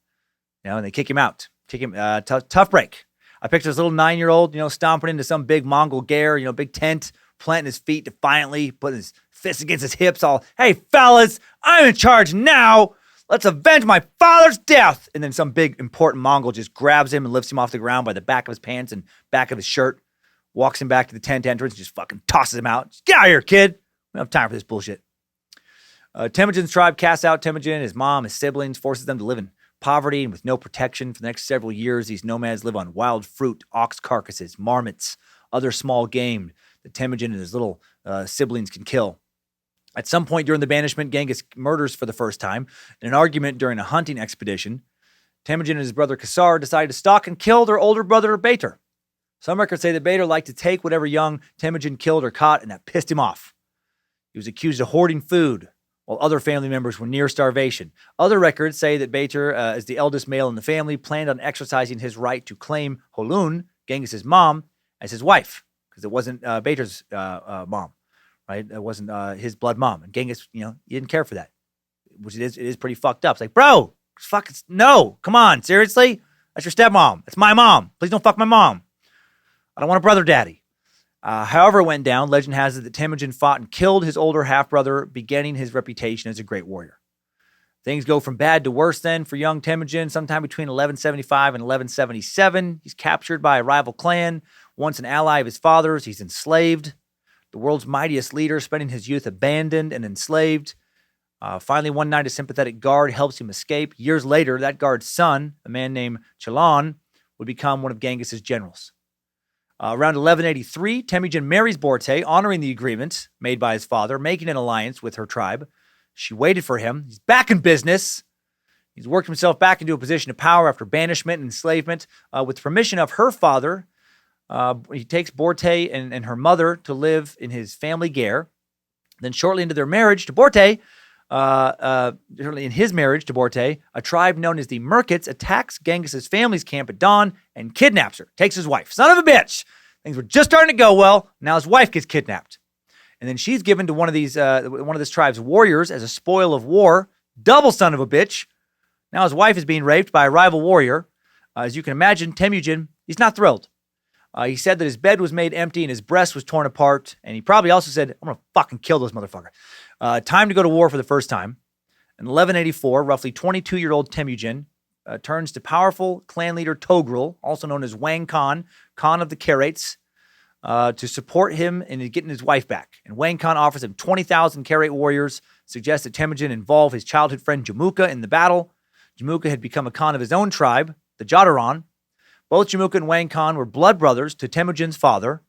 And they kick him out. Tough break. I picture this little 9-year-old, stomping into some big Mongol ger, big tent, planting his feet defiantly, putting his fists against his hips all, hey, fellas, I'm in charge now. Let's avenge my father's death. And then some big, important Mongol just grabs him and lifts him off the ground by the back of his pants and back of his shirt, walks him back to the tent entrance, and just fucking tosses him out. Just get out of here, kid. We don't have time for this bullshit. Temujin's tribe casts out Temujin, his mom, his siblings, forces them to live in poverty and with no protection. For the next several years, these nomads live on wild fruit, ox carcasses, marmots, other small game that Temujin and his little siblings can kill. At some point during the banishment, Genghis murders for the first time. In an argument during a hunting expedition, Temujin and his brother Kasar decided to stalk and kill their older brother Bator. Some records say that Bator liked to take whatever young Temujin killed or caught, and that pissed him off. He was accused of hoarding food, while other family members were near starvation. Other records say that Bator, as the eldest male in the family, planned on exercising his right to claim Holun, Genghis' mom, as his wife, because it wasn't Bator's mom. Right? It wasn't his blood mom. And Genghis, he didn't care for that. which it is pretty fucked up. It's like, bro, no, come on, seriously? That's your stepmom. That's my mom. Please don't fuck my mom. I don't want a brother daddy. However it went down, legend has it that Temujin fought and killed his older half-brother, beginning his reputation as a great warrior. Things go from bad to worse then for young Temujin. Sometime between 1175 and 1177, he's captured by a rival clan. Once an ally of his father's, he's enslaved. The world's mightiest leader, spending his youth abandoned and enslaved. Finally, one night, a sympathetic guard helps him escape. Years later, that guard's son, a man named Chalan, would become one of Genghis's generals. Around 1183, Temujin marries Borte, honoring the agreement made by his father, making an alliance with her tribe. She waited for him. He's back in business. He's worked himself back into a position of power after banishment and enslavement. With permission of her father, he takes Borte and her mother to live in his family ger. Then shortly into their marriage to Borte, in his marriage to Borte, a tribe known as the Merkits attacks Genghis's family's camp at dawn and kidnaps her, takes his wife. Son of a bitch! Things were just starting to go well. Now his wife gets kidnapped. And then she's given to one of this tribe's warriors as a spoil of war. Double son of a bitch. Now his wife is being raped by a rival warrior. As you can imagine, Temujin, he's not thrilled. He said that his bed was made empty and his breast was torn apart. And he probably also said, I'm going to fucking kill this motherfucker. Time to go to war for the first time. In 1184, roughly 22-year-old Temujin turns to powerful clan leader Togrul, also known as Wang Khan, Khan of the Karates, to support him in getting his wife back. And Wang Khan offers him 20,000 Karate warriors, suggests that Temujin involve his childhood friend Jamuka in the battle. Jamuka had become a Khan of his own tribe, the Jadaron. Both Jamuka and Wang Khan were blood brothers to Temujin's father.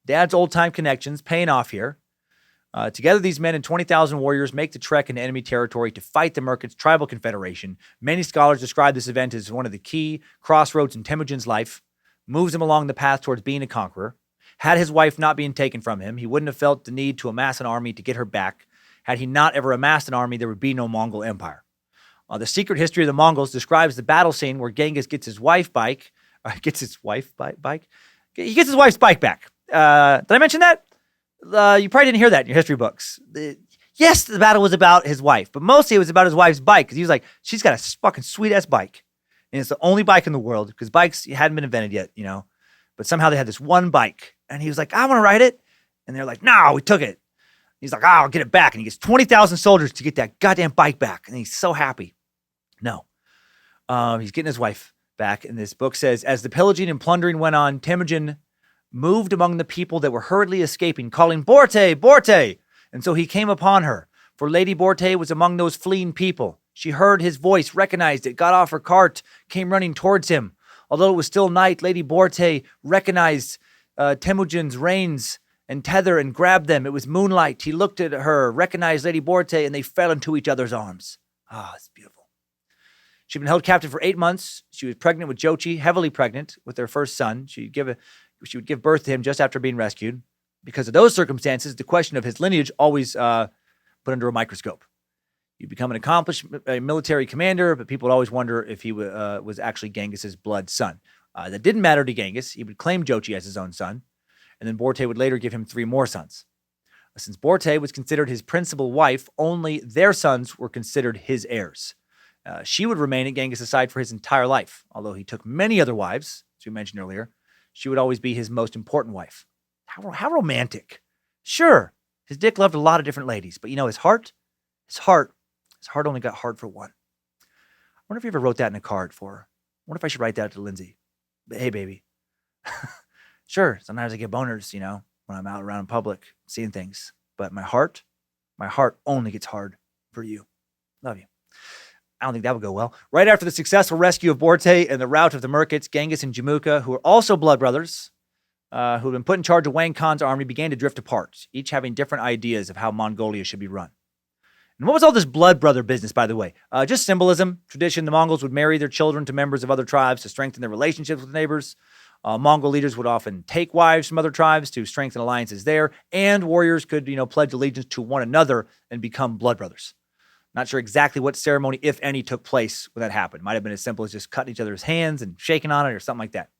Dad's old-time connections paying off here. Together, these men and 20,000 warriors make the trek into enemy territory to fight the Merkits Tribal Confederation. Many scholars describe this event as one of the key crossroads in Temujin's life, moves him along the path towards being a conqueror. Had his wife not been taken from him, he wouldn't have felt the need to amass an army to get her back. Had he not ever amassed an army, there would be no Mongol Empire. The Secret History of the Mongols describes the battle scene where Genghis gets his wife's bike. He gets his wife's bike back. Did I mention that? You probably didn't hear that in your history books. Yes, the battle was about his wife, but mostly it was about his wife's bike because he was like, she's got a fucking sweet-ass bike. And it's the only bike in the world because bikes hadn't been invented yet, you know. But somehow they had this one bike. And he was like, I want to ride it. And they're like, no, we took it. He's like, I'll get it back. And he gets 20,000 soldiers to get that goddamn bike back. And he's so happy. No. He's getting his wife back. And this book says, as the pillaging and plundering went on, Temujin moved among the people that were hurriedly escaping, calling, Borte, Borte. And so he came upon her. For Lady Borte was among those fleeing people. She heard his voice, recognized it, got off her cart, came running towards him. Although it was still night, Lady Borte recognized Temujin's reins and tether and grabbed them. It was moonlight. He looked at her, recognized Lady Borte, and they fell into each other's arms. It's beautiful. She'd been held captive for 8 months. She was pregnant with Jochi, heavily pregnant with their first son. She would give birth to him just after being rescued. Because of those circumstances, the question of his lineage always put under a microscope. He'd become an accomplished military commander, but people would always wonder if he was actually Genghis's blood son. That didn't matter to Genghis. He would claim Jochi as his own son, and then Borte would later give him 3 more sons. Since Borte was considered his principal wife, only their sons were considered his heirs. She would remain at Genghis' side for his entire life. Although he took many other wives, as we mentioned earlier, she would always be his most important wife. How romantic. Sure, his dick loved a lot of different ladies, but you know, his heart only got hard for one. I wonder if you ever wrote that in a card for her. I wonder if I should write that to Lindsay. But, hey, baby. Sure, sometimes I get boners, you know, when I'm out around in public, seeing things. But my heart only gets hard for you. Love you. I don't think that would go well. Right after the successful rescue of Borte and the rout of the Merkits, Genghis and Jamuka, who were also blood brothers, who had been put in charge of Wang Khan's army, began to drift apart, each having different ideas of how Mongolia should be run. And what was all this blood brother business, by the way? Just symbolism, tradition. The Mongols would marry their children to members of other tribes to strengthen their relationships with neighbors. Mongol leaders would often take wives from other tribes to strengthen alliances there, and warriors could, pledge allegiance to one another and become blood brothers. Not sure exactly what ceremony, if any, took place when that happened. Might have been as simple as just cutting each other's hands and shaking on it or something like that.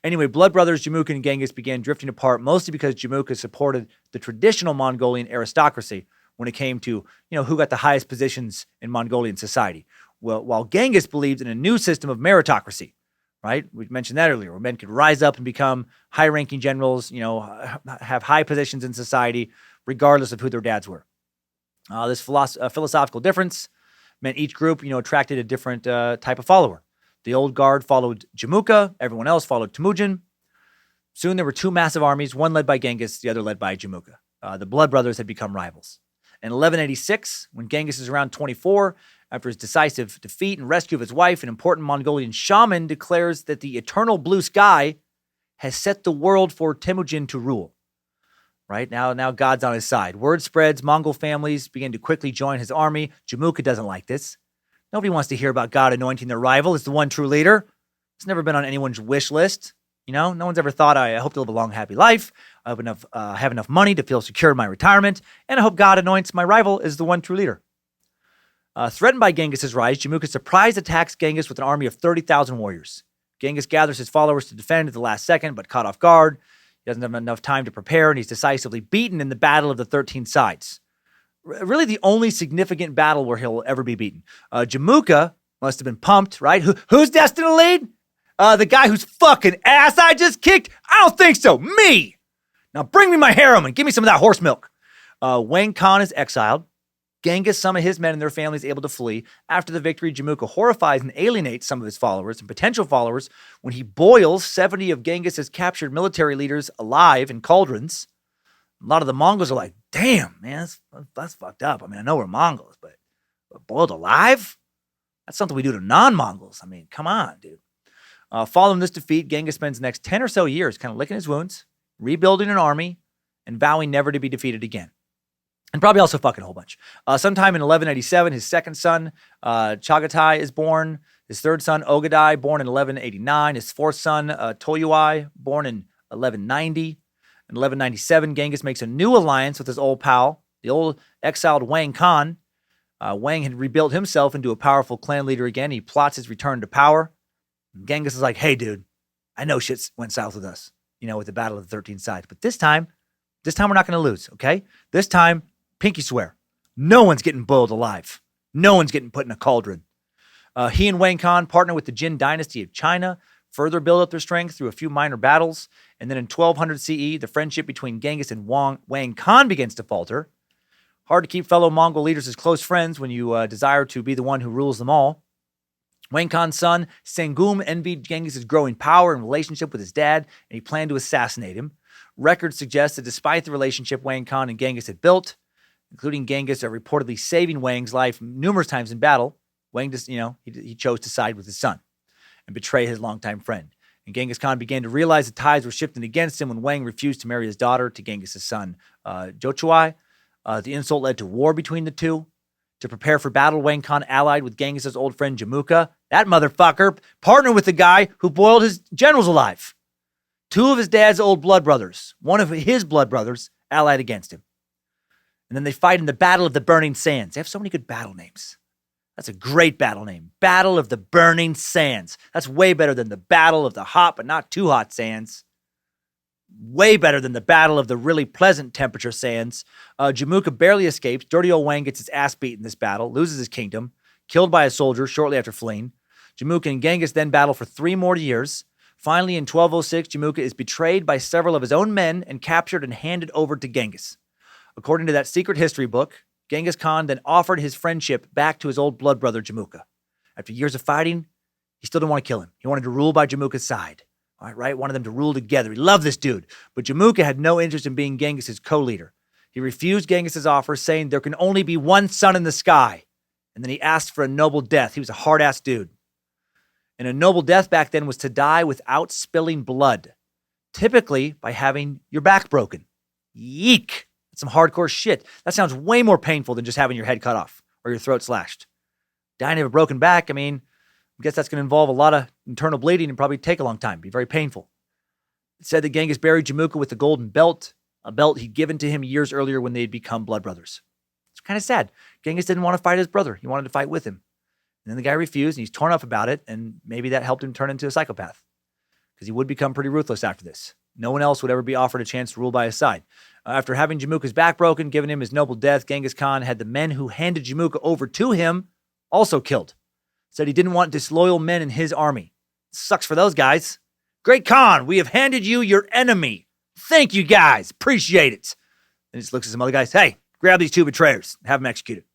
Anyway, blood brothers Jamuka and Genghis began drifting apart, mostly because Jamuka supported the traditional Mongolian aristocracy, when it came to, who got the highest positions in Mongolian society. Well, while Genghis believed in a new system of meritocracy, right? We mentioned that earlier, where men could rise up and become high-ranking generals, have high positions in society, regardless of who their dads were. This philosophical difference meant each group, attracted a different type of follower. The old guard followed Jamuka. Everyone else followed Temujin. Soon there were two massive armies, one led by Genghis, the other led by Jamuka. The blood brothers had become rivals. In 1186, when Genghis is around 24, after his decisive defeat and rescue of his wife, an important Mongolian shaman declares that the eternal blue sky has set the world for Temujin to rule. Right? Now God's on his side. Word spreads, Mongol families begin to quickly join his army. Jamuka doesn't like this. Nobody wants to hear about God anointing their rival as the one true leader. It's never been on anyone's wish list. No one's ever thought, I hope to live a long, happy life. I have enough money to feel secure in my retirement. And I hope God anoints my rival as the one true leader. Threatened by Genghis' rise, Jamuka surprise attacks Genghis with an army of 30,000 warriors. Genghis gathers his followers to defend at the last second, but caught off guard. He doesn't have enough time to prepare, and he's decisively beaten in the Battle of the 13 Sides. Really the only significant battle where he'll ever be beaten. Jamuka must have been pumped, right? Who's destined to lead? The guy whose fucking ass I just kicked? I don't think so. Me! Now bring me my harem and give me some of that horse milk. Wang Khan is exiled. Genghis, some of his men and their families able to flee. After the victory, Jamuka horrifies and alienates some of his followers and potential followers when he boils 70 of Genghis's captured military leaders alive in cauldrons. A lot of the Mongols are like, damn, man, that's fucked up. I mean, I know we're Mongols, but boiled alive? That's something we do to non-Mongols. I mean, come on, dude. Following this defeat, Genghis spends the next 10 or so years kind of licking his wounds, rebuilding an army, and vowing never to be defeated again. And probably also fucking a whole bunch. Sometime in 1187, his second son, Chagatai, is born. His third son, Ogadai, born in 1189. His fourth son, Toyuai, born in 1190. In 1197, Genghis makes a new alliance with his old pal, the old exiled Wang Khan. Wang had rebuilt himself into a powerful clan leader again. He plots his return to power. And Genghis is like, hey, dude, I know shit went south with us, with the Battle of the 13 Sides. But this time we're not going to lose, okay? This time, pinky swear, no one's getting boiled alive. No one's getting put in a cauldron. He and Wang Khan partner with the Jin dynasty of China, further build up their strength through a few minor battles. And then in 1200 CE, the friendship between Genghis and Wang Khan begins to falter. Hard to keep fellow Mongol leaders as close friends when you desire to be the one who rules them all. Wang Khan's son, Sangum, envied Genghis' growing power and relationship with his dad, and he planned to assassinate him. Records suggest that despite the relationship Wang Khan and Genghis had built, including Genghis reportedly saving Wang's life numerous times in battle, Wang just, he chose to side with his son and betray his longtime friend. And Genghis Khan began to realize the tides were shifting against him when Wang refused to marry his daughter to Genghis' son, Jochuai. The insult led to war between the two. To prepare for battle, Wang Khan allied with Genghis' old friend Jamuka. That motherfucker partnered with the guy who boiled his generals alive. Two of his dad's old blood brothers, one of his blood brothers, allied against him. And then they fight in the Battle of the Burning Sands. They have so many good battle names. That's a great battle name. Battle of the Burning Sands. That's way better than the Battle of the Hot but not too hot sands. Way better than the Battle of the really pleasant temperature sands. Jamuka barely escapes. Dirty old Wang gets his ass beat in this battle, loses his kingdom, killed by a soldier shortly after fleeing. Jamuka and Genghis then battle for 3 more years. Finally, in 1206, Jamuka is betrayed by several of his own men and captured and handed over to Genghis. According to that secret history book, Genghis Khan then offered his friendship back to his old blood brother, Jamuka. After years of fighting, he still didn't want to kill him. He wanted to rule by Jamuka's side. All right? Wanted them to rule together. He loved this dude. But Jamuka had no interest in being Genghis' co-leader. He refused Genghis' offer, saying there can only be one sun in the sky. And then he asked for a noble death. He was a hard-ass dude. And a noble death back then was to die without spilling blood, typically by having your back broken. Yeek. That's some hardcore shit. That sounds way more painful than just having your head cut off or your throat slashed. Dying of a broken back, I guess that's going to involve a lot of internal bleeding and probably take a long time, be very painful. It said that Genghis buried Jamuka with the golden belt, a belt he'd given to him years earlier when they'd become blood brothers. It's kind of sad. Genghis didn't want to fight his brother. He wanted to fight with him. And then the guy refused, and he's torn up about it, and maybe that helped him turn into a psychopath because he would become pretty ruthless after this. No one else would ever be offered a chance to rule by his side. After having Jamuka's back broken, giving him his noble death, Genghis Khan had the men who handed Jamuka over to him also killed. Said he didn't want disloyal men in his army. Sucks for those guys. Great Khan, we have handed you your enemy. Thank you guys. Appreciate it. Then he just looks at some other guys. Hey, grab these 2 betrayers. Have them executed.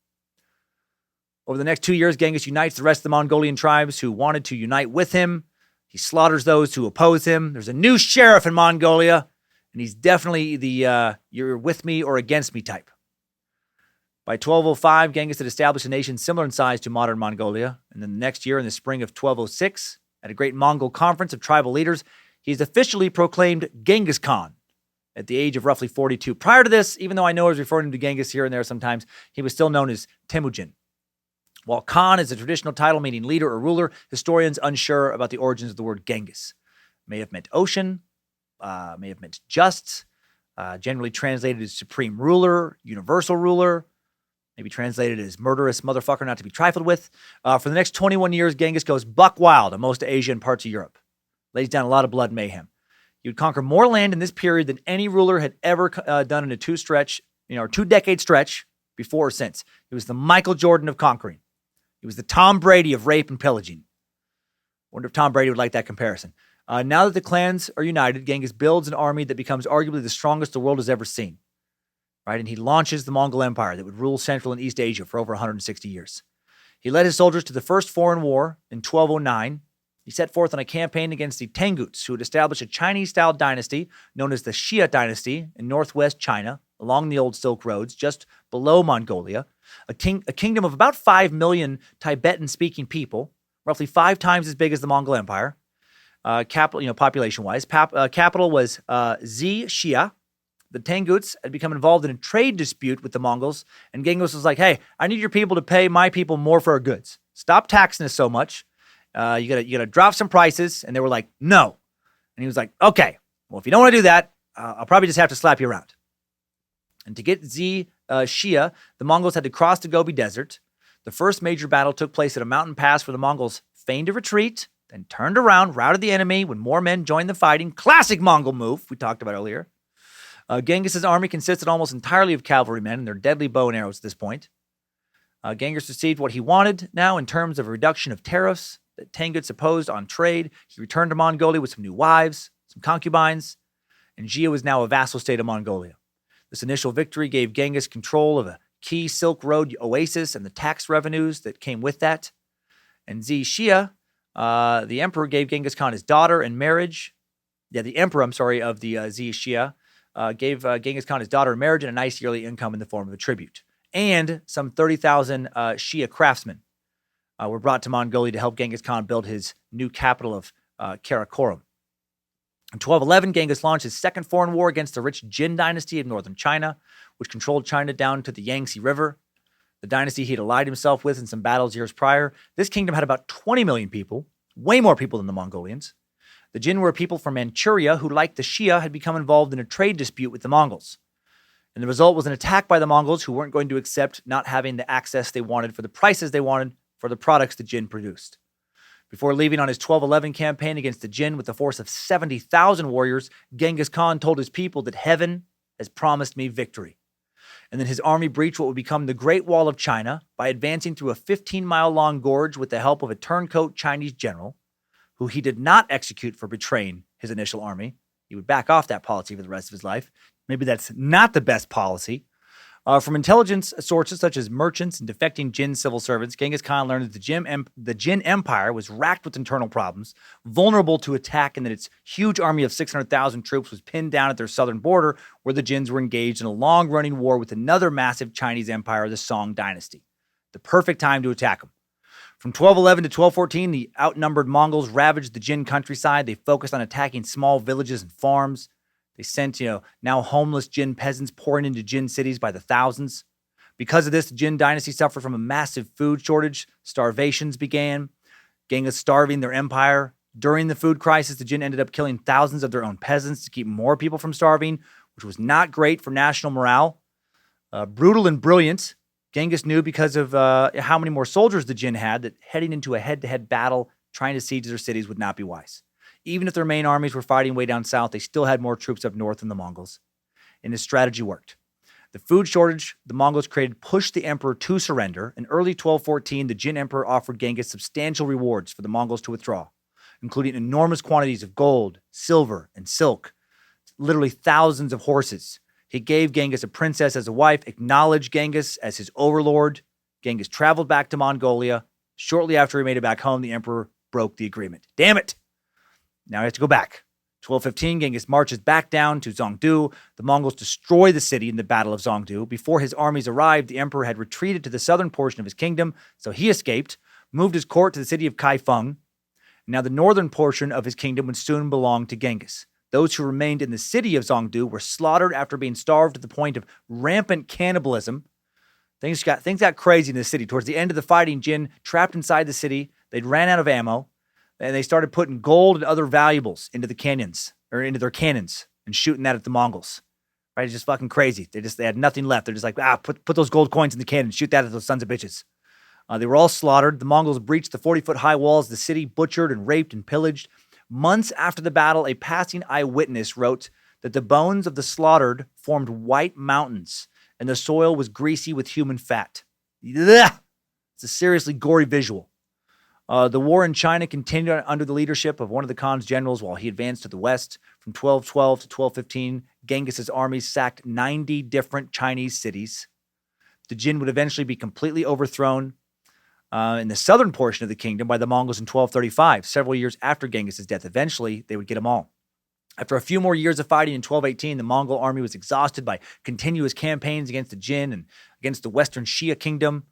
Over the next 2 years, Genghis unites the rest of the Mongolian tribes who wanted to unite with him. He slaughters those who oppose him. There's a new sheriff in Mongolia, and he's definitely the you're with me or against me type. By 1205, Genghis had established a nation similar in size to modern Mongolia. And then the next year, in the spring of 1206, at a great Mongol conference of tribal leaders, he's officially proclaimed Genghis Khan at the age of roughly 42. Prior to this, even though I know I was referring to Genghis here and there sometimes, he was still known as Temujin. While Khan is a traditional title meaning leader or ruler, historians unsure about the origins of the word Genghis. May have meant ocean, may have meant just, generally translated as supreme ruler, universal ruler, maybe translated as murderous motherfucker not to be trifled with. For the next 21 years, Genghis goes buck wild in most of Asia and parts of Europe. Lays down a lot of blood and mayhem. He would conquer more land in this period than any ruler had ever done in a 2-decade stretch before or since. He was the Michael Jordan of conquering. He was the Tom Brady of rape and pillaging. Wonder if Tom Brady would like that comparison. Now that the clans are united, Genghis builds an army that becomes arguably the strongest the world has ever seen. Right? And he launches the Mongol Empire that would rule Central and East Asia for over 160 years. He led his soldiers to the first foreign war in 1209. He set forth on a campaign against the Tenguts, who had established a Chinese-style dynasty known as the Xia dynasty in northwest China, along the old Silk Roads, just below Mongolia, a kingdom of about 5 million Tibetan-speaking people, roughly 5 times as big as the Mongol Empire. Capital, population-wise. Capital was Xia. The Tenguts had become involved in a trade dispute with the Mongols, and Genghis was like, hey, I need your people to pay my people more for our goods. Stop taxing us so much. You gotta drop some prices. And they were like, no. And he was like, okay, well, if you don't want to do that, I'll probably just have to slap you around. And to get Xia, the Mongols had to cross the Gobi Desert. The first major battle took place at a mountain pass where the Mongols feigned a retreat, then turned around, routed the enemy when more men joined the fighting. Classic Mongol move we talked about earlier. Genghis' army consisted almost entirely of cavalrymen and their deadly bow and arrows at this point. Genghis received what he wanted now in terms of a reduction of tariffs that Tenguts opposed on trade. He returned to Mongolia with some new wives, some concubines, and Xia was now a vassal state of Mongolia. This initial victory gave Genghis control of a key Silk Road oasis and the tax revenues that came with that. And Xia, the emperor, gave Genghis Khan his daughter in marriage. The emperor, of the Xia, gave Genghis Khan his daughter in marriage and a nice yearly income in the form of a tribute. And some 30,000 Xia craftsmen were brought to Mongolia to help Genghis Khan build his new capital of Karakorum. In 1211, Genghis launched his second foreign war against the rich Jin dynasty of northern China, which controlled China down to the Yangtze River. The dynasty he had allied himself with in some battles years prior. This kingdom had about 20 million people, way more people than the Mongolians. The Jin were a people from Manchuria who, like the Xia, had become involved in a trade dispute with the Mongols. And the result was an attack by the Mongols, who weren't going to accept not having the access they wanted for the prices they wanted for the products the Jin produced. Before leaving on his 1211 campaign against the Jin with a force of 70,000 warriors, Genghis Khan told his people that heaven has promised me victory. And then his army breached what would become the Great Wall of China by advancing through a 15-mile-long gorge with the help of a turncoat Chinese general, who he did not execute for betraying his initial army. He would back off that policy for the rest of his life. Maybe that's not the best policy. From intelligence sources such as merchants and defecting Jin civil servants, Genghis Khan learned that the Jin Empire was racked with internal problems, vulnerable to attack, and that its huge army of 600,000 troops was pinned down at their southern border, where the Jins were engaged in a long-running war with another massive Chinese empire, the Song dynasty. The perfect time to attack them. From 1211 to 1214, the outnumbered Mongols ravaged the Jin countryside. They focused on attacking small villages and farms. They sent, now homeless Jin peasants pouring into Jin cities by the thousands. Because of this, the Jin dynasty suffered from a massive food shortage. Starvations began. Genghis starving their empire. During the food crisis, the Jin ended up killing thousands of their own peasants to keep more people from starving, which was not great for national morale. Brutal and brilliant. Genghis knew because of how many more soldiers the Jin had that heading into a head-to-head battle trying to siege their cities would not be wise. Even if their main armies were fighting way down south, they still had more troops up north than the Mongols. and his strategy worked. The food shortage the Mongols created pushed the emperor to surrender. In early 1214, the Jin emperor offered Genghis substantial rewards for the Mongols to withdraw, including enormous quantities of gold, silver, and silk, literally thousands of horses. He gave Genghis a princess as a wife, acknowledged Genghis as his overlord. Genghis traveled back to Mongolia. Shortly after he made it back home, the emperor broke the agreement. Damn it! Now he has to go back. 1215, Genghis marches back down to Zhongdu. The Mongols destroy the city in the Battle of Zhongdu. Before his armies arrived, the emperor had retreated to the southern portion of his kingdom, so he escaped, moved his court to the city of Kaifeng. Now the northern portion of his kingdom would soon belong to Genghis. Those who remained in the city of Zhongdu were slaughtered after being starved to the point of rampant cannibalism. Things got crazy in the city. Towards the end of the fighting, Jin trapped inside the city. They'd ran out of ammo, and they started putting gold and other valuables into into their cannons and shooting that at the Mongols. Right? It's just fucking crazy. They had nothing left. They're just like, put those gold coins in the cannon, shoot that at those sons of bitches. They were all slaughtered. The Mongols breached the 40-foot high walls of the city, butchered and raped and pillaged. Months after the battle, a passing eyewitness wrote that the bones of the slaughtered formed white mountains, and the soil was greasy with human fat. Ugh! It's a seriously gory visual. The war in China continued under the leadership of one of the Khan's generals while he advanced to the west. From 1212 to 1215, Genghis's armies sacked 90 different Chinese cities. The Jin would eventually be completely overthrown in the southern portion of the kingdom by the Mongols in 1235, several years after Genghis's death. Eventually, they would get them all. After a few more years of fighting in 1218, the Mongol army was exhausted by continuous campaigns against the Jin and against the western Xia kingdom.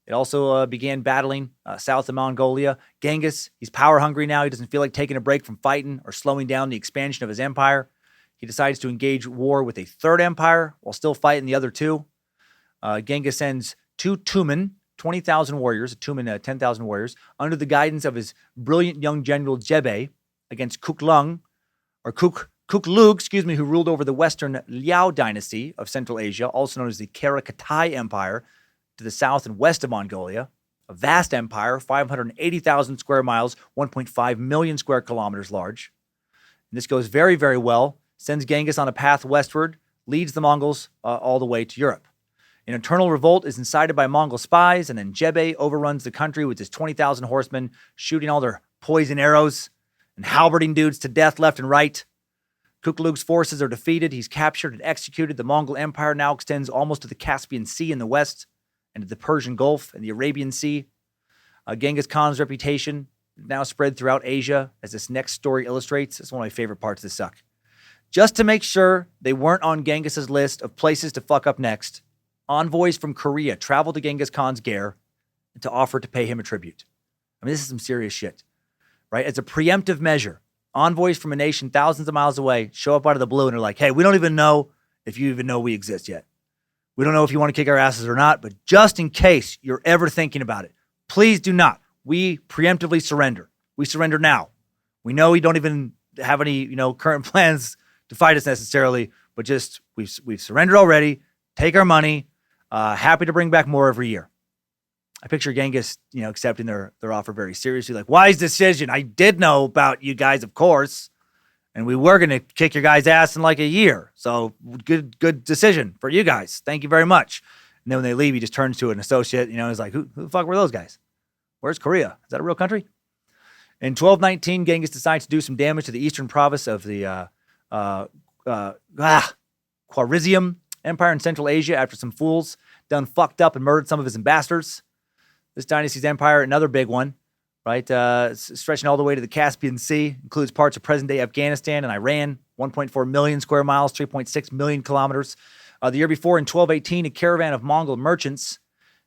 It also began battling south of Mongolia. Genghis, he's power hungry now. He doesn't feel like taking a break from fighting or slowing down the expansion of his empire. He decides to engage war with a third empire while still fighting the other two. Genghis sends two Tumen, 20,000 warriors, a Tumen, 10,000 warriors, under the guidance of his brilliant young general Jebe against Kuklug, who ruled over the western Liao dynasty of Central Asia, also known as the Karakatai Empire, to the south and west of Mongolia, a vast empire, 580,000 square miles, 1.5 million square kilometers large. And this goes very, very well, sends Genghis on a path westward, leads the Mongols all the way to Europe. An internal revolt is incited by Mongol spies, and then Jebe overruns the country with his 20,000 horsemen, shooting all their poison arrows and halberding dudes to death left and right. Kuklug's forces are defeated. He's captured and executed. The Mongol Empire now extends almost to the Caspian Sea in the west and to the Persian Gulf and the Arabian Sea. Genghis Khan's reputation now spread throughout Asia, as this next story illustrates. It's one of my favorite parts of the suck. Just to make sure they weren't on Genghis's list of places to fuck up next, envoys from Korea traveled to Genghis Khan's Gair to offer to pay him a tribute. I mean, this is some serious shit, right? As a preemptive measure, envoys from a nation thousands of miles away show up out of the blue and are like, hey, we don't even know if you even know we exist yet. We don't know if you want to kick our asses or not, but just in case you're ever thinking about it, please do not. We preemptively surrender. We surrender now. We know we don't even have any, current plans to fight us necessarily, but just we've surrendered already. Take our money. Happy to bring back more every year. I picture Genghis, accepting their offer very seriously. Like, wise decision. I did know about you guys, of course. And we were going to kick your guys' ass in like a year. So good decision for you guys. Thank you very much. And then when they leave, he just turns to an associate, he's like, who the fuck were those guys? Where's Korea? Is that a real country? In 1219, Genghis decides to do some damage to the eastern province of the Khwarezmian Empire in Central Asia after some fools done fucked up and murdered some of his ambassadors. This dynasty's empire, another big one, right? Stretching all the way to the Caspian Sea, includes parts of present-day Afghanistan and Iran, 1.4 million square miles, 3.6 million kilometers. The year before, in 1218, a caravan of Mongol merchants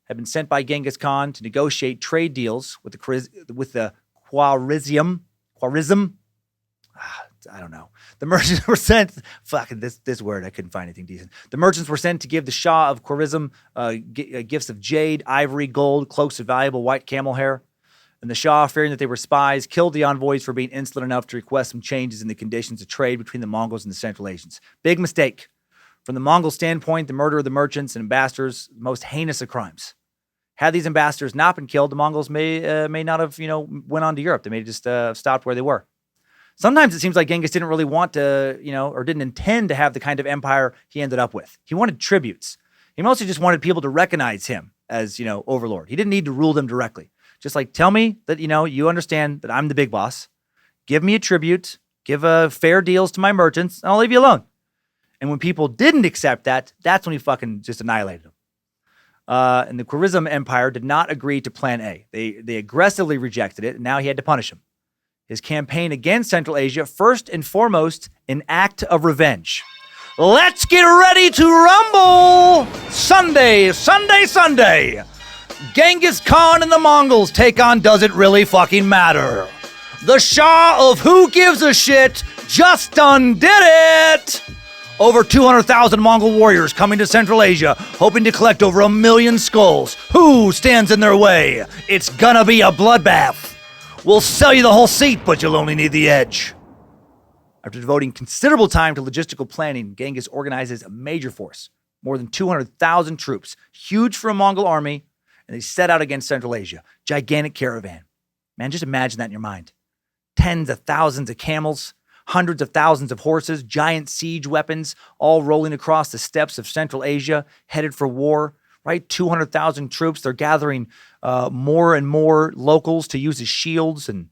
had been sent by Genghis Khan to negotiate trade deals with the Khwarezm. I don't know. The merchants were sent. Fucking this word, I couldn't find anything decent. The merchants were sent to give the Shah of Khwarezm gifts of jade, ivory, gold, cloaks of valuable white camel hair. And the Shah, fearing that they were spies, killed the envoys for being insolent enough to request some changes in the conditions of trade between the Mongols and the Central Asians. Big mistake. From the Mongol standpoint, the murder of the merchants and ambassadors, the most heinous of crimes. Had these ambassadors not been killed, the Mongols may not have, went on to Europe. They may have just stopped where they were. Sometimes it seems like Genghis didn't really want to, or didn't intend to have the kind of empire he ended up with. He wanted tributes. He mostly just wanted people to recognize him as, overlord. He didn't need to rule them directly. Just like, tell me that, you understand that I'm the big boss. Give me a tribute. Give fair deals to my merchants, and I'll leave you alone. And when people didn't accept that, that's when he fucking just annihilated them. And the Khwarezm Empire did not agree to Plan A. They aggressively rejected it, and now he had to punish them. His campaign against Central Asia, first and foremost, an act of revenge. Let's get ready to rumble! Sunday. Genghis Khan and the Mongols take on Does It Really Fucking Matter? The Shah of Who Gives a Shit just undid it! Over 200,000 Mongol warriors coming to Central Asia, hoping to collect over 1 million skulls. Who stands in their way? It's gonna be a bloodbath. We'll sell you the whole seat, but you'll only need the edge. After devoting considerable time to logistical planning, Genghis organizes a major force, more than 200,000 troops, huge for a Mongol army, and they set out against Central Asia. Gigantic caravan. Man, just imagine that in your mind. Tens of thousands of camels, hundreds of thousands of horses, giant siege weapons, all rolling across the steppes of Central Asia, headed for war, right? 200,000 troops. They're gathering more and more locals to use as shields and,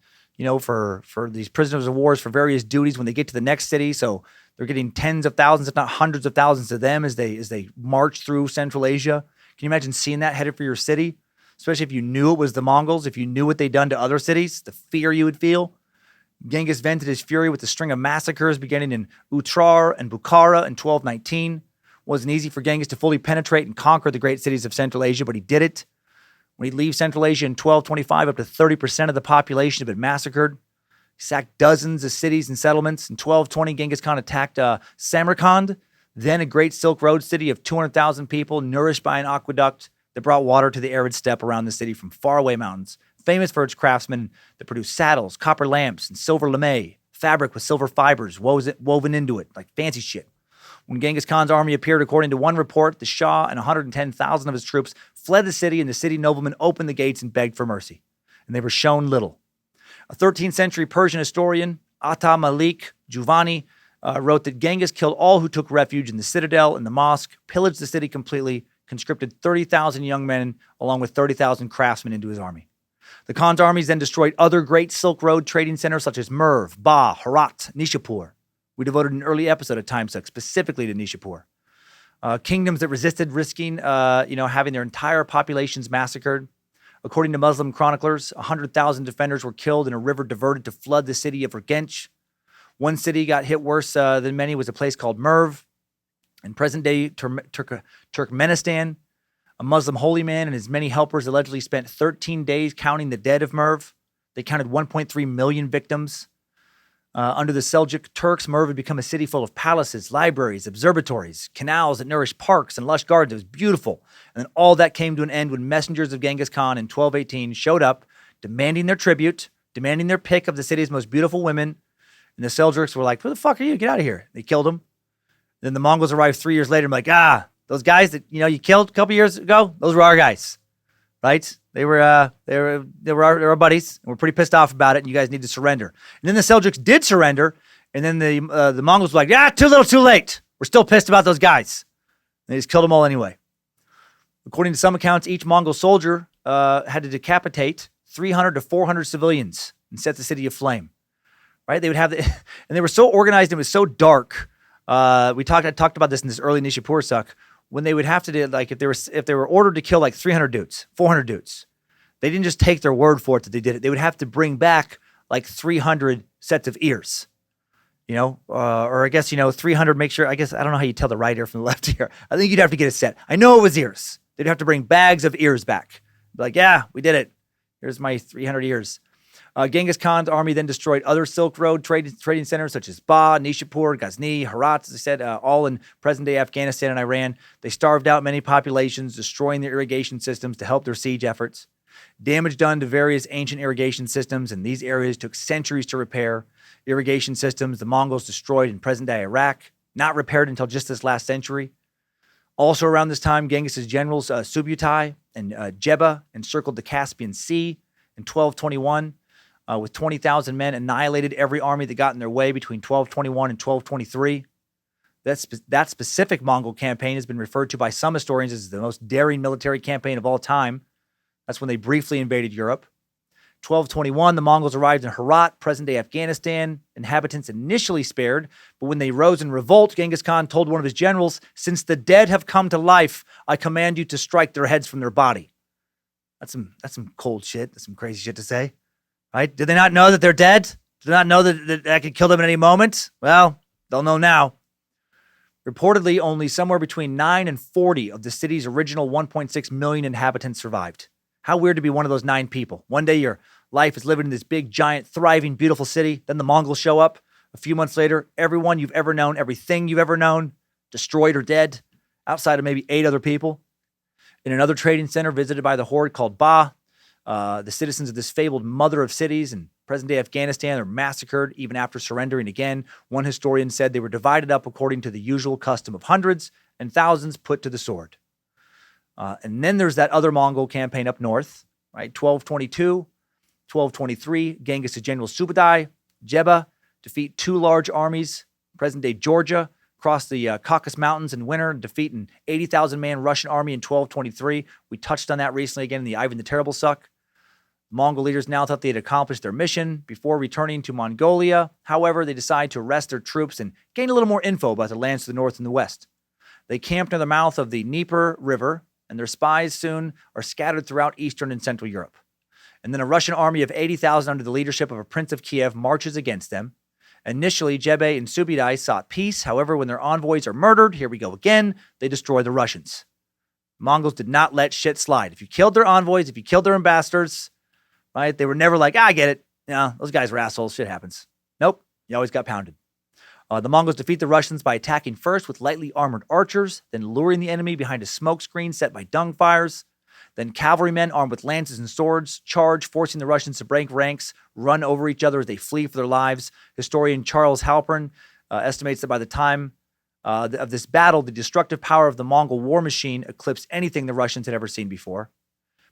for these prisoners of wars for various duties when they get to the next city. So they're getting tens of thousands, if not hundreds of thousands of them as they march through Central Asia. Can you imagine seeing that headed for your city? Especially if you knew it was the Mongols, if you knew what they'd done to other cities, the fear you would feel. Genghis vented his fury with a string of massacres beginning in Utrar and Bukhara in 1219. It wasn't easy for Genghis to fully penetrate and conquer the great cities of Central Asia, but he did it. When he'd leave Central Asia in 1225, up to 30% of the population had been massacred. He sacked dozens of cities and settlements. In 1220, Genghis Khan attacked Samarkand, then a great Silk Road city of 200,000 people, nourished by an aqueduct that brought water to the arid steppe around the city from faraway mountains. Famous for its craftsmen that produced saddles, copper lamps, and silver lame, fabric with silver fibers woven into it, like fancy shit. When Genghis Khan's army appeared, according to one report, the Shah and 110,000 of his troops fled the city, and the city noblemen opened the gates and begged for mercy. And they were shown little. A 13th century Persian historian, Atta Malik Juvani, wrote that Genghis killed all who took refuge in the citadel and the mosque, pillaged the city completely, conscripted 30,000 young men along with 30,000 craftsmen into his army. The Khan's armies then destroyed other great Silk Road trading centers such as Merv, Ba, Herat, Nishapur. We devoted an early episode of Timesuck specifically to Nishapur. Kingdoms that resisted risking, having their entire populations massacred. According to Muslim chroniclers, 100,000 defenders were killed in a river diverted to flood the city of Urgench. One city got hit worse than many was a place called Merv. In present-day Turkmenistan, a Muslim holy man and his many helpers allegedly spent 13 days counting the dead of Merv. They counted 1.3 million victims. Under the Seljuk Turks, Merv had become a city full of palaces, libraries, observatories, canals that nourished parks and lush gardens. It was beautiful. And then all that came to an end when messengers of Genghis Khan in 1218 showed up, demanding their tribute, demanding their pick of the city's most beautiful women. And the Seljuks were like, "Who the fuck are you? Get out of here." They killed them. Then the Mongols arrived 3 years later and were like, those guys that you killed a couple years ago, those were our guys, right? They were our buddies, and we're pretty pissed off about it. And you guys need to surrender. And then the Seljuks did surrender, and then the Mongols were like, too little, too late. We're still pissed about those guys. And they just killed them all anyway. According to some accounts, each Mongol soldier had to decapitate 300 to 400 civilians and set the city aflame. Right? They would have and they were so organized. It was so dark. I talked about this in this early Nishapur suck. When they would have to do, like, if they were ordered to kill like 300 dudes, 400 dudes, they didn't just take their word for it that they did it. They would have to bring back like 300 sets of ears, or I guess 300. Make sure. I guess I don't know how you tell the right ear from the left ear. I think you'd have to get a set. I know it was ears. They'd have to bring bags of ears back. Like, yeah, we did it. Here's my 300 ears. Genghis Khan's army then destroyed other Silk Road trading centers such as Ba, Nishapur, Ghazni, Herat, as I said, all in present-day Afghanistan and Iran. They starved out many populations, destroying their irrigation systems to help their siege efforts. Damage done to various ancient irrigation systems in these areas took centuries to repair. Irrigation systems the Mongols destroyed in present-day Iraq, not repaired until just this last century. Also around this time, Genghis' generals Subutai and Jeba encircled the Caspian Sea in 1221. with 20,000 men, annihilated every army that got in their way between 1221 and 1223. That specific Mongol campaign has been referred to by some historians as the most daring military campaign of all time. That's when they briefly invaded Europe. 1221, the Mongols arrived in Herat, present-day Afghanistan. Inhabitants initially spared, but when they rose in revolt, Genghis Khan told one of his generals, "Since the dead have come to life, I command you to strike their heads from their body." That's some cold shit. That's some crazy shit to say, right? Did they not know that they're dead? Did they not know that I could kill them at any moment? Well, they'll know now. Reportedly, only somewhere between 9 and 40 of the city's original 1.6 million inhabitants survived. How weird to be one of those 9 people. One day your life is living in this big, giant, thriving, beautiful city. Then the Mongols show up. A few months later, everyone you've ever known, everything you've ever known, destroyed or dead, outside of maybe 8 other people. In another trading center visited by the horde called Ba, the citizens of this fabled mother of cities in present-day Afghanistan are massacred even after surrendering again. One historian said they were divided up according to the usual custom of hundreds and thousands put to the sword. And then there's that other Mongol campaign up north, right? 1222, 1223, Genghis' general Subutai, Jeba, defeat 2 large armies, present-day Georgia, cross the Caucasus Mountains in winter, and defeat an 80,000-man Russian army in 1223. We touched on that recently again in the Ivan the Terrible Suck. Mongol leaders now thought they had accomplished their mission before returning to Mongolia. However, they decided to arrest their troops and gain a little more info about the lands to the north and the west. They camped near the mouth of the Dnieper River, and their spies soon are scattered throughout Eastern and Central Europe. And then a Russian army of 80,000 under the leadership of a Prince of Kiev marches against them. Initially, Jebe and Subutai sought peace. However, when their envoys are murdered, here we go again, they destroy the Russians. Mongols did not let shit slide. If you killed their envoys, if you killed their ambassadors, right, they were never like, I get it. Those guys were assholes. Shit happens. Nope. You always got pounded. The Mongols defeat the Russians by attacking first with lightly armored archers, then luring the enemy behind a smoke screen set by dung fires. Then cavalrymen armed with lances and swords charge, forcing the Russians to break ranks, run over each other as they flee for their lives. Historian Charles Halpern estimates that by the time of this battle, the destructive power of the Mongol war machine eclipsed anything the Russians had ever seen before.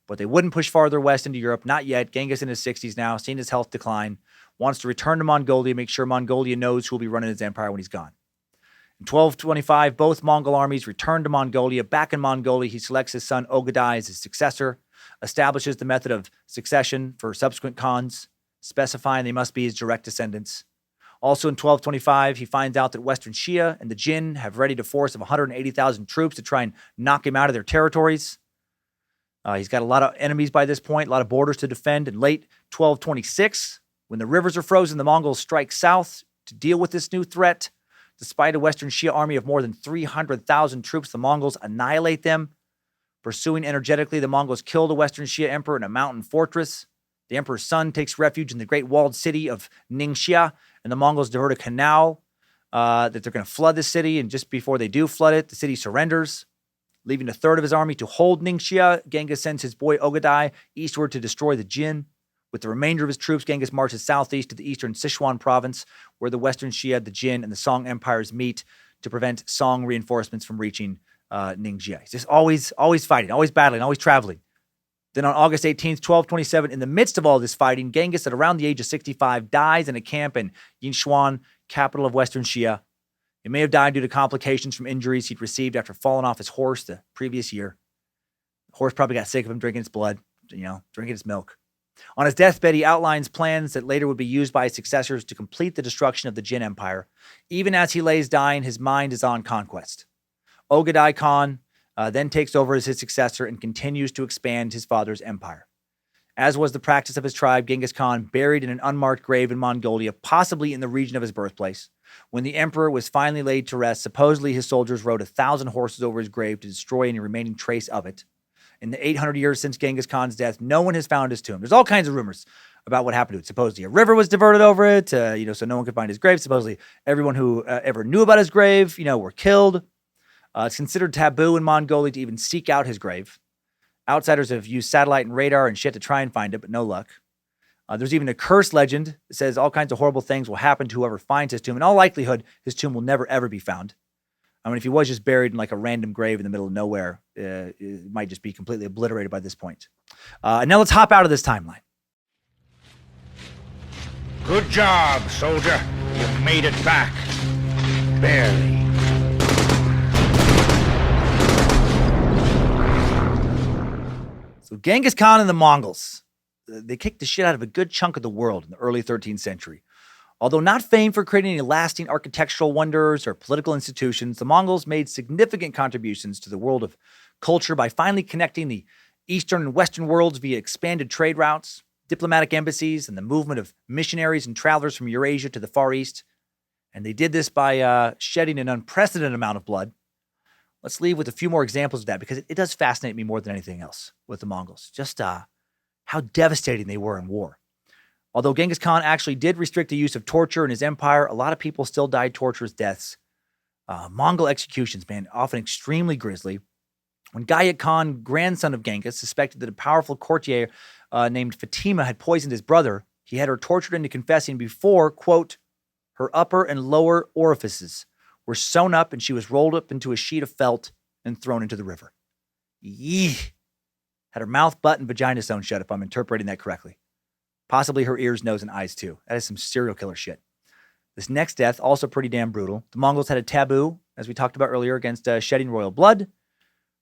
But they wouldn't push farther west into Europe, not yet. Genghis in his 60s now, seeing his health decline, wants to return to Mongolia, make sure Mongolia knows who will be running his empire when he's gone. In 1225, both Mongol armies return to Mongolia. Back in Mongolia, he selects his son Ogadai as his successor, establishes the method of succession for subsequent Khans, specifying they must be his direct descendants. Also in 1225, he finds out that Western Shia and the Jin have readied a force of 180,000 troops to try and knock him out of their territories. He's got a lot of enemies by this point, a lot of borders to defend. In late 1226, when the rivers are frozen, the Mongols strike south to deal with this new threat. Despite a Western Shia army of more than 300,000 troops, the Mongols annihilate them. Pursuing energetically, the Mongols kill the Western Shia emperor in a mountain fortress. The emperor's son takes refuge in the great walled city of Ningxia, and the Mongols divert a canal that they're going to flood the city. And just before they do flood it, the city surrenders. Leaving a third of his army to hold Ningxia, Genghis sends his boy Ogadai eastward to destroy the Jin. With the remainder of his troops, Genghis marches southeast to the eastern Sichuan province, where the Western Shia, the Jin, and the Song empires meet to prevent Song reinforcements from reaching Ningxia. He's just always fighting, always battling, always traveling. Then on August 18th, 1227, in the midst of all this fighting, Genghis, at around the age of 65, dies in a camp in Yinshuan, capital of Western Shia. He may have died due to complications from injuries he'd received after falling off his horse the previous year. The horse probably got sick of him drinking its blood, drinking its milk. On his deathbed, he outlines plans that later would be used by his successors to complete the destruction of the Jin Empire. Even as he lays dying, his mind is on conquest. Ogadai Khan then takes over as his successor and continues to expand his father's empire. As was the practice of his tribe, Genghis Khan buried in an unmarked grave in Mongolia, possibly in the region of his birthplace. When the emperor was finally laid to rest, supposedly his soldiers rode 1,000 horses over his grave to destroy any remaining trace of it. In the 800 years since Genghis Khan's death, no one has found his tomb. There's all kinds of rumors about what happened to it. Supposedly a river was diverted over it, so no one could find his grave. Supposedly everyone who ever knew about his grave, were killed. It's considered taboo in Mongolia to even seek out his grave. Outsiders have used satellite and radar and shit to try and find it, but no luck. There's even a curse legend that says all kinds of horrible things will happen to whoever finds his tomb. In all likelihood, his tomb will never, ever be found. I mean, if he was just buried in like a random grave in the middle of nowhere, it might just be completely obliterated by this point. And now let's hop out of this timeline. Good job, soldier. You made it back. Barely. So Genghis Khan and the Mongols, they kicked the shit out of a good chunk of the world in the early 13th century. Although not famed for creating any lasting architectural wonders or political institutions, the Mongols made significant contributions to the world of culture by finally connecting the Eastern and Western worlds via expanded trade routes, diplomatic embassies, and the movement of missionaries and travelers from Eurasia to the Far East. And they did this by shedding an unprecedented amount of blood. Let's leave with a few more examples of that because it does fascinate me more than anything else with the Mongols. Just how devastating they were in war. Although Genghis Khan actually did restrict the use of torture in his empire, a lot of people still died torturous deaths. Mongol executions, man, often extremely grisly. When Gayat Khan, grandson of Genghis, suspected that a powerful courtier named Fatima had poisoned his brother, he had her tortured into confessing before, quote, her upper and lower orifices were sewn up and she was rolled up into a sheet of felt and thrown into the river. Yee. Had her mouth, butt, and vagina sewn shut, if I'm interpreting that correctly. Possibly her ears, nose, and eyes, too. That is some serial killer shit. This next death, also pretty damn brutal. The Mongols had a taboo, as we talked about earlier, against shedding royal blood.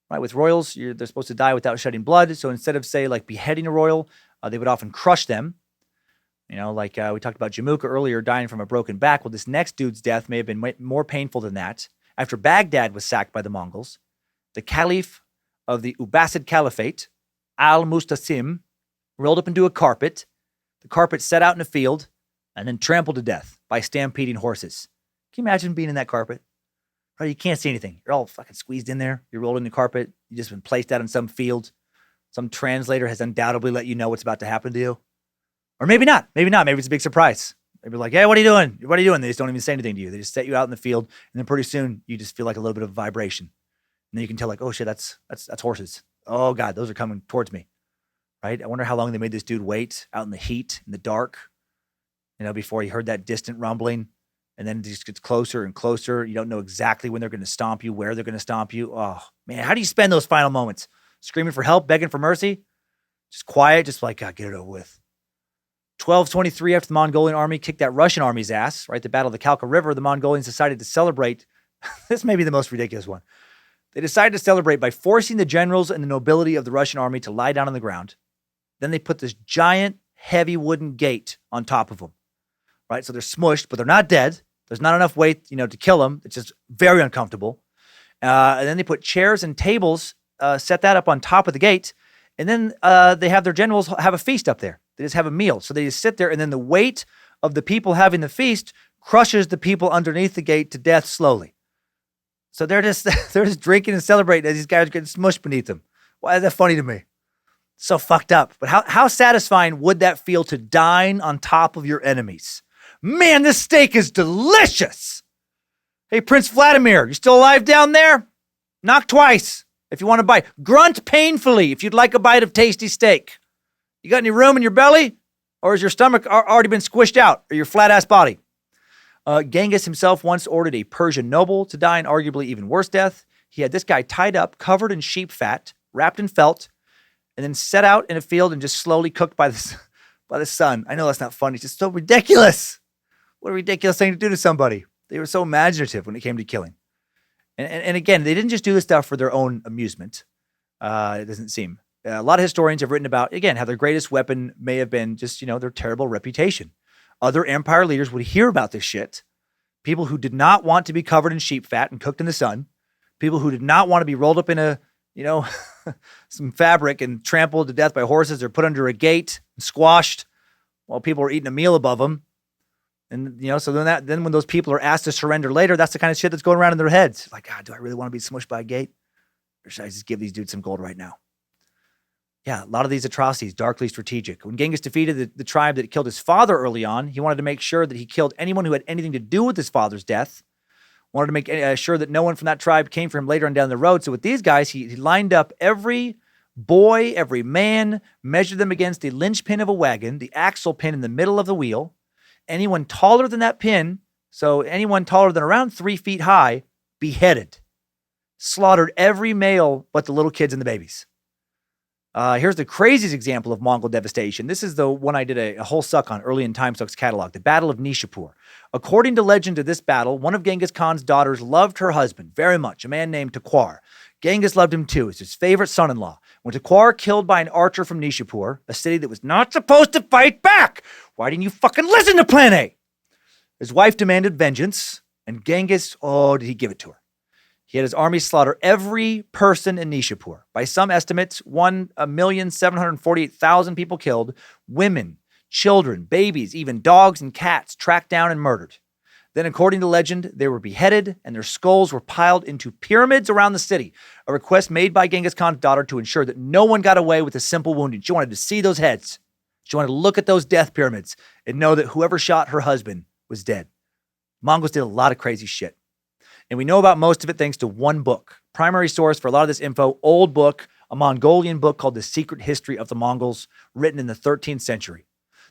Right, with royals, they're supposed to die without shedding blood. So instead of, say, like beheading a royal, they would often crush them. You know, like we talked about Jamuka earlier, dying from a broken back. Well, this next dude's death may have been more painful than that. After Baghdad was sacked by the Mongols, the Caliph of the Abbasid Caliphate, Al-Mustasim, rolled up into a carpet. The carpet set out in a field and then trampled to death by stampeding horses. Can you imagine being in that carpet? Right, you can't see anything. You're all fucking squeezed in there. You're rolled in the carpet. You've just been placed out in some field. Some translator has undoubtedly let you know what's about to happen to you. Or maybe not. Maybe not. Maybe it's a big surprise. Maybe like, hey, what are you doing? What are you doing? They just don't even say anything to you. They just set you out in the field. And then pretty soon you just feel like a little bit of vibration. And then you can tell like, oh shit, that's horses. Oh God, those are coming towards me. Right? I wonder how long they made this dude wait out in the heat, in the dark, before he heard that distant rumbling. And then it just gets closer and closer. You don't know exactly when they're going to stomp you, where they're going to stomp you. Oh, man, how do you spend those final moments? Screaming for help, begging for mercy? Just quiet, just like, God, get it over with. 1223, after the Mongolian army kicked that Russian army's ass, right, the Battle of the Kalka River, the Mongolians decided to celebrate. This may be the most ridiculous one. They decided to celebrate by forcing the generals and the nobility of the Russian army to lie down on the ground. Then they put this giant, heavy wooden gate on top of them, right? So they're smushed, but they're not dead. There's not enough weight, to kill them. It's just very uncomfortable. And then they put chairs and tables, set that up on top of the gate. And then they have their generals have a feast up there. They just have a meal. So they just sit there, and then the weight of the people having the feast crushes the people underneath the gate to death slowly. So they're just drinking and celebrating as these guys are getting smushed beneath them. Why is that funny to me? So fucked up. But how satisfying would that feel to dine on top of your enemies? Man, this steak is delicious. Hey, Prince Vladimir, you still alive down there? Knock twice if you want to bite. Grunt painfully if you'd like a bite of tasty steak. You got any room in your belly? Or has your stomach already been squished out? Or your flat-ass body? Genghis himself once ordered a Persian noble to die an arguably even worse death. He had this guy tied up, covered in sheep fat, wrapped in felt, and then set out in a field and just slowly cooked by the sun. I know that's not funny. It's just so ridiculous. What a ridiculous thing to do to somebody. They were so imaginative when it came to killing. And again, they didn't just do this stuff for their own amusement. It doesn't seem. A lot of historians have written about, again, how their greatest weapon may have been just, their terrible reputation. Other empire leaders would hear about this shit. People who did not want to be covered in sheep fat and cooked in the sun. People who did not want to be rolled up in a, some fabric and trampled to death by horses or put under a gate and squashed while people were eating a meal above them. And, so then when those people are asked to surrender later, that's the kind of shit that's going around in their heads. Like, God, do I really want to be smushed by a gate? Or should I just give these dudes some gold right now? Yeah, a lot of these atrocities, darkly strategic. When Genghis defeated the tribe that killed his father early on, he wanted to make sure that he killed anyone who had anything to do with his father's death. Wanted to make sure that no one from that tribe came for him later on down the road. So with these guys, he lined up every boy, every man, measured them against the linchpin of a wagon, the axle pin in the middle of the wheel. Anyone taller than that pin, so anyone taller than around 3 feet high, beheaded. Slaughtered every male but the little kids and the babies. Here's the craziest example of Mongol devastation. This is the one I did a whole suck on early in Timesuck's catalog, the Battle of Nishapur. According to legend of this battle, one of Genghis Khan's daughters loved her husband very much, a man named Takwar. Genghis loved him too, as his favorite son-in-law. When Takwar killed by an archer from Nishapur, a city that was not supposed to fight back, why didn't you fucking listen to Plan A? His wife demanded vengeance, and Genghis, did he give it to her? He had his army slaughter every person in Nishapur. By some estimates, 1,748,000 people killed, women, children, babies, even dogs and cats tracked down and murdered. Then, according to legend, they were beheaded and their skulls were piled into pyramids around the city, a request made by Genghis Khan's daughter to ensure that no one got away with a simple wounding. She wanted to see those heads. She wanted to look at those death pyramids and know that whoever shot her husband was dead. Mongols did a lot of crazy shit. And we know about most of it thanks to one book. Primary source for a lot of this info, old book, a Mongolian book called The Secret History of the Mongols, written in the 13th century.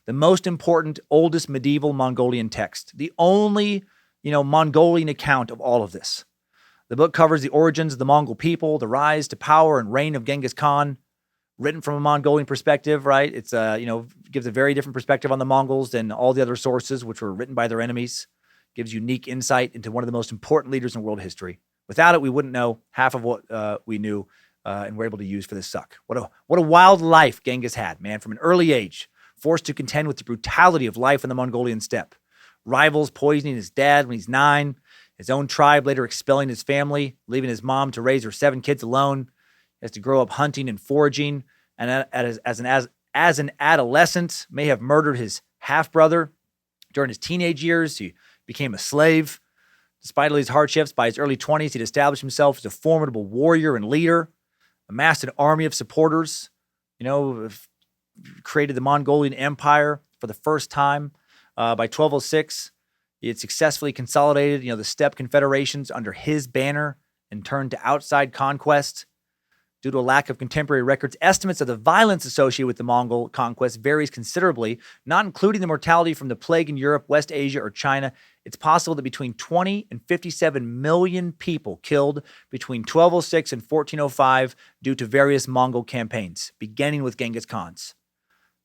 The most important, oldest medieval Mongolian text. The only, Mongolian account of all of this. The book covers the origins of the Mongol people, the rise to power and reign of Genghis Khan, written from a Mongolian perspective, right? It's, gives a very different perspective on the Mongols than all the other sources, which were written by their enemies. Gives unique insight into one of the most important leaders in world history. Without it, we wouldn't know half of what we knew and were able to use for this suck. What a wild life Genghis had, man, from an early age, forced to contend with the brutality of life in the Mongolian steppe. Rivals poisoning his dad when he's 9, his own tribe later expelling his family, leaving his mom to raise her 7 kids alone. He has to grow up hunting and foraging, and as an adolescent, may have murdered his half-brother. During his teenage years, he became a slave. Despite all these hardships, by his early 20s, he'd established himself as a formidable warrior and leader, amassed an army of supporters, created the Mongolian Empire for the first time. By 1206, he had successfully consolidated, the steppe confederations under his banner and turned to outside conquest. Due to a lack of contemporary records, estimates of the violence associated with the Mongol conquest varies considerably, not including the mortality from the plague in Europe, West Asia, or China. It's possible that between 20 and 57 million people killed between 1206 and 1405 due to various Mongol campaigns, beginning with Genghis Khan's.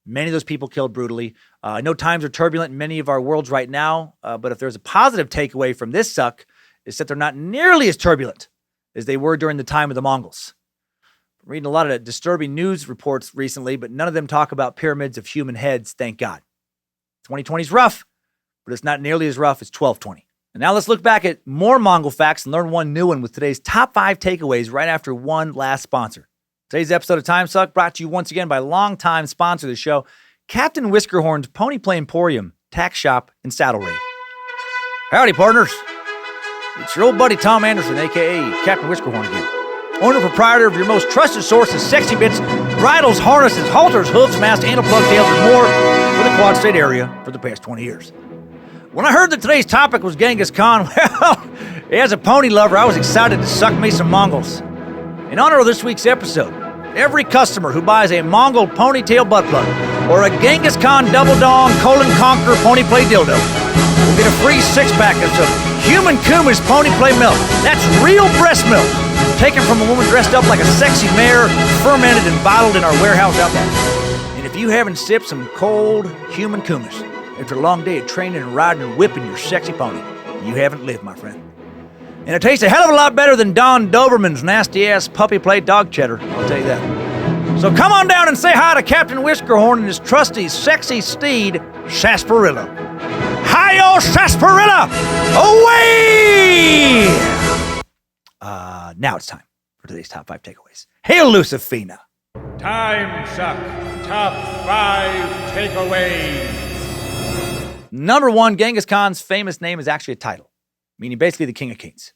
Many of those people killed brutally. I know times are turbulent in many of our worlds right now, but if there's a positive takeaway from this suck, it's that they're not nearly as turbulent as they were during the time of the Mongols. Reading a lot of disturbing news reports recently, but none of them talk about pyramids of human heads, thank God. 2020 is rough, but it's not nearly as rough as 1220. And now let's look back at more Mongol facts and learn one new one with today's top 5 takeaways right after one last sponsor. Today's episode of Timesuck brought to you once again by longtime sponsor of the show, Captain Whiskerhorn's Pony Play Emporium, Tack Shop, and Saddle Raid. Howdy, partners. It's your old buddy Tom Anderson, a.k.a. Captain Whiskerhorn again. Owner proprietor of your most trusted source of sexy bits, bridles, harnesses, halters, hooves, masks, anal plug tails, and more for the Quad State area for the past 20 years. When I heard that today's topic was Genghis Khan, well, as a pony lover, I was excited to suck me some Mongols. In honor of this week's episode, every customer who buys a Mongol ponytail butt plug or a Genghis Khan double dong Conqueror pony play dildo will get a free 6-pack of some human Cummins pony play milk. That's real breast milk, taken from a woman dressed up like a sexy mare, fermented and bottled in our warehouse out there. And if you haven't sipped some cold human Cummins after a long day of training and riding and whipping your sexy pony, you haven't lived, my friend. And it tastes a hell of a lot better than Don Doberman's nasty-ass puppy play dog cheddar, I'll tell you that. So come on down and say hi to Captain Whiskerhorn and his trusty, sexy steed, Sarsaparilla. Hi-yo, Sarsaparilla! Away! Now it's time for today's top 5 takeaways. Hail, Lucifina! Timesuck Top 5 Takeaways. Number 1, Genghis Khan's famous name is actually a title, meaning basically the King of Kings.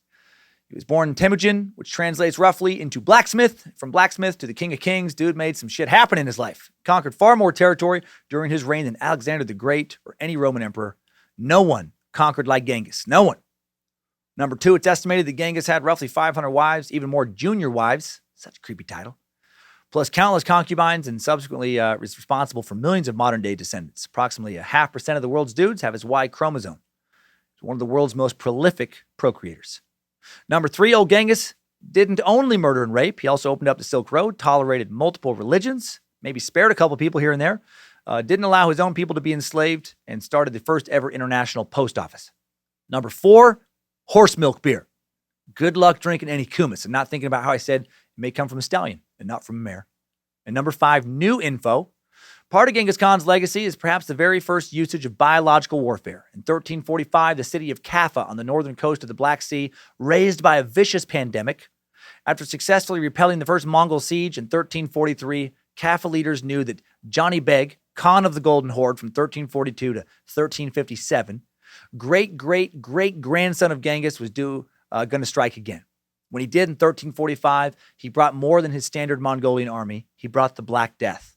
He was born in Temujin, which translates roughly into blacksmith. From blacksmith to the King of Kings, dude made some shit happen in his life. Conquered far more territory during his reign than Alexander the Great or any Roman emperor. No one conquered like Genghis. No one. Number 2, it's estimated that Genghis had roughly 500 wives, even more junior wives. Such a creepy title. Plus countless concubines, and subsequently is responsible for millions of modern-day descendants. Approximately 0.5% of the world's dudes have his Y chromosome. He's one of the world's most prolific procreators. Number 3, old Genghis Didn't only murder and rape. He also opened up the Silk Road, tolerated multiple religions, maybe spared a couple people here and there, didn't allow his own people to be enslaved, and started the first ever international post office. Number 4, horse milk beer. Good luck drinking any Cummins and not thinking about how I said it may come from a stallion and not from a mare. And number 5, new info. Part of Genghis Khan's legacy is perhaps the very first usage of biological warfare. In 1345, the city of Kaffa on the northern coast of the Black Sea, razed by a vicious pandemic. After successfully repelling the first Mongol siege in 1343, Kaffa leaders knew that Johnny Beg, Khan of the Golden Horde from 1342 to 1357, great-great-great-grandson of Genghis, was going to strike again. When he did in 1345, he brought more than his standard Mongolian army. He brought the Black Death.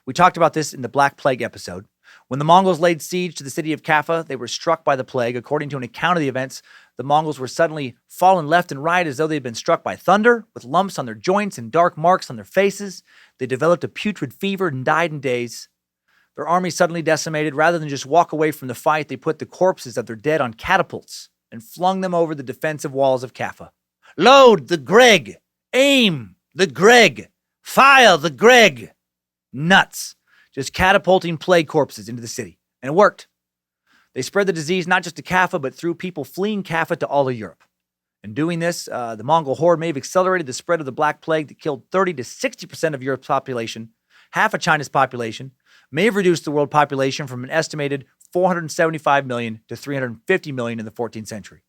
We talked about this in the Black Plague episode. When the Mongols laid siege to the city of Kaffa, they were struck by the plague. According to an account of the events, the Mongols were suddenly fallen left and right as though they had been struck by thunder, with lumps on their joints and dark marks on their faces. They developed a putrid fever and died in days. Their army suddenly decimated. Rather than just walk away from the fight, they put the corpses of their dead on catapults and flung them over the defensive walls of Kaffa. Load the Greg! Aim the Greg! Fire the Greg! Nuts. Just catapulting plague corpses into the city. And it worked. They spread the disease not just to Kaffa, but through people fleeing Kaffa to all of Europe. In doing this, the Mongol horde may have accelerated the spread of the Black Plague that killed 30 to 60% of Europe's population, half of China's population, may have reduced the world population from an estimated 475 million to 350 million in the 14th century.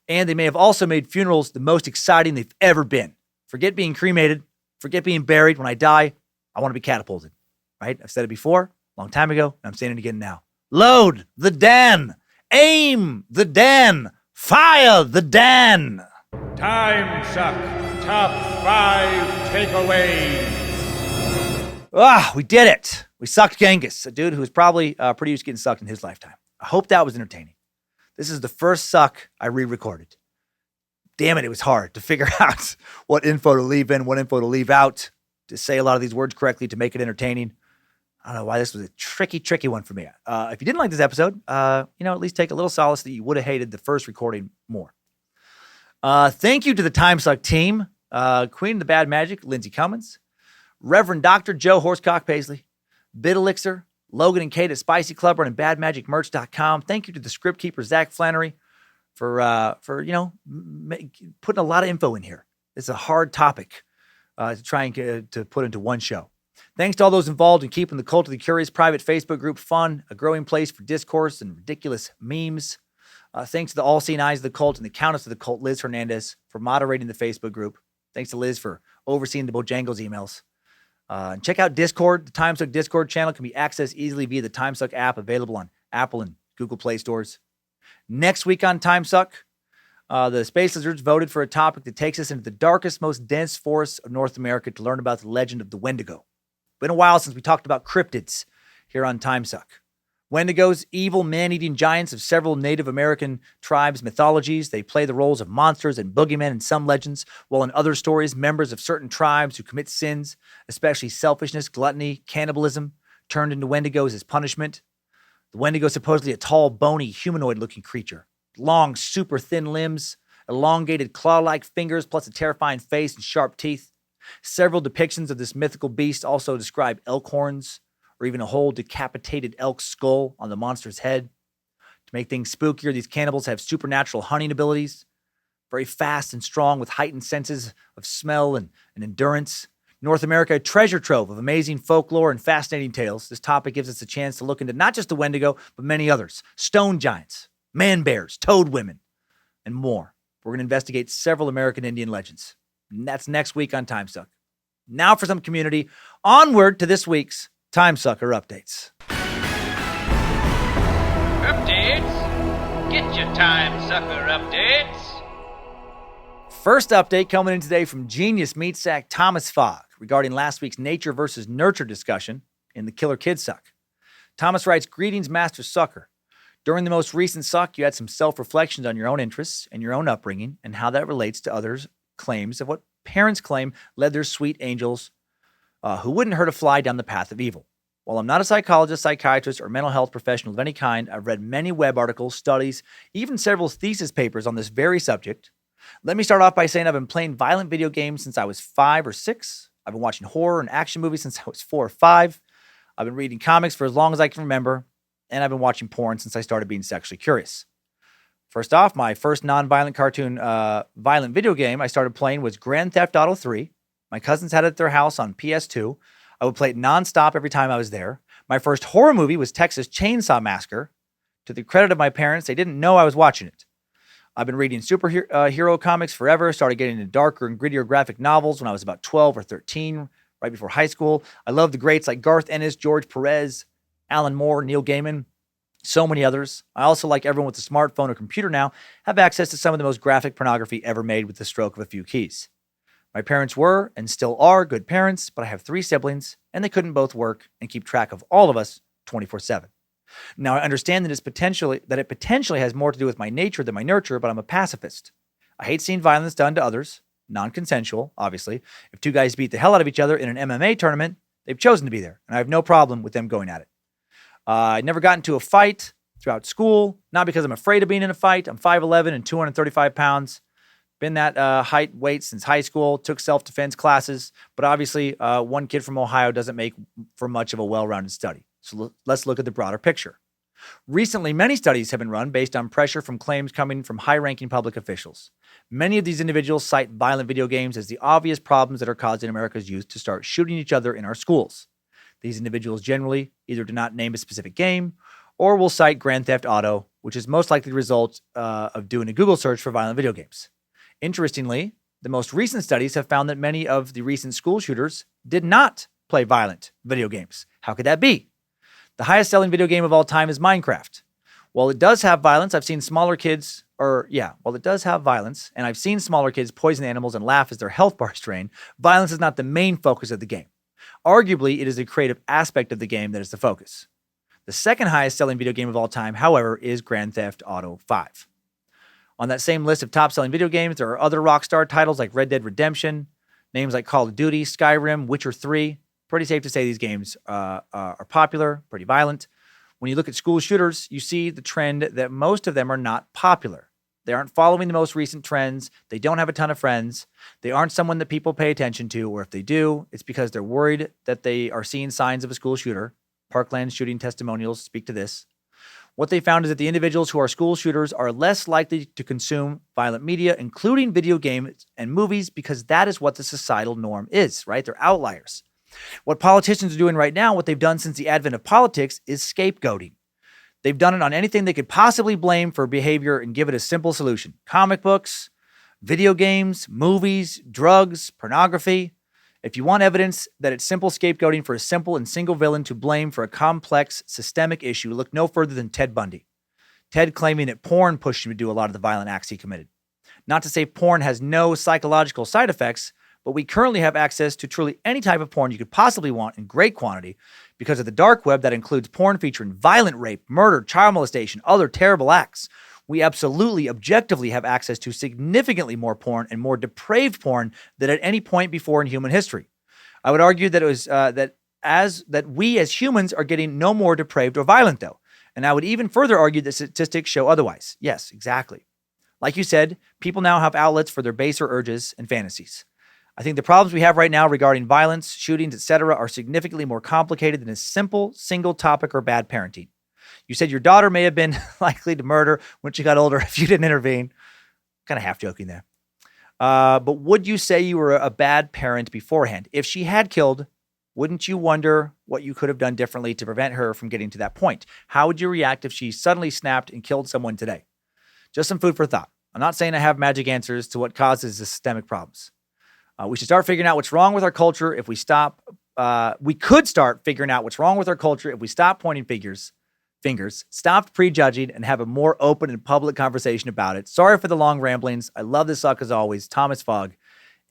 And they may have also made funerals the most exciting they've ever been. Forget being cremated. Forget being buried. When I die, I want to be catapulted. Right? I've said it before, a long time ago, and I'm saying it again now. Load the Dan! Aim the Dan! Fire the Dan! Timesuck Top 5 Takeaways. We did it. We sucked Genghis, a dude who was probably pretty used to getting sucked in his lifetime. I hope that was entertaining. This is the first suck I re-recorded. Damn it, it was hard to figure out what info to leave in, what info to leave out, to say a lot of these words correctly, to make it entertaining. I don't know why this was a tricky one for me. If you didn't like this episode, at least take a little solace that you would have hated the first recording more. Thank you to the Timesuck team, Queen of the Bad Magic, Lindsay Cummins, Reverend Dr. Joe Horsecock Paisley, Bit Elixir, Logan and Kate at Spicy Club and badmagicmerch.com. Thank you to the script keeper, Zach Flannery, for putting a lot of info in here. It's a hard topic to try and to put into one show. Thanks to all those involved in keeping the Cult of the Curious private Facebook group fun, a growing place for discourse and ridiculous memes. Thanks to the all-seeing eyes of the cult and the countess of the cult, Liz Hernandez, for moderating the Facebook group. Thanks to Liz for overseeing the Bojangles emails. And check out Discord. The Timesuck Discord channel can be accessed easily via the Timesuck app, available on Apple and Google Play stores. Next week on Timesuck, the Space Lizards voted for a topic that takes us into the darkest, most dense forests of North America to learn about the legend of the Wendigo. Been a while since we talked about cryptids here on Timesuck. Wendigos, evil man-eating giants of several Native American tribes' mythologies. They play the roles of monsters and boogeymen in some legends, while in other stories, members of certain tribes who commit sins, especially selfishness, gluttony, cannibalism, turned into Wendigos as punishment. The Wendigo is supposedly a tall, bony, humanoid-looking creature. Long, super thin limbs, elongated claw-like fingers, plus a terrifying face and sharp teeth. Several depictions of this mythical beast also describe elk horns, or even a whole decapitated elk skull on the monster's head. To make things spookier, these cannibals have supernatural hunting abilities, very fast and strong with heightened senses of smell and endurance. North America, a treasure trove of amazing folklore and fascinating tales. This topic gives us a chance to look into not just the Wendigo, but many others. Stone giants, man bears, toad women, and more. We're going to investigate several American Indian legends. And that's next week on Timesuck. Now for some community. Onward to this week's Timesucker Updates. Updates? Get your Timesucker updates. First update coming in today from Genius Meat Sack Thomas Fogg regarding last week's nature versus nurture discussion in the Killer Kid Suck. Thomas writes, "Greetings, Master Sucker. During the most recent suck, you had some self-reflections on your own interests and your own upbringing and how that relates to others' claims of what parents claim led their sweet angels who wouldn't hurt a fly down the path of evil. While I'm not a psychologist, psychiatrist, or mental health professional of any kind, I've read many web articles, studies, even several thesis papers on this very subject. Let me start off by saying I've been playing violent video games since I was 5 or 6. I've been watching horror and action movies since I was 4 or 5. I've been reading comics for as long as I can remember, and I've been watching porn since I started being sexually curious. First off, my first non-violent cartoon violent video game I started playing was Grand Theft Auto 3. My cousins had it at their house on PS2. I would play it nonstop every time I was there. My first horror movie was Texas Chainsaw Massacre. To the credit of my parents, they didn't know I was watching it. I've been reading superhero comics forever, started getting into darker and grittier graphic novels when I was about 12 or 13, right before high school. I love the greats like Garth Ennis, George Perez, Alan Moore, Neil Gaiman, so many others. I also, like everyone with a smartphone or computer now, have access to some of the most graphic pornography ever made with the stroke of a few keys. My parents were, and still are, good parents, but I have 3 siblings, and they couldn't both work and keep track of all of us 24/7. Now, I understand that it potentially has more to do with my nature than my nurture, but I'm a pacifist. I hate seeing violence done to others, non-consensual, obviously. If 2 guys beat the hell out of each other in an MMA tournament, they've chosen to be there, and I have no problem with them going at it. I never got into a fight throughout school, not because I'm afraid of being in a fight. I'm 5'11" and 235 pounds. Been that height, weight since high school, took self-defense classes, but obviously one kid from Ohio doesn't make for much of a well-rounded study. So let's look at the broader picture. Recently, many studies have been run based on pressure from claims coming from high-ranking public officials. Many of these individuals cite violent video games as the obvious problems that are causing America's youth to start shooting each other in our schools. These individuals generally either do not name a specific game or will cite Grand Theft Auto, which is most likely the result of doing a Google search for violent video games. Interestingly, the most recent studies have found that many of the recent school shooters did not play violent video games. How could that be? The highest selling video game of all time is Minecraft. While it does have violence, I've seen smaller kids poison animals and laugh as their health bars drain, violence is not the main focus of the game. Arguably, it is the creative aspect of the game that is the focus. The second highest selling video game of all time, however, is Grand Theft Auto 5. On that same list of top-selling video games, there are other Rockstar titles like Red Dead Redemption, names like Call of Duty, Skyrim, Witcher 3. Pretty safe to say these games are popular, pretty violent. When you look at school shooters, you see the trend that most of them are not popular. They aren't following the most recent trends. They don't have a ton of friends. They aren't someone that people pay attention to, or if they do, it's because they're worried that they are seeing signs of a school shooter. Parkland shooting testimonials speak to this. What they found is that the individuals who are school shooters are less likely to consume violent media, including video games and movies, because that is what the societal norm is, right? They're outliers. What politicians are doing right now, what they've done since the advent of politics, is scapegoating. They've done it on anything they could possibly blame for behavior and give it a simple solution. Comic books, video games, movies, drugs, pornography. If you want evidence that it's simple scapegoating for a simple and single villain to blame for a complex systemic issue, look no further than Ted Bundy. Ted claiming that porn pushed him to do a lot of the violent acts he committed. Not to say porn has no psychological side effects, but we currently have access to truly any type of porn you could possibly want in great quantity because of the dark web that includes porn featuring violent rape, murder, child molestation, other terrible acts. We absolutely, objectively have access to significantly more porn and more depraved porn than at any point before in human history. I would argue that it was that we as humans are getting no more depraved or violent, though. And I would even further argue that statistics show otherwise. Yes, exactly. Like you said, people now have outlets for their baser urges and fantasies. I think the problems we have right now regarding violence, shootings, etc., are significantly more complicated than a simple, single topic or bad parenting. You said your daughter may have been likely to murder when she got older if you didn't intervene. Kind of half joking there. But would you say you were a bad parent beforehand? If she had killed, wouldn't you wonder what you could have done differently to prevent her from getting to that point? How would you react if she suddenly snapped and killed someone today? Just some food for thought. I'm not saying I have magic answers to what causes the systemic problems. We should start figuring out what's wrong with our culture if we stop. We could start figuring out what's wrong with our culture if we stop pointing fingers, stopped prejudging, and have a more open and public conversation about it. Sorry for the long ramblings. I love this suck as always. Thomas Fogg,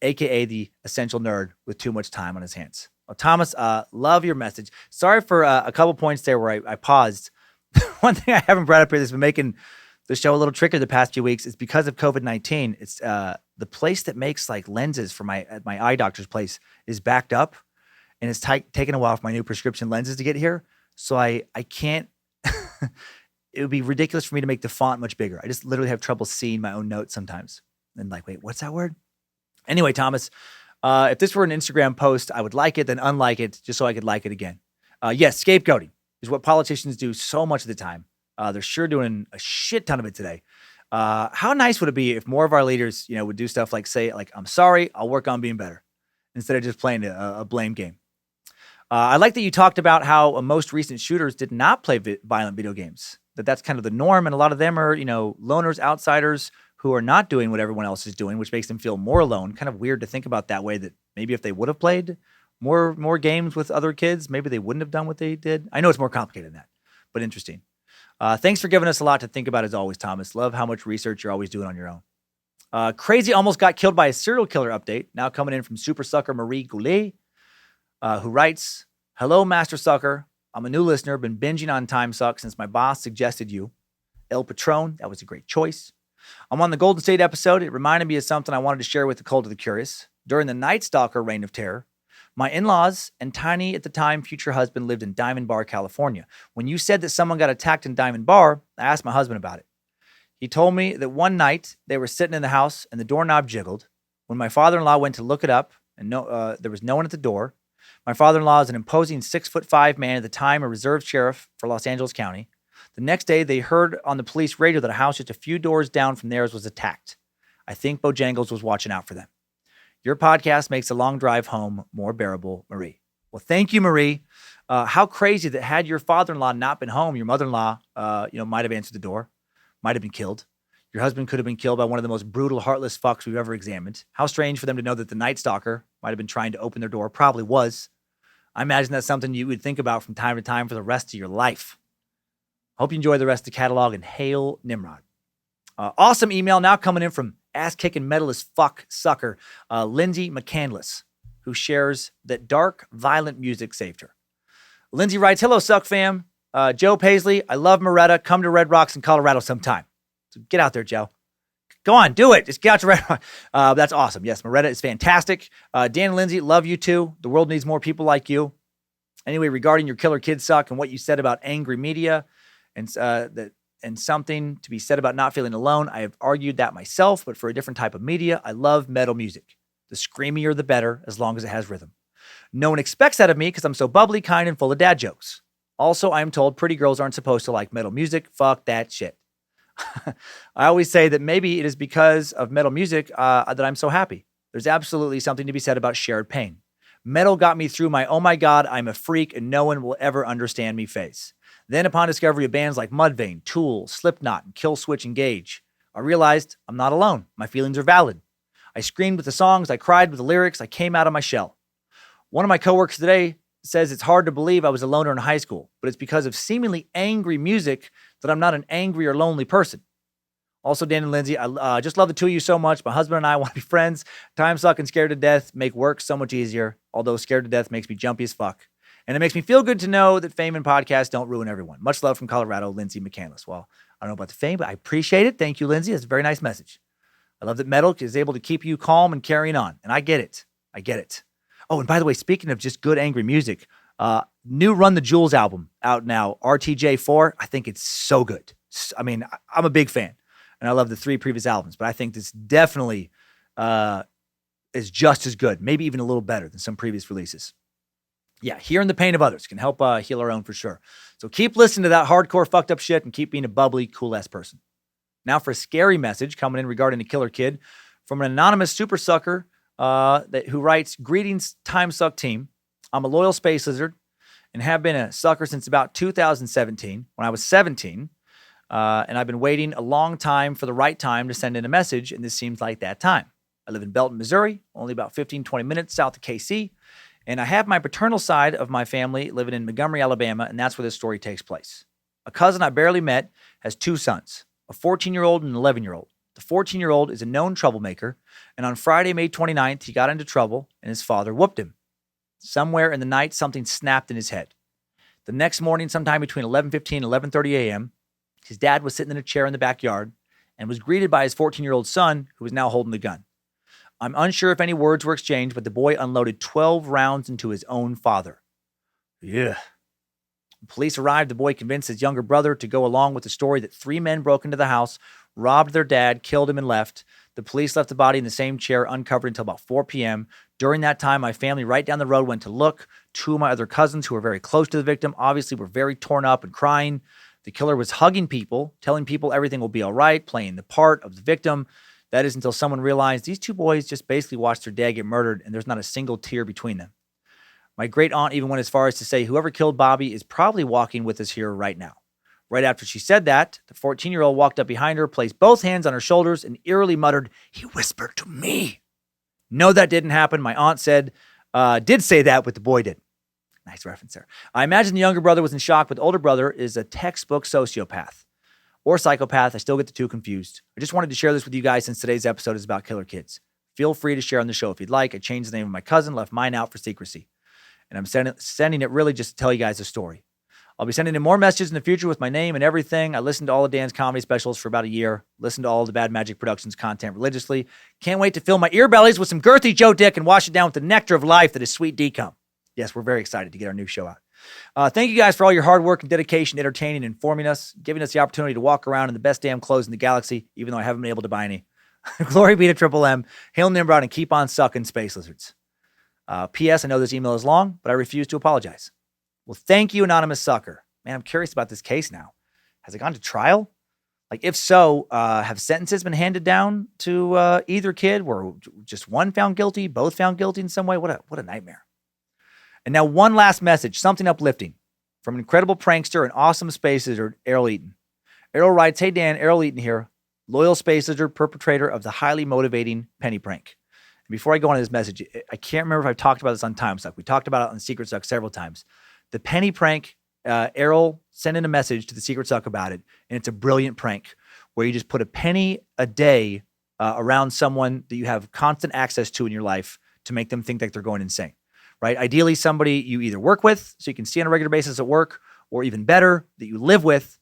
a.k.a. the essential nerd with too much time on his hands. Well, Thomas, love your message. Sorry for a couple points there where I paused. One thing I haven't brought up here that's been making the show a little trickier the past few weeks is because of COVID-19. It's the place that makes like lenses for my eye doctor's place is backed up, and it's taken a while for my new prescription lenses to get here. So I can't. It would be ridiculous for me to make the font much bigger. I just literally have trouble seeing my own notes sometimes. And like, wait, what's that word? Anyway, Thomas, if this were an Instagram post, I would like it, then unlike it, just so I could like it again. Yes, scapegoating is what politicians do so much of the time. They're sure doing a shit ton of it today. How nice would it be if more of our leaders, would do stuff like say, like, I'm sorry, I'll work on being better, instead of just playing a blame game. I like that you talked about how most recent shooters did not play violent video games, that's kind of the norm. And a lot of them are, loners, outsiders who are not doing what everyone else is doing, which makes them feel more alone. Kind of weird to think about that way, that maybe if they would have played more games with other kids, maybe they wouldn't have done what they did. I know it's more complicated than that, but interesting. Thanks for giving us a lot to think about as always, Thomas. Love how much research you're always doing on your own. Crazy almost got killed by a serial killer update. Now coming in from Super Sucker Marie Goulet, who writes, hello, Master Sucker. I'm a new listener, been binging on Timesuck since my boss suggested you. El Patron, that was a great choice. I'm on the Golden State episode. It reminded me of something I wanted to share with the Cult of the Curious. During the Night Stalker reign of terror, my in-laws and tiny at the time future husband lived in Diamond Bar, California. When you said that someone got attacked in Diamond Bar, I asked my husband about it. He told me that one night they were sitting in the house and the doorknob jiggled. When my father-in-law went to look it up, and there was no one at the door. My father-in-law is an imposing 6'5" man, at the time a reserve sheriff for Los Angeles County. The next day, they heard on the police radio that a house just a few doors down from theirs was attacked. I think Bojangles was watching out for them. Your podcast makes the long drive home more bearable, Marie. Well, thank you, Marie. How crazy that had your father-in-law not been home, your mother-in-law, might have answered the door, might have been killed. Your husband could have been killed by one of the most brutal, heartless fucks we've ever examined. How strange for them to know that the Night Stalker might have been trying to open their door. Probably was. I imagine that's something you would think about from time to time for the rest of your life. Hope you enjoy the rest of the catalog, and hail Nimrod. Awesome email now coming in from ass-kicking metal as fuck sucker, Lindsay McCandless, who shares that dark, violent music saved her. Lindsay writes, hello, Suck fam. Joe Paisley, I love Moretta. Come to Red Rocks in Colorado sometime. So get out there, Joe. Go on, do it. Just get out to Red Rocks. That's awesome. Yes, Moretta is fantastic. Dan and Lindsay, love you too. The world needs more people like you. Anyway, regarding your Killer Kids Suck and what you said about angry media, and something to be said about not feeling alone. I have argued that myself, but for a different type of media. I love metal music. The screamier, the better, as long as it has rhythm. No one expects that of me because I'm so bubbly, kind, and full of dad jokes. Also, I am told pretty girls aren't supposed to like metal music. Fuck that shit. I always say that maybe it is because of metal music that I'm so happy. There's absolutely something to be said about shared pain. Metal got me through my, oh my God, I'm a freak and no one will ever understand me phase. Then upon discovery of bands like Mudvayne, Tool, Slipknot, and Killswitch Engage, I realized I'm not alone. My feelings are valid. I screamed with the songs. I cried with the lyrics. I came out of my shell. One of my coworkers today says it's hard to believe I was a loner in high school, but it's because of seemingly angry music that I'm not an angry or lonely person. Also, Dan and Lindsay, I just love the two of you so much. My husband and I want to be friends. Timesuck and Scared to Death make work so much easier, although Scared to Death makes me jumpy as fuck. And it makes me feel good to know that fame and podcasts don't ruin everyone. Much love from Colorado, Lindsay McCandless. Well, I don't know about the fame, but I appreciate it. Thank you, Lindsay. That's a very nice message. I love that metal is able to keep you calm and carrying on. And I get it. I get it. Oh, and by the way, speaking of just good angry music, new Run the Jewels album out now, RTJ4. I think it's so good. I mean, I'm a big fan. And I love the 3 previous albums. But I think this definitely is just as good. Maybe even a little better than some previous releases. Yeah, hearing the pain of others can help heal our own for sure. So keep listening to that hardcore fucked up shit and keep being a bubbly, cool-ass person. Now for a scary message coming in regarding the Killer Kid from an anonymous super sucker who writes, greetings, Timesuck team. I'm a loyal space lizard and have been a sucker since about 2017 when I was 17. And I've been waiting a long time for the right time to send in a message, and this seems like that time. I live in Belton, Missouri, only about 15, 20 minutes south of KC. And I have my paternal side of my family living in Montgomery, Alabama, and that's where this story takes place. A cousin I barely met has 2 sons, a 14-year-old and an 11-year-old. The 14-year-old is a known troublemaker, and on Friday, May 29th, he got into trouble, and his father whooped him. Somewhere in the night, something snapped in his head. The next morning, sometime between 11:15 and 11:30 a.m., his dad was sitting in a chair in the backyard and was greeted by his 14-year-old son, who was now holding the gun. I'm unsure if any words were exchanged, but the boy unloaded 12 rounds into his own father. Yeah. When police arrived, the boy convinced his younger brother to go along with the story that 3 men broke into the house, robbed their dad, killed him, and left. The police left the body in the same chair uncovered until about 4 p.m. During that time, my family right down the road went to look. Two of my other cousins who were very close to the victim obviously were very torn up and crying. The killer was hugging people, telling people everything will be all right, playing the part of the victim. That is until someone realized these two boys just basically watched their dad get murdered and there's not a single tear between them. My great aunt even went as far as to say whoever killed Bobby is probably walking with us here right now. Right after she said that, the 14-year-old walked up behind her, placed both hands on her shoulders, and eerily muttered, "He whispered to me." No, that didn't happen. My aunt did say that, but the boy did. Nice reference there. I imagine the younger brother was in shock, but the older brother is a textbook sociopath or psychopath. I still get the two confused. I just wanted to share this with you guys since today's episode is about killer kids. Feel free to share on the show if you'd like. I changed the name of my cousin, left mine out for secrecy. And I'm sending it really just to tell you guys a story. I'll be sending in more messages in the future with my name and everything. I listened to all of Dan's comedy specials for about a year. Listened to all of the Bad Magic Productions content religiously. Can't wait to fill my ear bellies with some girthy Joe Dick and wash it down with the nectar of life that is sweet decom. Yes, we're very excited to get our new show out. Thank you guys for all your hard work and dedication, entertaining and informing us, giving us the opportunity to walk around in the best damn clothes in the galaxy, even though I haven't been able to buy any. Glory be to Triple M, hail Nimrod, and keep on sucking space lizards. P.S. I know this email is long, but I refuse to apologize. Well, thank you, Anonymous Sucker. Man, I'm curious about this case now. Has it gone to trial? Like, if so, have sentences been handed down to either kid? Were just one found guilty, both found guilty in some way? What a nightmare. And now one last message, something uplifting from an incredible prankster and awesome space lizard, Errol Eaton. Errol writes, "Hey Dan, Errol Eaton here, loyal space lizard, perpetrator of the highly motivating penny prank." And before I go on to this message, I can't remember if I've talked about this on Timesuck. We talked about it on Secret Suck several times. The penny prank, Errol sent in a message to the Secret Suck about it, and it's a brilliant prank where you just put a penny a day around someone that you have constant access to in your life to make them think that they're going insane, right? Ideally, somebody you either work with so you can see on a regular basis at work, or even better, that you live with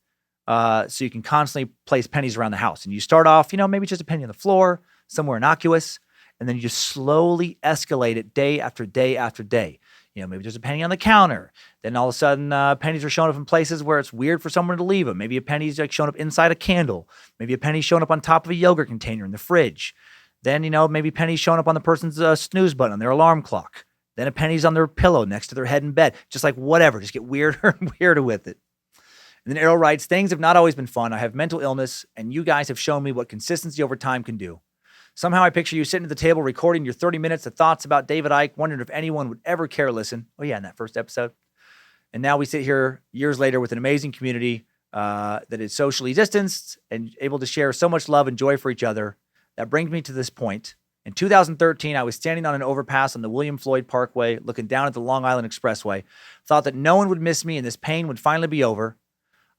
so you can constantly place pennies around the house. And you start off, maybe just a penny on the floor, somewhere innocuous, and then you just slowly escalate it day after day after day. Maybe there's a penny on the counter. Then all of a sudden, pennies are showing up in places where it's weird for someone to leave them. Maybe a penny's like showing up inside a candle. Maybe a penny's showing up on top of a yogurt container in the fridge. Then, maybe penny's showing up on the person's snooze button on their alarm clock. Then a penny's on their pillow next to their head in bed. Just like whatever. Just get weirder and weirder with it. And then Errol writes, "Things have not always been fun. I have mental illness, and you guys have shown me what consistency over time can do. Somehow I picture you sitting at the table recording your 30 minutes of thoughts about David Icke, wondering if anyone would ever care to listen." Oh yeah, in that first episode. And now we sit here years later with an amazing community that is socially distanced and able to share so much love and joy for each other. That brings me to this point. In 2013, I was standing on an overpass on the William Floyd Parkway, looking down at the Long Island Expressway, thought that no one would miss me and this pain would finally be over.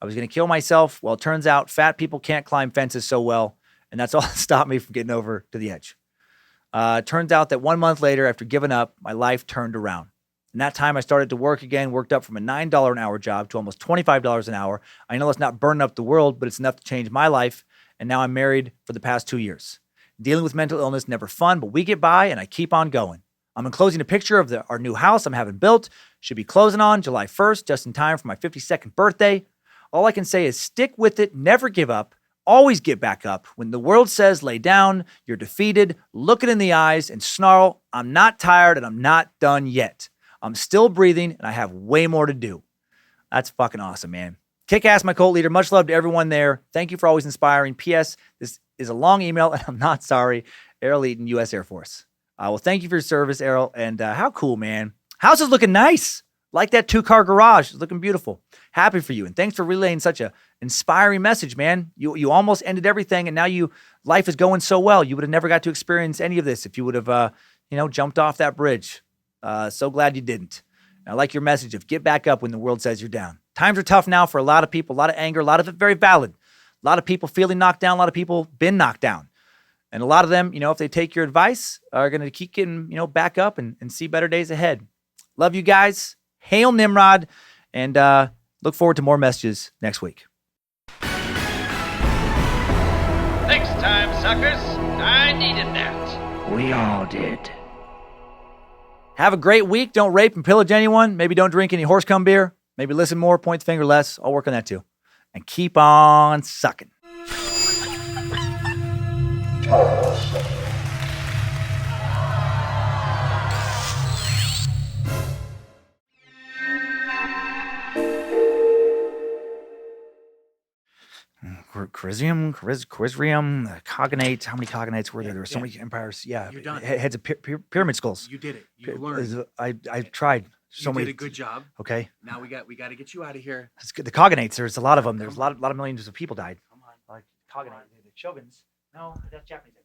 I was going to kill myself. Well, it turns out fat people can't climb fences so well. And that's all that stopped me from getting over to the edge. Turns out that 1 month later, after giving up, my life turned around. In that time, I started to work again, worked up from a $9 an hour job to almost $25 an hour. I know it's not burning up the world, but it's enough to change my life. And now I'm married for the past 2 years. Dealing with mental illness, never fun, but we get by and I keep on going. I'm enclosing a picture of our new house I'm having built. Should be closing on July 1st, just in time for my 52nd birthday. All I can say is stick with it, never give up. Always get back up. When the world says lay down, you're defeated, look it in the eyes and snarl, "I'm not tired and I'm not done yet. I'm still breathing and I have way more to do." That's fucking awesome, man. Kick ass, my cult leader. Much love to everyone there. Thank you for always inspiring. P.S. This is a long email and I'm not sorry. Errol Eaton, U.S. Air Force. Well, thank you for your service, Errol. And how cool, man. House is looking nice. Like that 2-car garage. It's looking beautiful. Happy for you. And thanks for relaying such a inspiring message, man. You almost ended everything and now life is going so well. You would have never got to experience any of this if you would have, jumped off that bridge. So glad you didn't. And I like your message of get back up when the world says you're down. Times are tough now for a lot of people, a lot of anger, a lot of it very valid. A lot of people feeling knocked down, a lot of people been knocked down. And a lot of them, if they take your advice, are going to keep getting, back up and see better days ahead. Love you guys. Hail Nimrod. And look forward to more messages next week. Next time, suckers. I needed that. We all did. Have a great week. Don't rape and pillage anyone. Maybe don't drink any horse cum beer. Maybe listen more, point the finger less. I'll work on that too. And keep on sucking. Quizrium, Cognate. How many cognates were there? There were so many empires. Yeah, You're done. heads of pyramid skulls. You did it. You learned. I tried. So You many. did a good job. Okay. Now we got to get you out of here. That's good. The cognates. There's a lot of them. There's a lot of millions of people died. Come on. Like cognate, the shoguns. No, that's Japanese.